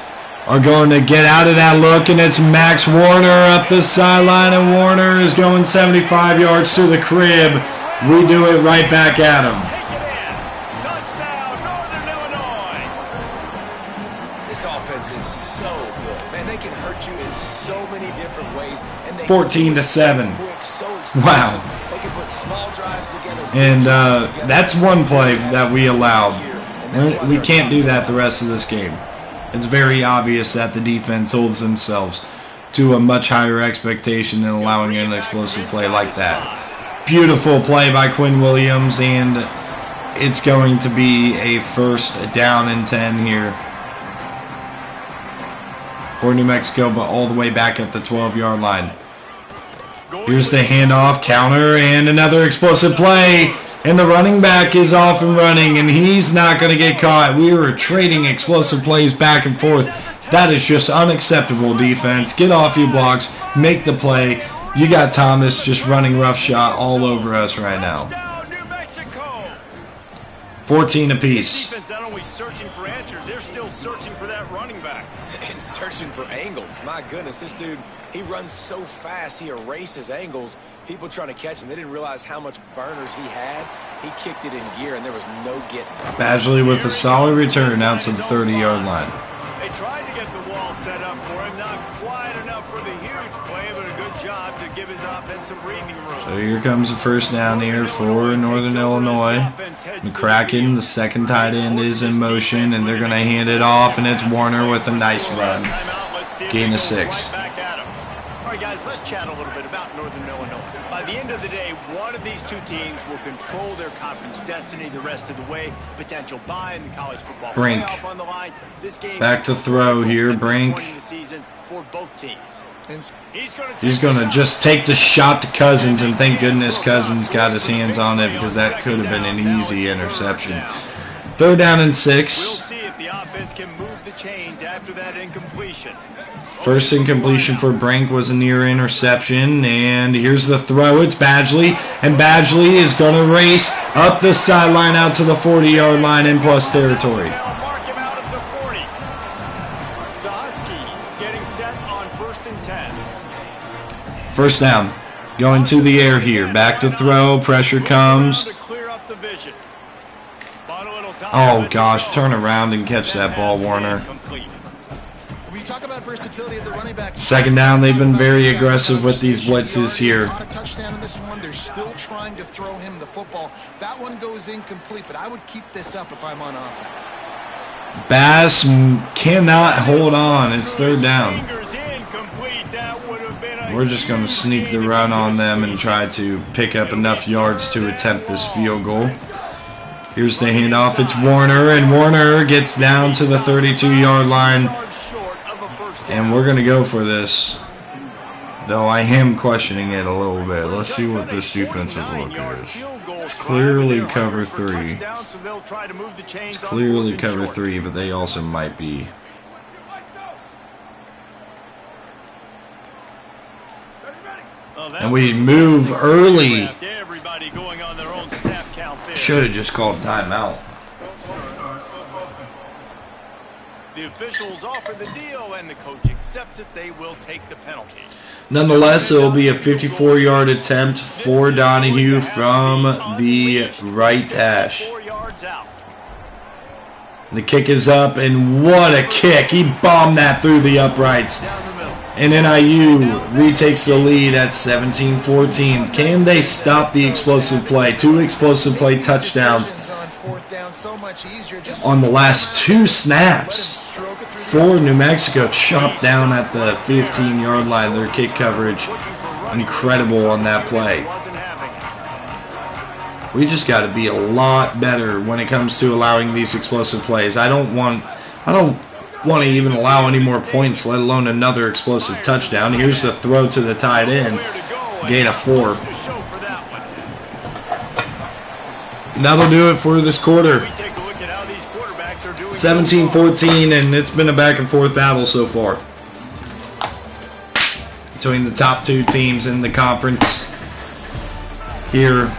are going to get out of that look, and it's Max Warner up the sideline, and Warner is going 75 yards to the crib. We do it right back at him. Touchdown, Northern Illinois. This offense is so good. Man, they can hurt you in so many different ways. And they 14-7. Wow. They can put small drives together. And that's one play that we allowed. We can't do that the rest of this game. It's very obvious that the defense holds themselves to a much higher expectation than allowing an explosive play like that. Beautiful play by Quinn Williams, and it's going to be a 1st down and 10 here for New Mexico, but all the way back at the 12-yard line. Here's the handoff, counter, and another explosive play. And the running back is off and running, and he's not going to get caught. We were trading explosive plays back and forth That is just unacceptable defense. Get off your blocks. Make the play. You got Thomas just running roughshod all over us right now. 14 apiece. Defense not only searching for answers, they're still searching for that running back. And searching for angles. My goodness, this dude, he runs so fast, he erases angles. People trying to catch him, they didn't realize how much burners he had. He kicked it in gear, and there was no getting it. Badgley with a solid return out to the 30-yard line. They tried to get the wall set up for him, not quite enough for the huge play, but a good job to give his offense some breathing room. So here comes the first down here for Northern Illinois. McCracken, the second tight end, is in motion, and they're going to hand it off, and it's Warner with a nice run. Gain of 6. All right, guys, let's chat a little bit about Northern Illinois. By the end of the day, one of these two teams will control their conference destiny the rest of the way. Potential bye in the college football Brink. playoff on the line. This game Back to throw here, Brink. For both teams. He's going to just take the shot to Cousins, and thank goodness Cousins got his hands on it because that could have been an easy interception. 3rd down and 6. We'll see if the offense can move the chains after that incompletion. First incompletion for Brink was a near interception, and here's the throw. It's Badgley, and Badgley is going to race up the sideline out to the 40-yard line in plus territory. Mark him out at the 40. The Huskies getting set on 1st and 10. First down. Going to the air here. Back to throw. Pressure comes. Oh, gosh. Turn around and catch that ball, Warner. We talk about versatility at the running back. 2nd down. They've been very aggressive with these blitzes here. Not a touchdown in this one. They're still trying to throw him the football. That one goes incomplete, but I would keep this up if I'm on offense. Bass cannot hold on. It's 3rd down. We're just going to sneak the run on them and try to pick up enough yards to attempt this field goal. Here's the handoff. It's Warner, and Warner gets down to the 32-yard line. And we're going to go for this. Though I am questioning it a little bit. Let's see what this defensive look is. It's clearly cover 3. It's clearly cover 3, but they also might be. And we move early. Should have just called timeout. The officials offer the deal, and the coach accepts it. They will take the penalty. Nonetheless, it will be a 54-yard attempt for Donahue from the right hash. The kick is up, and what a kick. He bombed that through the uprights. And NIU retakes the lead at 17-14. Can they stop the explosive play? 2 explosive play touchdowns on the last 2 snaps for New Mexico. Chopped down at the 15-yard line. Their kick coverage, incredible on that play. We just got to be a lot better when it comes to allowing these explosive plays. I don't want to even allow any more points, let alone another explosive touchdown. Here's the throw to the tight end. Gain of 4. And that'll do it for this quarter. 17-14, and it's been a back-and-forth battle so far between the top 2 teams in the conference here,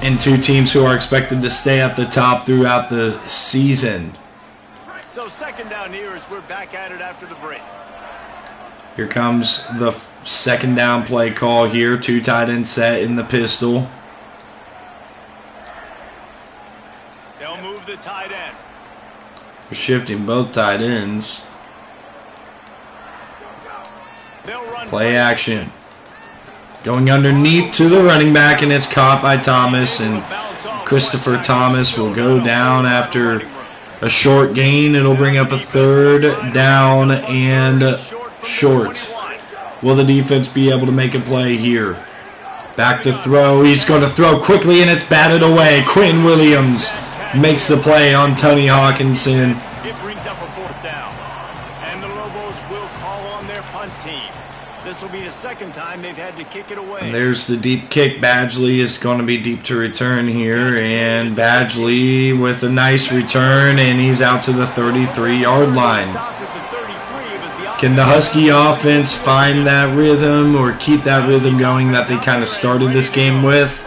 and 2 teams who are expected to stay at the top throughout the season. So 2nd down here as we're back at it after the break. Here comes the 2nd down play call here. 2 tight ends set in the pistol. They'll move the tight end. We're shifting both tight ends. Play action. Going underneath to the running back, and it's caught by Thomas, and Christopher Thomas will go down after a short gain. It'll bring up a 3rd down and short. Will the defense be able to make a play here? Back to throw. He's going to throw quickly, and it's batted away. Quinn Williams makes the play on Tony Hawkinson. It brings up a 4th down. And the Lobos will call on their punt team. This will be the 2nd time they've had to kick it away. And there's the deep kick. Badgley is going to be deep to return here. And Badgley with a nice return, and he's out to the 33-yard line. Can the Husky offense find that rhythm or keep that rhythm going that they kind of started this game with?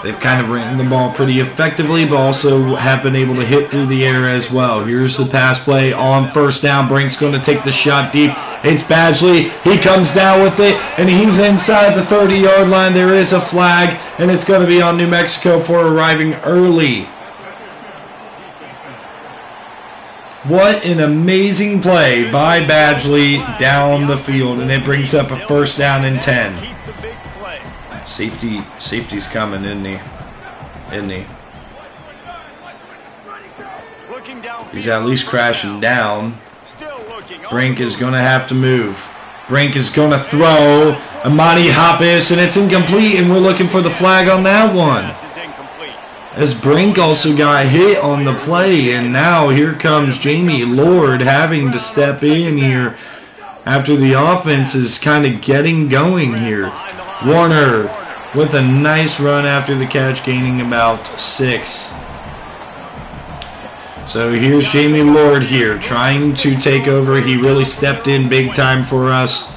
They've kind of ran the ball pretty effectively, but also have been able to hit through the air as well. Here's the pass play on first down. Brink's going to take the shot deep. It's Badgley. He comes down with it, and he's inside the 30-yard line. There is a flag, and it's going to be on New Mexico for arriving early. What an amazing play by Badgley down the field, and it brings up a first down and 10. Safety's coming, isn't he? He's at least crashing down. Brink is going to have to move. Brink is going to throw. Amani Hoppus, and it's incomplete, and we're looking for the flag on that one. As Brink also got hit on the play, and now here comes Jamie Lord having to step in here after the offense is kind of getting going here. Warner with a nice run after the catch, gaining about 6. So here's Jamie Lord here trying to take over. He really stepped in big time for us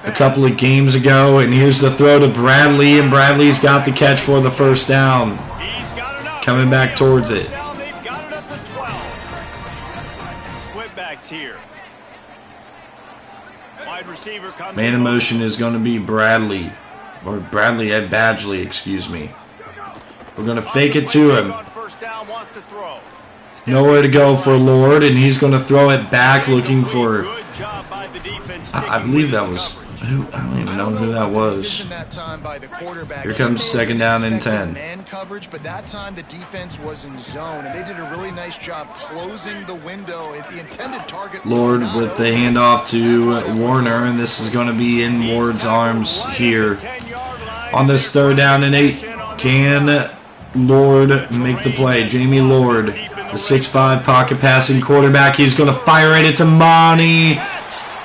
a couple of games ago. And here's the throw to Bradley, and Bradley's got the catch for the first down. Coming back towards it. Man in motion is going to be Bradley. Or Badgley, excuse me. We're going to fake it to him. Nowhere to go for Lord, and he's going to throw it back looking for... I believe that was... I don't even know who that was. Here comes second down and 10. Man coverage, but that time the defense was in zone, and they did a really nice job closing the window. The intended target. Lord with the handoff to Warner, and this is going to be in Ward's arms here. On this third down and 8, can Lord make the play? Jamie Lord, the 6'5" pocket passing quarterback. He's going to fire it. It's Amani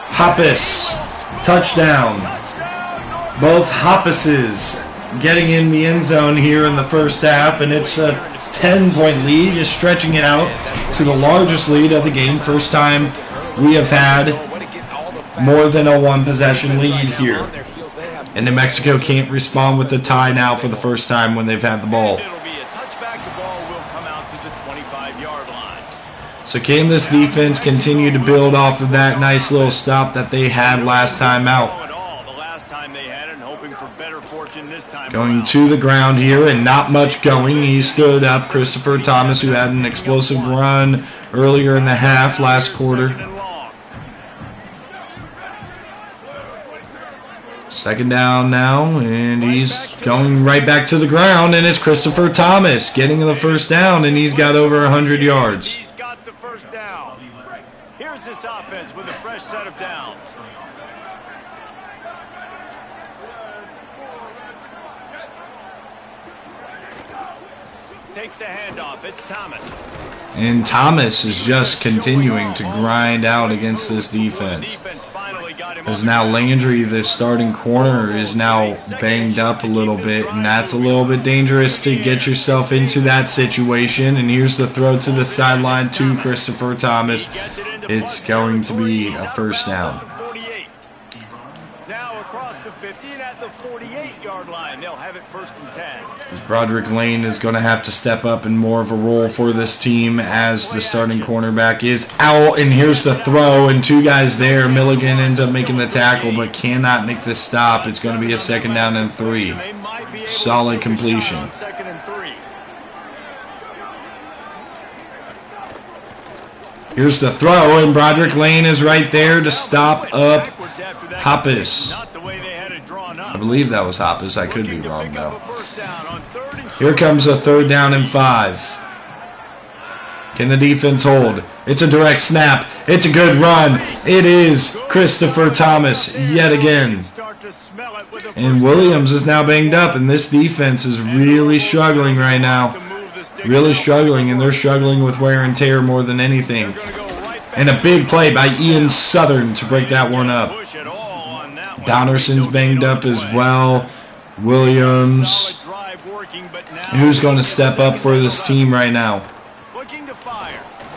Hoppus. Touchdown. Both Hoppuses getting in the end zone here in the first half, and it's a 10-point lead, just stretching it out to the largest lead of the game. First time we have had more than a one-possession lead here. And New Mexico can't respond with the tie now for the first time when they've had the ball. So can this defense continue to build off of that nice little stop that they had last time out? Going to the ground here and not much going. He stood up. Christopher Thomas, who had an explosive run earlier in the half last quarter. Second down now, and he's going right back to the ground, and it's Christopher Thomas getting the first down, and he's got over 100 yards. He's got the first down. Here's this offense with a fresh set of downs. Takes the handoff. It's Thomas. And Thomas is just continuing to grind out against this defense. As now Landry, the starting corner, is now banged up a little bit, and that's a little bit dangerous to get yourself into that situation. And here's the throw to the sideline to Christopher Thomas. It's going to be a first down. Now across the 50 and at the 48-yard line, they'll have it first and 10. Broderick Lane is going to have to step up in more of a role for this team as the starting cornerback is out. And here's the throw, and two guys there. Milligan ends up making the tackle but cannot make the stop. It's going to be a second down and 3. Solid completion. Here's the throw, and Broderick Lane is right there to stop up Hoppus. I believe that was Hoppus. I could be wrong, though. Here comes a third down and 5. Can the defense hold? It's a direct snap. It's a good run. It is Christopher Thomas yet again. And Williams is now banged up, and this defense is really struggling right now. Really struggling, and they're struggling with wear and tear more than anything. And a big play by Ian Southern to break that one up. Donnerson's banged up as well. Williams. Who's going to step up for this team right now?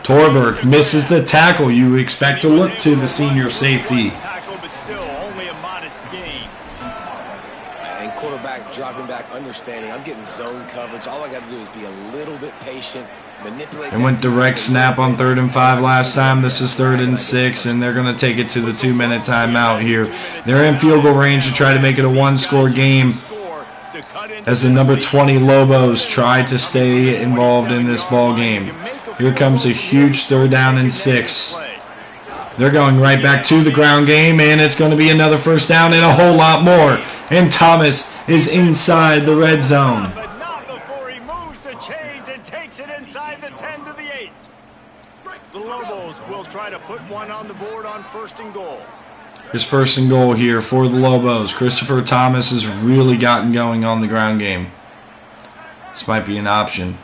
Torberg misses the tackle. You expect to look to the senior safety. But still, only a modest gain. And quarterback dropping back, understanding. I'm getting zone coverage. All I got to do is be a little bit patient, manipulate. It went direct snap on 3rd and 5 last time. This is 3rd and 6, and they're going to take it to the 2-minute timeout here. They're in field goal range to try to make it a one-score game, as the number 20 Lobos try to stay involved in this ball game. Here comes a huge 3rd down and 6. They're going right back to the ground game, and it's going to be another 1st down and a whole lot more. And Thomas is inside the red zone. But not before he moves the chains and takes it inside the 10 to the 8. The Lobos will try to put one on the board on 1st and goal. Here's 1st and goal here for the Lobos. Christopher Thomas has really gotten going on the ground game. This might be an option.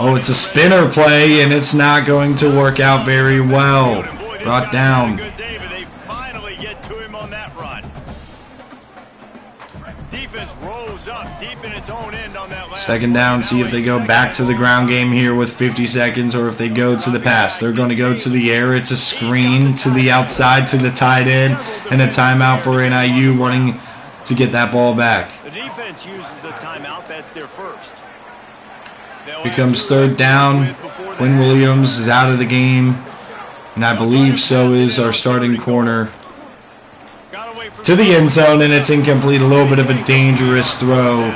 Oh, it's a spinner play, and it's not going to work out very well. Brought down. They finally get to him on that run. Defense rose up deep in its own end on that last 2nd down, see if they go back to the ground game here with 50 seconds or if they go to the pass. They're going to go to the air. It's a screen to the outside to the tight end, and a timeout for NIU wanting to get that ball back. The defense uses a timeout. That's their first. Here comes 3rd down. Quinn Williams is out of the game, and I believe so is our starting corner. To the end zone, and it's incomplete. A little bit of a dangerous throw.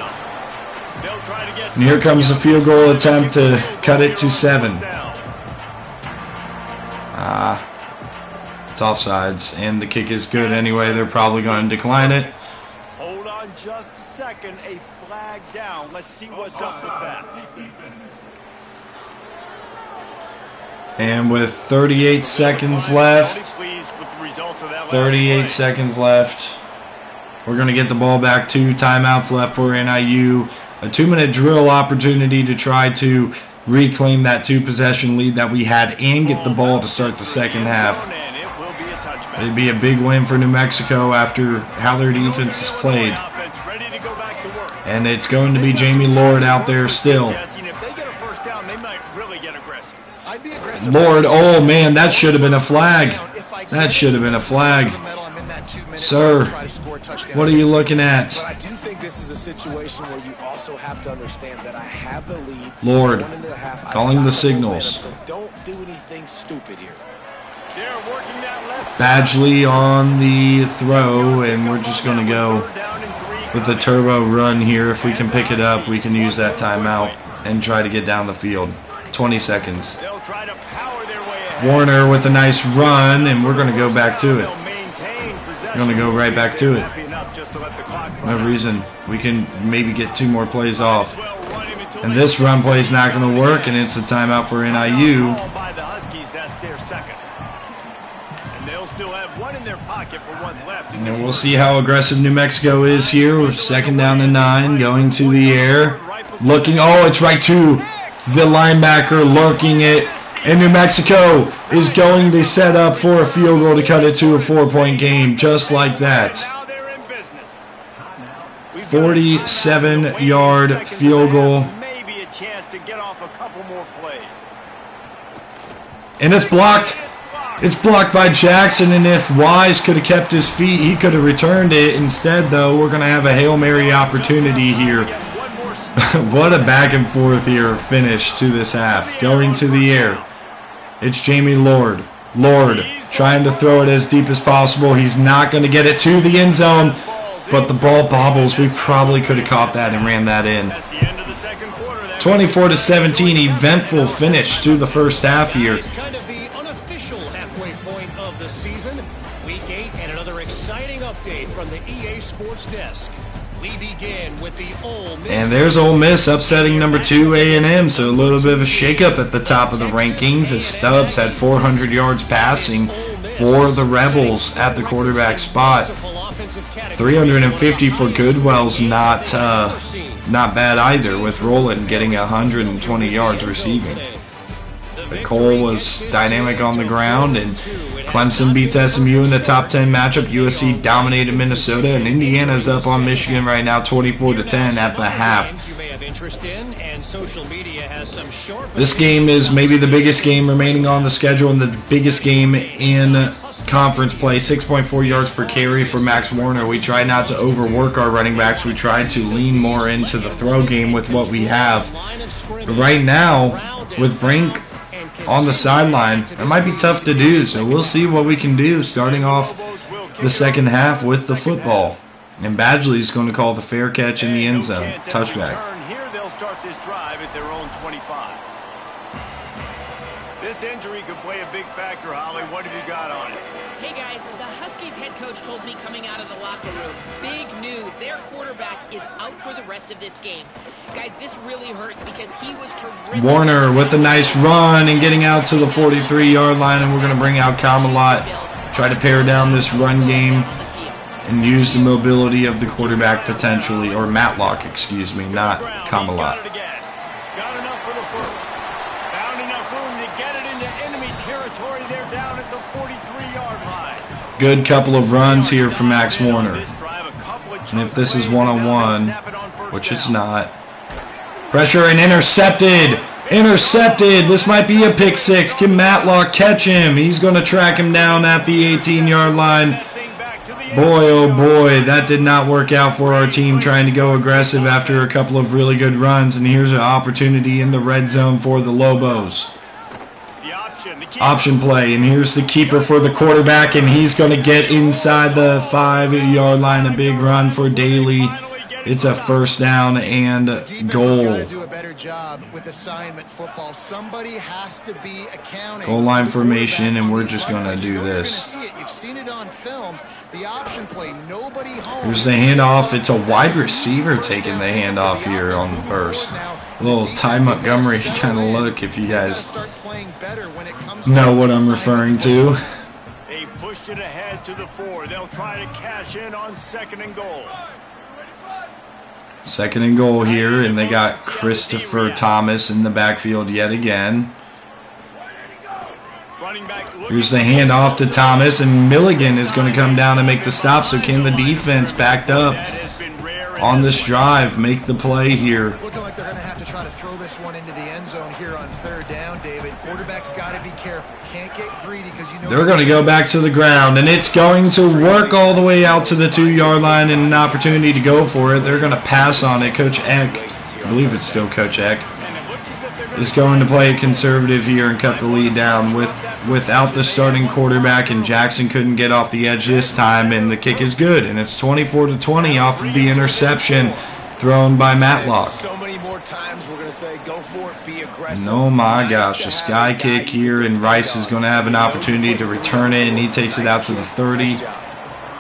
And here comes the field goal attempt to cut it to 7. It's offsides, and the kick is good anyway. They're probably going to decline it. Hold on just a second. A flag down. Let's see what's up with that. And with 38 seconds left, 38 seconds left, we're going to get the ball back. 2 timeouts left for NIU. A 2-minute drill opportunity to try to reclaim that 2-possession lead that we had and get the ball to start the second half. It'd be a big win for New Mexico after how their defense has played. And it's going to be Jamie Lord out there still. Lord, oh man, that should have been a flag. That should have been a flag. Sir, what are you looking at? But I do think this is a situation where you also have to understand that I have the lead. Lord, calling the signals. So don't do anything stupid here. Badgley on the throw, and we're just going to go with the turbo run here. If we can pick it up, we can use that timeout and try to get down the field. 20 seconds. Warner with a nice run, and we're going to go back to it. We're going to go right back to it. No reason. We can maybe get 2 more plays off. And this run play is not going to work, and it's a timeout for NIU. And we'll see how aggressive New Mexico is here. We're 2nd down and 9, going to the air. Looking, oh, it's right to the linebacker, lurking it. And New Mexico is going to set up for a field goal to cut it to a 4-point game, just like that. 47-yard field goal. And it's blocked. It's blocked by Jackson, and if Wise could have kept his feet, he could have returned it. Instead, though, we're going to have a Hail Mary opportunity here. What a back and forth here finish to this half. Going to the air. It's Jamie Lord. Lord trying to throw it as deep as possible. He's not going to get it to the end zone, but the ball bobbles. We probably could have caught that and ran that in. 24-17, eventful finish to the first half here. It's kind of the unofficial halfway point of the season. Week 8 and another exciting update from the EA Sports Desk. We begin with the Ole Miss. And there's Ole Miss upsetting number 2 A&M, so a little bit of a shakeup at the top of the rankings as Stubbs had 400 yards passing for the Rebels at the quarterback spot. 350 for Goodwell's not bad either, with Rowland getting 120 yards receiving. But Cole was dynamic on the ground, and Clemson beats SMU in the top 10 matchup. USC dominated Minnesota, and Indiana's up on Michigan right now 24-10 at the half. interest in, and social media has some sharp. This game is maybe the biggest game remaining on the schedule and the biggest game in conference play. 6.4 yards per carry for Max Warner. We try not to overwork our running backs. We try to lean more into the throw game with what we have. But right now, with Brink on the sideline, that might be tough to do. So we'll see what we can do starting off the second half with the football. And Badgley's going to call the fair catch in the end zone. Touchback. Here they'll start this drive at their own 25. This injury could play a big factor, Holly. What have you got on it? Hey guys, the Huskies head coach told me coming out of the locker room, big news, their quarterback is out for the rest of this game. Guys, this really hurts because he was terrific. Warner with a nice run and getting out to the 43-yard line, and we're going to bring out Kamalot. Try to pare down this run game and use the mobility of the quarterback potentially, or Matlock, excuse me, not Kamalot. Got enough for the first. Found enough room to get it into enemy territory. They're down at the 43-yard line. Good couple of runs here from Max Warner. And if this is one-on-one, which it's not. Pressure and intercepted. Intercepted. This might be a pick six. Can Matlock catch him? He's going to track him down at the 18-yard line. Boy, oh boy, that did not work out for our team trying to go aggressive after a couple of really good runs. And here's an opportunity in the red zone for the Lobos. Option play, and here's the keeper for the quarterback, and he's going to get inside the 5-yard line. A big run for Daly. It's a first down and goal. Do a better job with assignment football. Somebody has to be accounting. Goal line formation, and we're just going to do this. You've seen it on film. The option play, nobody home. Here's the handoff. It's a wide receiver taking the handoff here on the burst. A little Ty Montgomery kind of look, if you guys know what I'm referring to. They've pushed it ahead to the 4. They'll try to cash in on 2nd and goal. 2nd and goal here, and they got Christopher Thomas in the backfield yet again. Here's the handoff to Thomas, and Milligan is going to come down and make the stop. So can the defense, backed up on this drive, make the play here? It's looking like they're going to have to try to throw this one into the end zone here on 3rd down, David. Quarterback's got to be careful. Can't get greedy because you know they're going to go back to the ground, and it's going to work all the way out to the 2-yard line, and an opportunity to go for it. They're going to pass on it. Coach Eck, I believe it's still Coach Eck, is going to play conservative here and cut the lead down without the starting quarterback, and Jackson couldn't get off the edge this time, and the kick is good, and it's 24-20 off of the interception thrown by Matlock. So many more times we're going to say go for it, be aggressive. And oh my gosh, a sky kick here, and Rice is going to have an opportunity to return it, and he takes it out to the 30,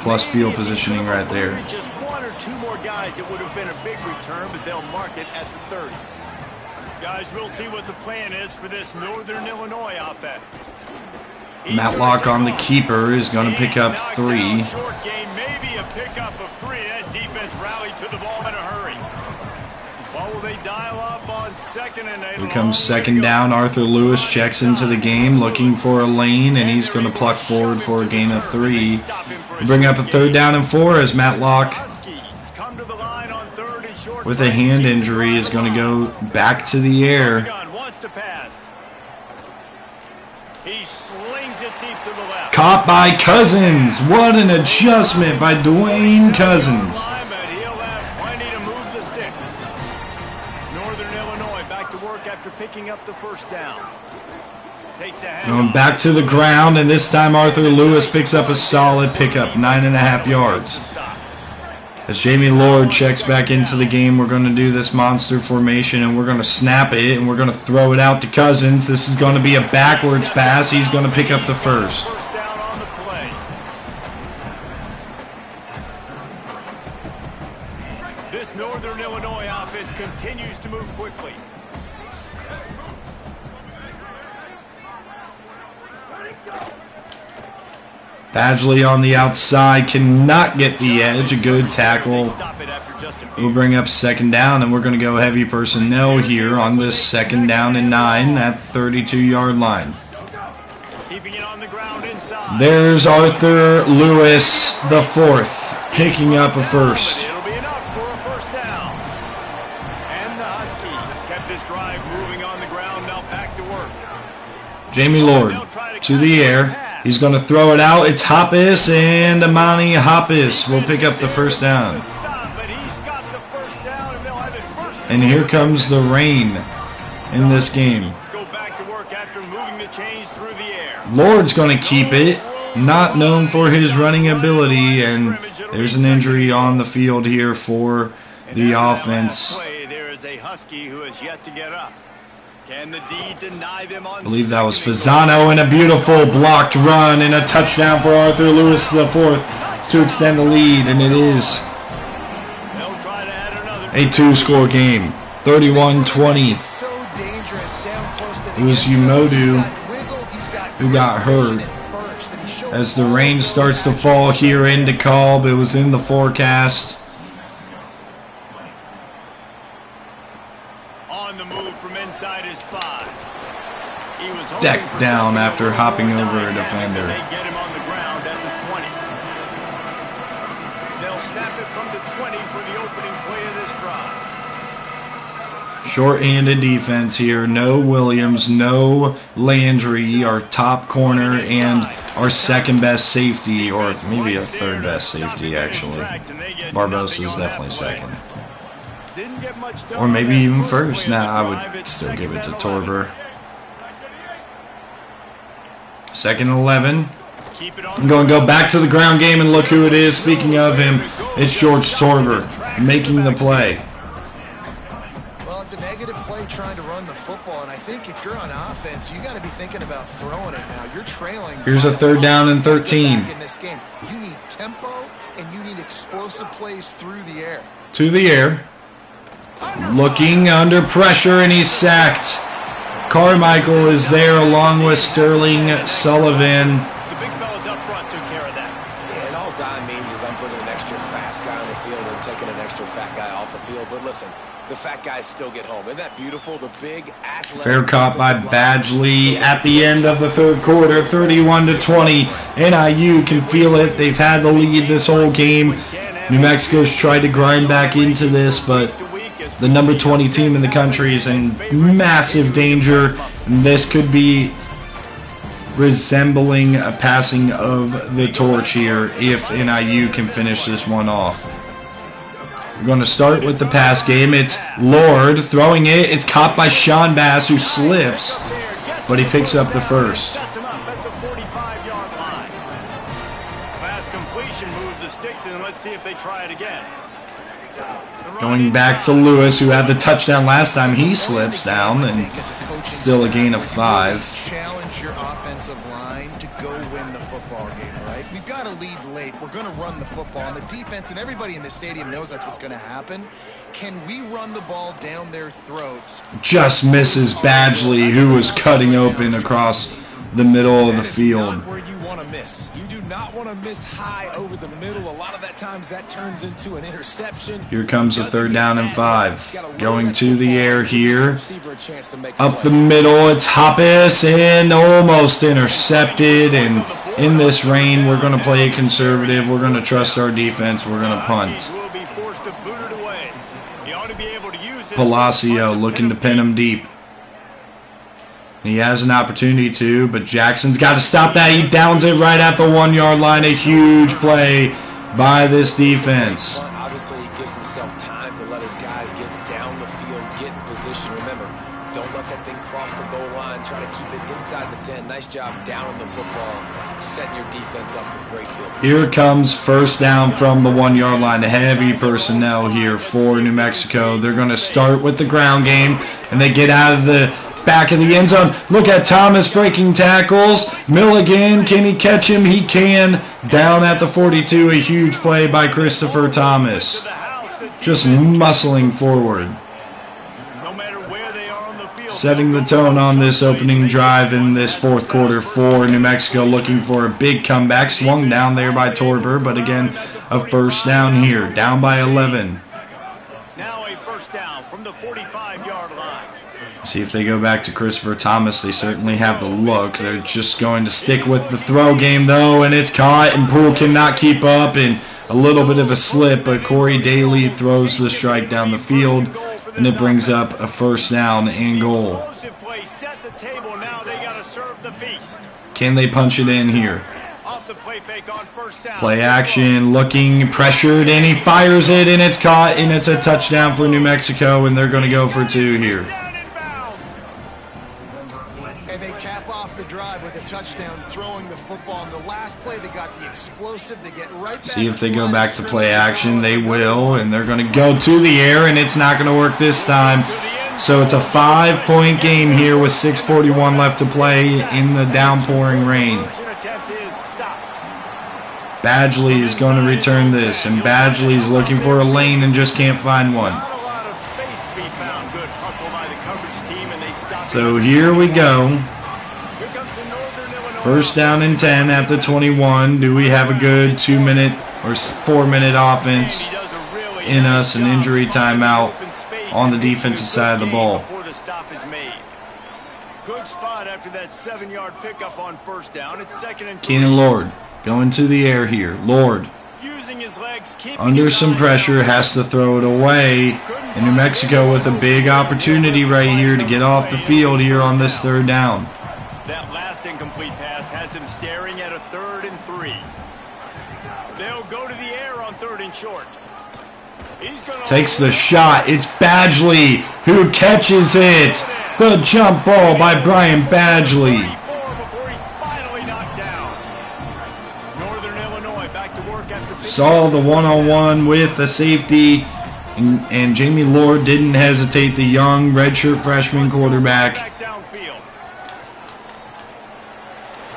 plus field positioning right there. Just 1 or 2 more guys, it would have been a big return, but they'll mark it at the 30. Guys, we'll see what the plan is for this Northern Illinois offense. Matlock on the keeper is going to pick up 3. Short game, maybe a pickup of 3. That defense rallied to the ball in a hurry. What will they dial up on 2nd and 8? Here comes 2nd down. Arthur Lewis checks into the game looking for a lane, and he's going to pluck forward for a gain of 3. Bring up a 3rd down and 4 as Matlock, with a hand injury, is going to go back to the air. He slings it deep to the left. Caught by Cousins. What an adjustment by Dwayne Cousins. He'll have plenty to move the sticks. Northern Illinois back to work after picking up the first down. Going back to the ground, and this time Arthur Lewis picks up a solid pickup, 9.5 yards. As Jamie Lord checks back into the game, we're going to do this monster formation, and we're going to snap it, and we're going to throw it out to Cousins. This is going to be a backwards pass. He's going to pick up the first. First down on the play. This Northern Illinois offense continues to move quickly. Badgley on the outside cannot get the edge. A good tackle. We'll bring up 2nd down, and we're going to go heavy personnel here on this 2nd down and 9 at 32-yard line. There's Arthur Lewis, the 4th, picking up a first. Husky kept this drive moving on the ground. Now back to work. Jamie Lord to the air. He's going to throw it out. It's Hoppus, and Amani Hoppus will pick up the first down. And here comes the rain in this game. Lord's going to keep it. Not known for his running ability, and there's an injury on the field here for the offense. There is a Husky who has yet to get up. Can the D deny them on? I believe that was Fasano, and a beautiful blocked run and a touchdown for Arthur Lewis IV to extend the lead, and it is a two-score game, 31-20. It was Umodu who got hurt. As the rain starts to fall here in DeKalb, it was in the forecast. On the move from inside his 5. He was decked down after hopping over a defender. They get him on the ground at the 20. They'll snap it from the 20 for the opening play of this drive. Short-handed defense here. No Williams, no Landry, our top corner, and our second best safety, or maybe a third best safety actually. Barbosa is definitely second. Or maybe even first. Nah, I would still give it to Torber. 2nd and 11. I'm going to go back to the ground game and look who it is. Speaking of him, it's George Torber making the play. Well, it's a negative play trying to run the football, and I think if you're on offense, you got to be thinking about throwing it now. You're trailing. Here's a 3rd down and 13. In this game, you need tempo and you need explosive plays through the air. To the air. Looking under pressure, and he's sacked. Carmichael is there along with Sterling Sullivan. The big fellas up front took care of that. Yeah, and all Don means is I'm putting an extra fast guy on the field and taking an extra fat guy off the field. But listen, the fat guys still get home. Isn't that beautiful? The big athletic. Fair caught by Badgley at the end of the 3rd quarter, 31-20. NIU can feel it. They've had the lead this whole game. New Mexico's tried to grind back into this, but the number 20 team in the country is in massive danger. This could be resembling a passing of the torch here if NIU can finish this one off. We're going to start with the pass game. It's Lord throwing it. It's caught by Sean Bass, who slips, but he picks up the first. Sets him up at the 45-yard line. Pass completion, move the sticks, and let's see if they try it again. Going back to Lewis, who had the touchdown last time. He slips down, and still a gain of 5. Challenge your offensive line to go win the football game, right? We've got to lead late. We're going to run the football. And the defense and everybody in the stadium knows that's what's going to happen. Can we run the ball down their throats? Just misses Badgley, who was cutting open across the middle of the field. Where you want to miss. You do not want to miss high over the middle. A lot of that times that turns into an interception. Here comes a 3rd down and 5. Going to the air here. Up the middle, it's Hoppus, and almost intercepted. And in this rain, we're going to play it conservative. We're going to trust our defense. We're going to punt. Palacio looking to pin him deep. He has an opportunity to, but Jackson's got to stop that. He downs it right at the 1-yard line. A huge play by this defense. Obviously, he gives himself time to let his guys get down the field, get in position. Remember, don't let that thing cross the goal line. Try to keep it inside the 10. Nice job down in the football, setting your defense up for great field. Here comes 1st down from the 1-yard line. Heavy personnel here for New Mexico. They're going to start with the ground game, and they get out of the back of the end zone. Look at Thomas breaking tackles. Milligan, can he catch him? He can. Down at the 42, a huge play by Christopher Thomas. Just muscling forward. Setting the tone on this opening drive in this 4th quarter for New Mexico, looking for a big comeback. Swung down there by Torber, but again, a 1st down here. Down by 11. Now a 1st down from the 45-yard line. See if they go back to Christopher Thomas. They certainly have the look. They're just going to stick with the throw game, though, and it's caught, and Poole cannot keep up, and a little bit of a slip, but Corey Daly throws the strike down the field. And it brings up a first down and goal. Explosive play set the table. Now they got to serve the feast. Can they punch it in here? Off the play fake on first down. Play action, looking, pressured, and he fires it, and it's caught, and it's a touchdown for New Mexico, and they're going to go for 2 here. Down in bounds. And they cap off the drive with a touchdown, throwing the football. On the last play, they got the explosive. They get right back. See if they go back to play action. They will, and they're going to go to the air, and it's not going to work this time. So it's a 5-point game here with 6:41 left to play in the downpouring rain. Attempt is stopped. Badgley is going to return this, and Badgley is looking for a lane and just can't find one. Not a lot of space to be found. Good hustle by the coverage team, and they stop. So here we go. Here comes the Northern Illinois. First down and 10 at the 21. Do we have a good 2-minute or 4-minute offense He does a really in nice us, an job injury finding timeout open space on the and making defensive a side of the good ball? game before the stop is made. Good spot after that 7-yard pickup on first down. It's 2nd and 3. Keenan Lord going to the air here. Lord Using his legs, keeping under his some eye pressure on has to throw it away. And New Mexico with a big opportunity right here to get off the field here on this 3rd down. That last incomplete pass has him staring at a 3rd and 3. They'll go to the air on 3rd and short. He's gonna Takes the shot. It's Badgley who catches it. The jump ball by Brian Badgley. 34 before he's finally knocked down. Northern Illinois back to work after Saw the one-on-one with the safety, and Jamie Lord didn't hesitate, the young redshirt freshman quarterback. back downfield.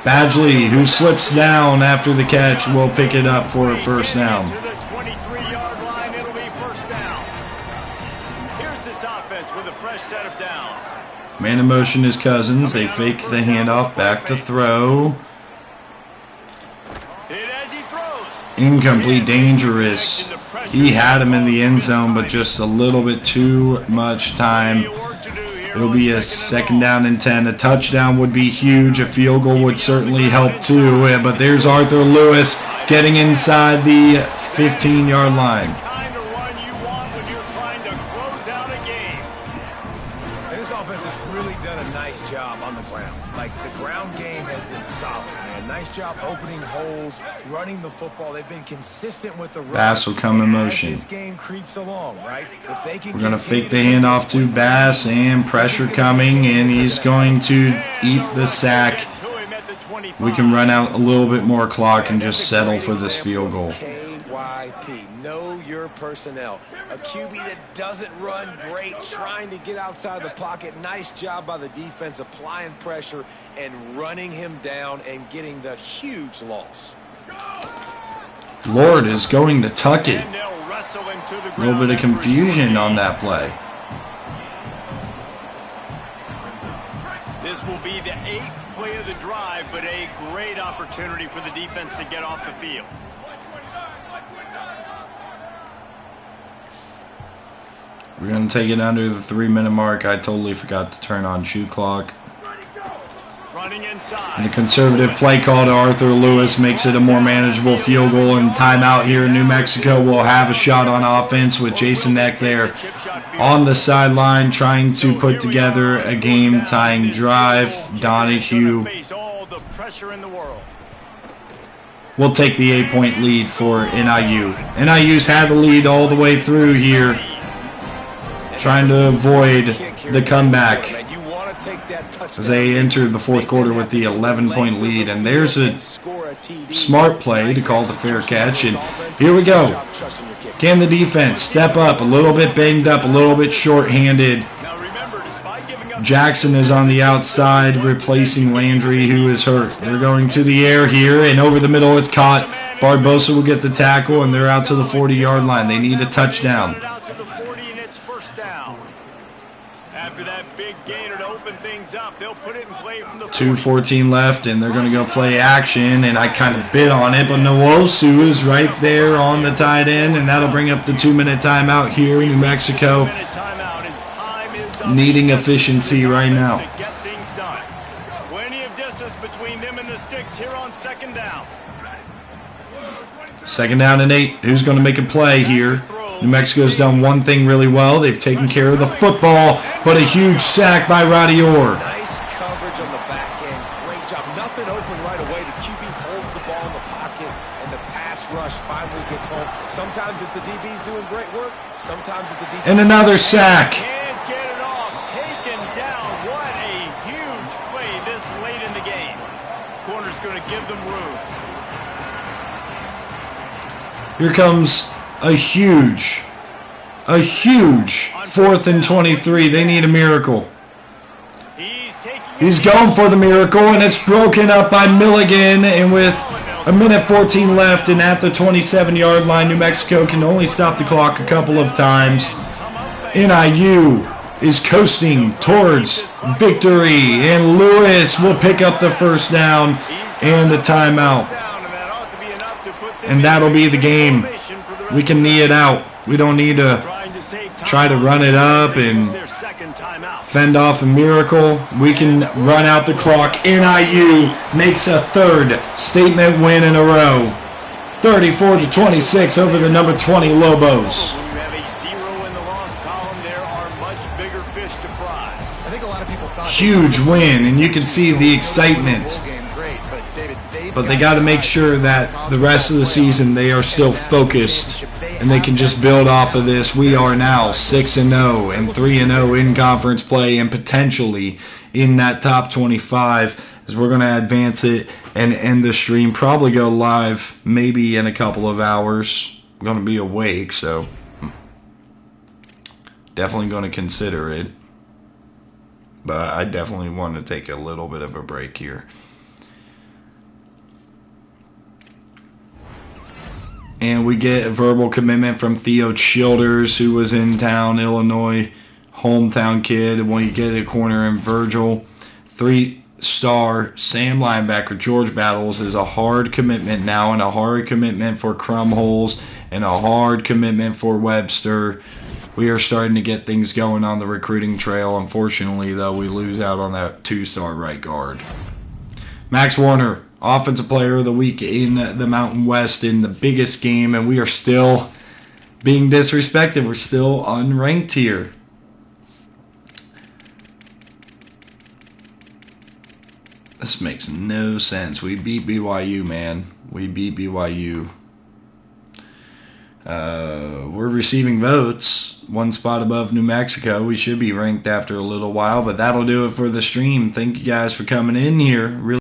Badgley, who slips down after the catch, will pick it up for a first down. To the 23-yard line, it'll be first down. Here's this offense with a fresh set of downs. Man in motion is Cousins. They fake the handoff, back to throw. Hit as he throws. Incomplete, dangerous. He had him in the end zone, but just a little bit too much time. It'll be a 2nd down and 10. A touchdown would be huge. A field goal would certainly help too. But there's Arthur Lewis getting inside the 15-yard line. Kind of run you want when you're trying to close out a game. And this offense has really done a nice job on the ground. Like, the ground game has been solid, man. Nice job opening holes, running the football. They've been consistent with the run. Bass will come in And motion. as this game creeps along, right? If they can We're going to continue fake the to get handoff this to quick Bass, and pressure coming, and he's going to eat the sack. To him at the 25. We can run out a little bit more clock and just settle for this field goal. KYP, know your personnel. A QB that doesn't run great, trying to get outside the pocket. Nice job by the defense, applying pressure and running him down and getting the huge loss. Lord is going to tuck it. And they'll wrestle him to the A little bit of ground after a short confusion on gain. that play. This will be the 8th play of the drive, but a great opportunity for the defense to get off the field. We're going to take it under the 3-minute mark. I totally forgot to turn on shoot clock. Running And inside. the conservative play call to Arthur Lewis makes it a more manageable field goal, and timeout here in New Mexico will have a shot on offense with Jason Eck there on the sideline trying to put together a game-tying drive. Donahue Face all the pressure in the world. will take the 8-point lead for NIU. NIU's had the lead all the way through here, trying to avoid the comeback as they entered the 4th quarter with the 11-point lead. And there's a smart play to call the fair catch. And here we go. Can the defense step up? A little bit banged up, a little bit short-handed. Now remember, despite giving up Jackson is on the outside, replacing Landry, who is hurt. They're going to the air here, and over the middle it's caught. Barbosa will get the tackle, and they're out to the 40-yard line. They need a touchdown. out to the 40, and it's first down. After that big gainer to open things up, they'll put it in play from the 2:14 left, and they're going to go play action, and I kind of bit on it, but Nwosu is right there on the tight end, and that'll bring up the 2-minute timeout here in New Mexico, needing efficiency right now. To get things done. Plenty of distance between them and the sticks here on 2nd down. 2nd down and 8. Who's going to make a play here? Throw New Mexico's done one thing really well. They've taken care of the football, but a huge sack by Roddy Orr. Nice coverage on the back end. Great job. Nothing open right away. The QB holds the ball in the pocket, and the pass rush finally gets home. Sometimes it's the DBs doing great work. Sometimes it's the DBs. And another sack. Can't get it off. Taken down. What a huge play this late in the game. Corner's going to give them room. Here comes a huge 4th and 23. They need a miracle. He's going for the miracle, and it's broken up by Milligan. And with a minute 14 left and at the 27-yard line, New Mexico can only stop the clock a couple of times. NIU is coasting towards victory, and Lewis will pick up the first down and a timeout. And that'll be the game. We can knee it out. We don't need to try to run it up and fend off a miracle. We can run out the clock. NIU makes a third statement win in a row. 34-26 over the number 20 Lobos. When you have a 0 in the loss column, there are much bigger fish to fry. I think a lot of people thought Huge win, and you can see the excitement. But they got to make sure that the rest of the season they are still focused and they can just build off of this. We are now 6-0 and 3-0 in conference play and potentially in that top 25 as we're going to advance it and end the stream. Probably go live maybe in a couple of hours. I'm going to be awake, so definitely going to consider it. But I definitely want to take a little bit of a break here. And we get a verbal commitment from Theo Childers, who was in town, Illinois, hometown kid. And we get a corner in Virgil. 3-star Sam linebacker George Battles is a hard commitment now, and a hard commitment for Crumholes, and a hard commitment for Webster. We are starting to get things going on the recruiting trail. Unfortunately, though, we lose out on that 2-star right guard. Max Warner, Offensive Player of the Week in the Mountain West in the biggest game, and we are still being disrespected. We're still unranked here. This makes no sense. We beat BYU, man. We beat BYU. We're receiving votes. One spot above New Mexico. We should be ranked after a little while, but that'll do it for the stream. Thank you guys for coming in here. Really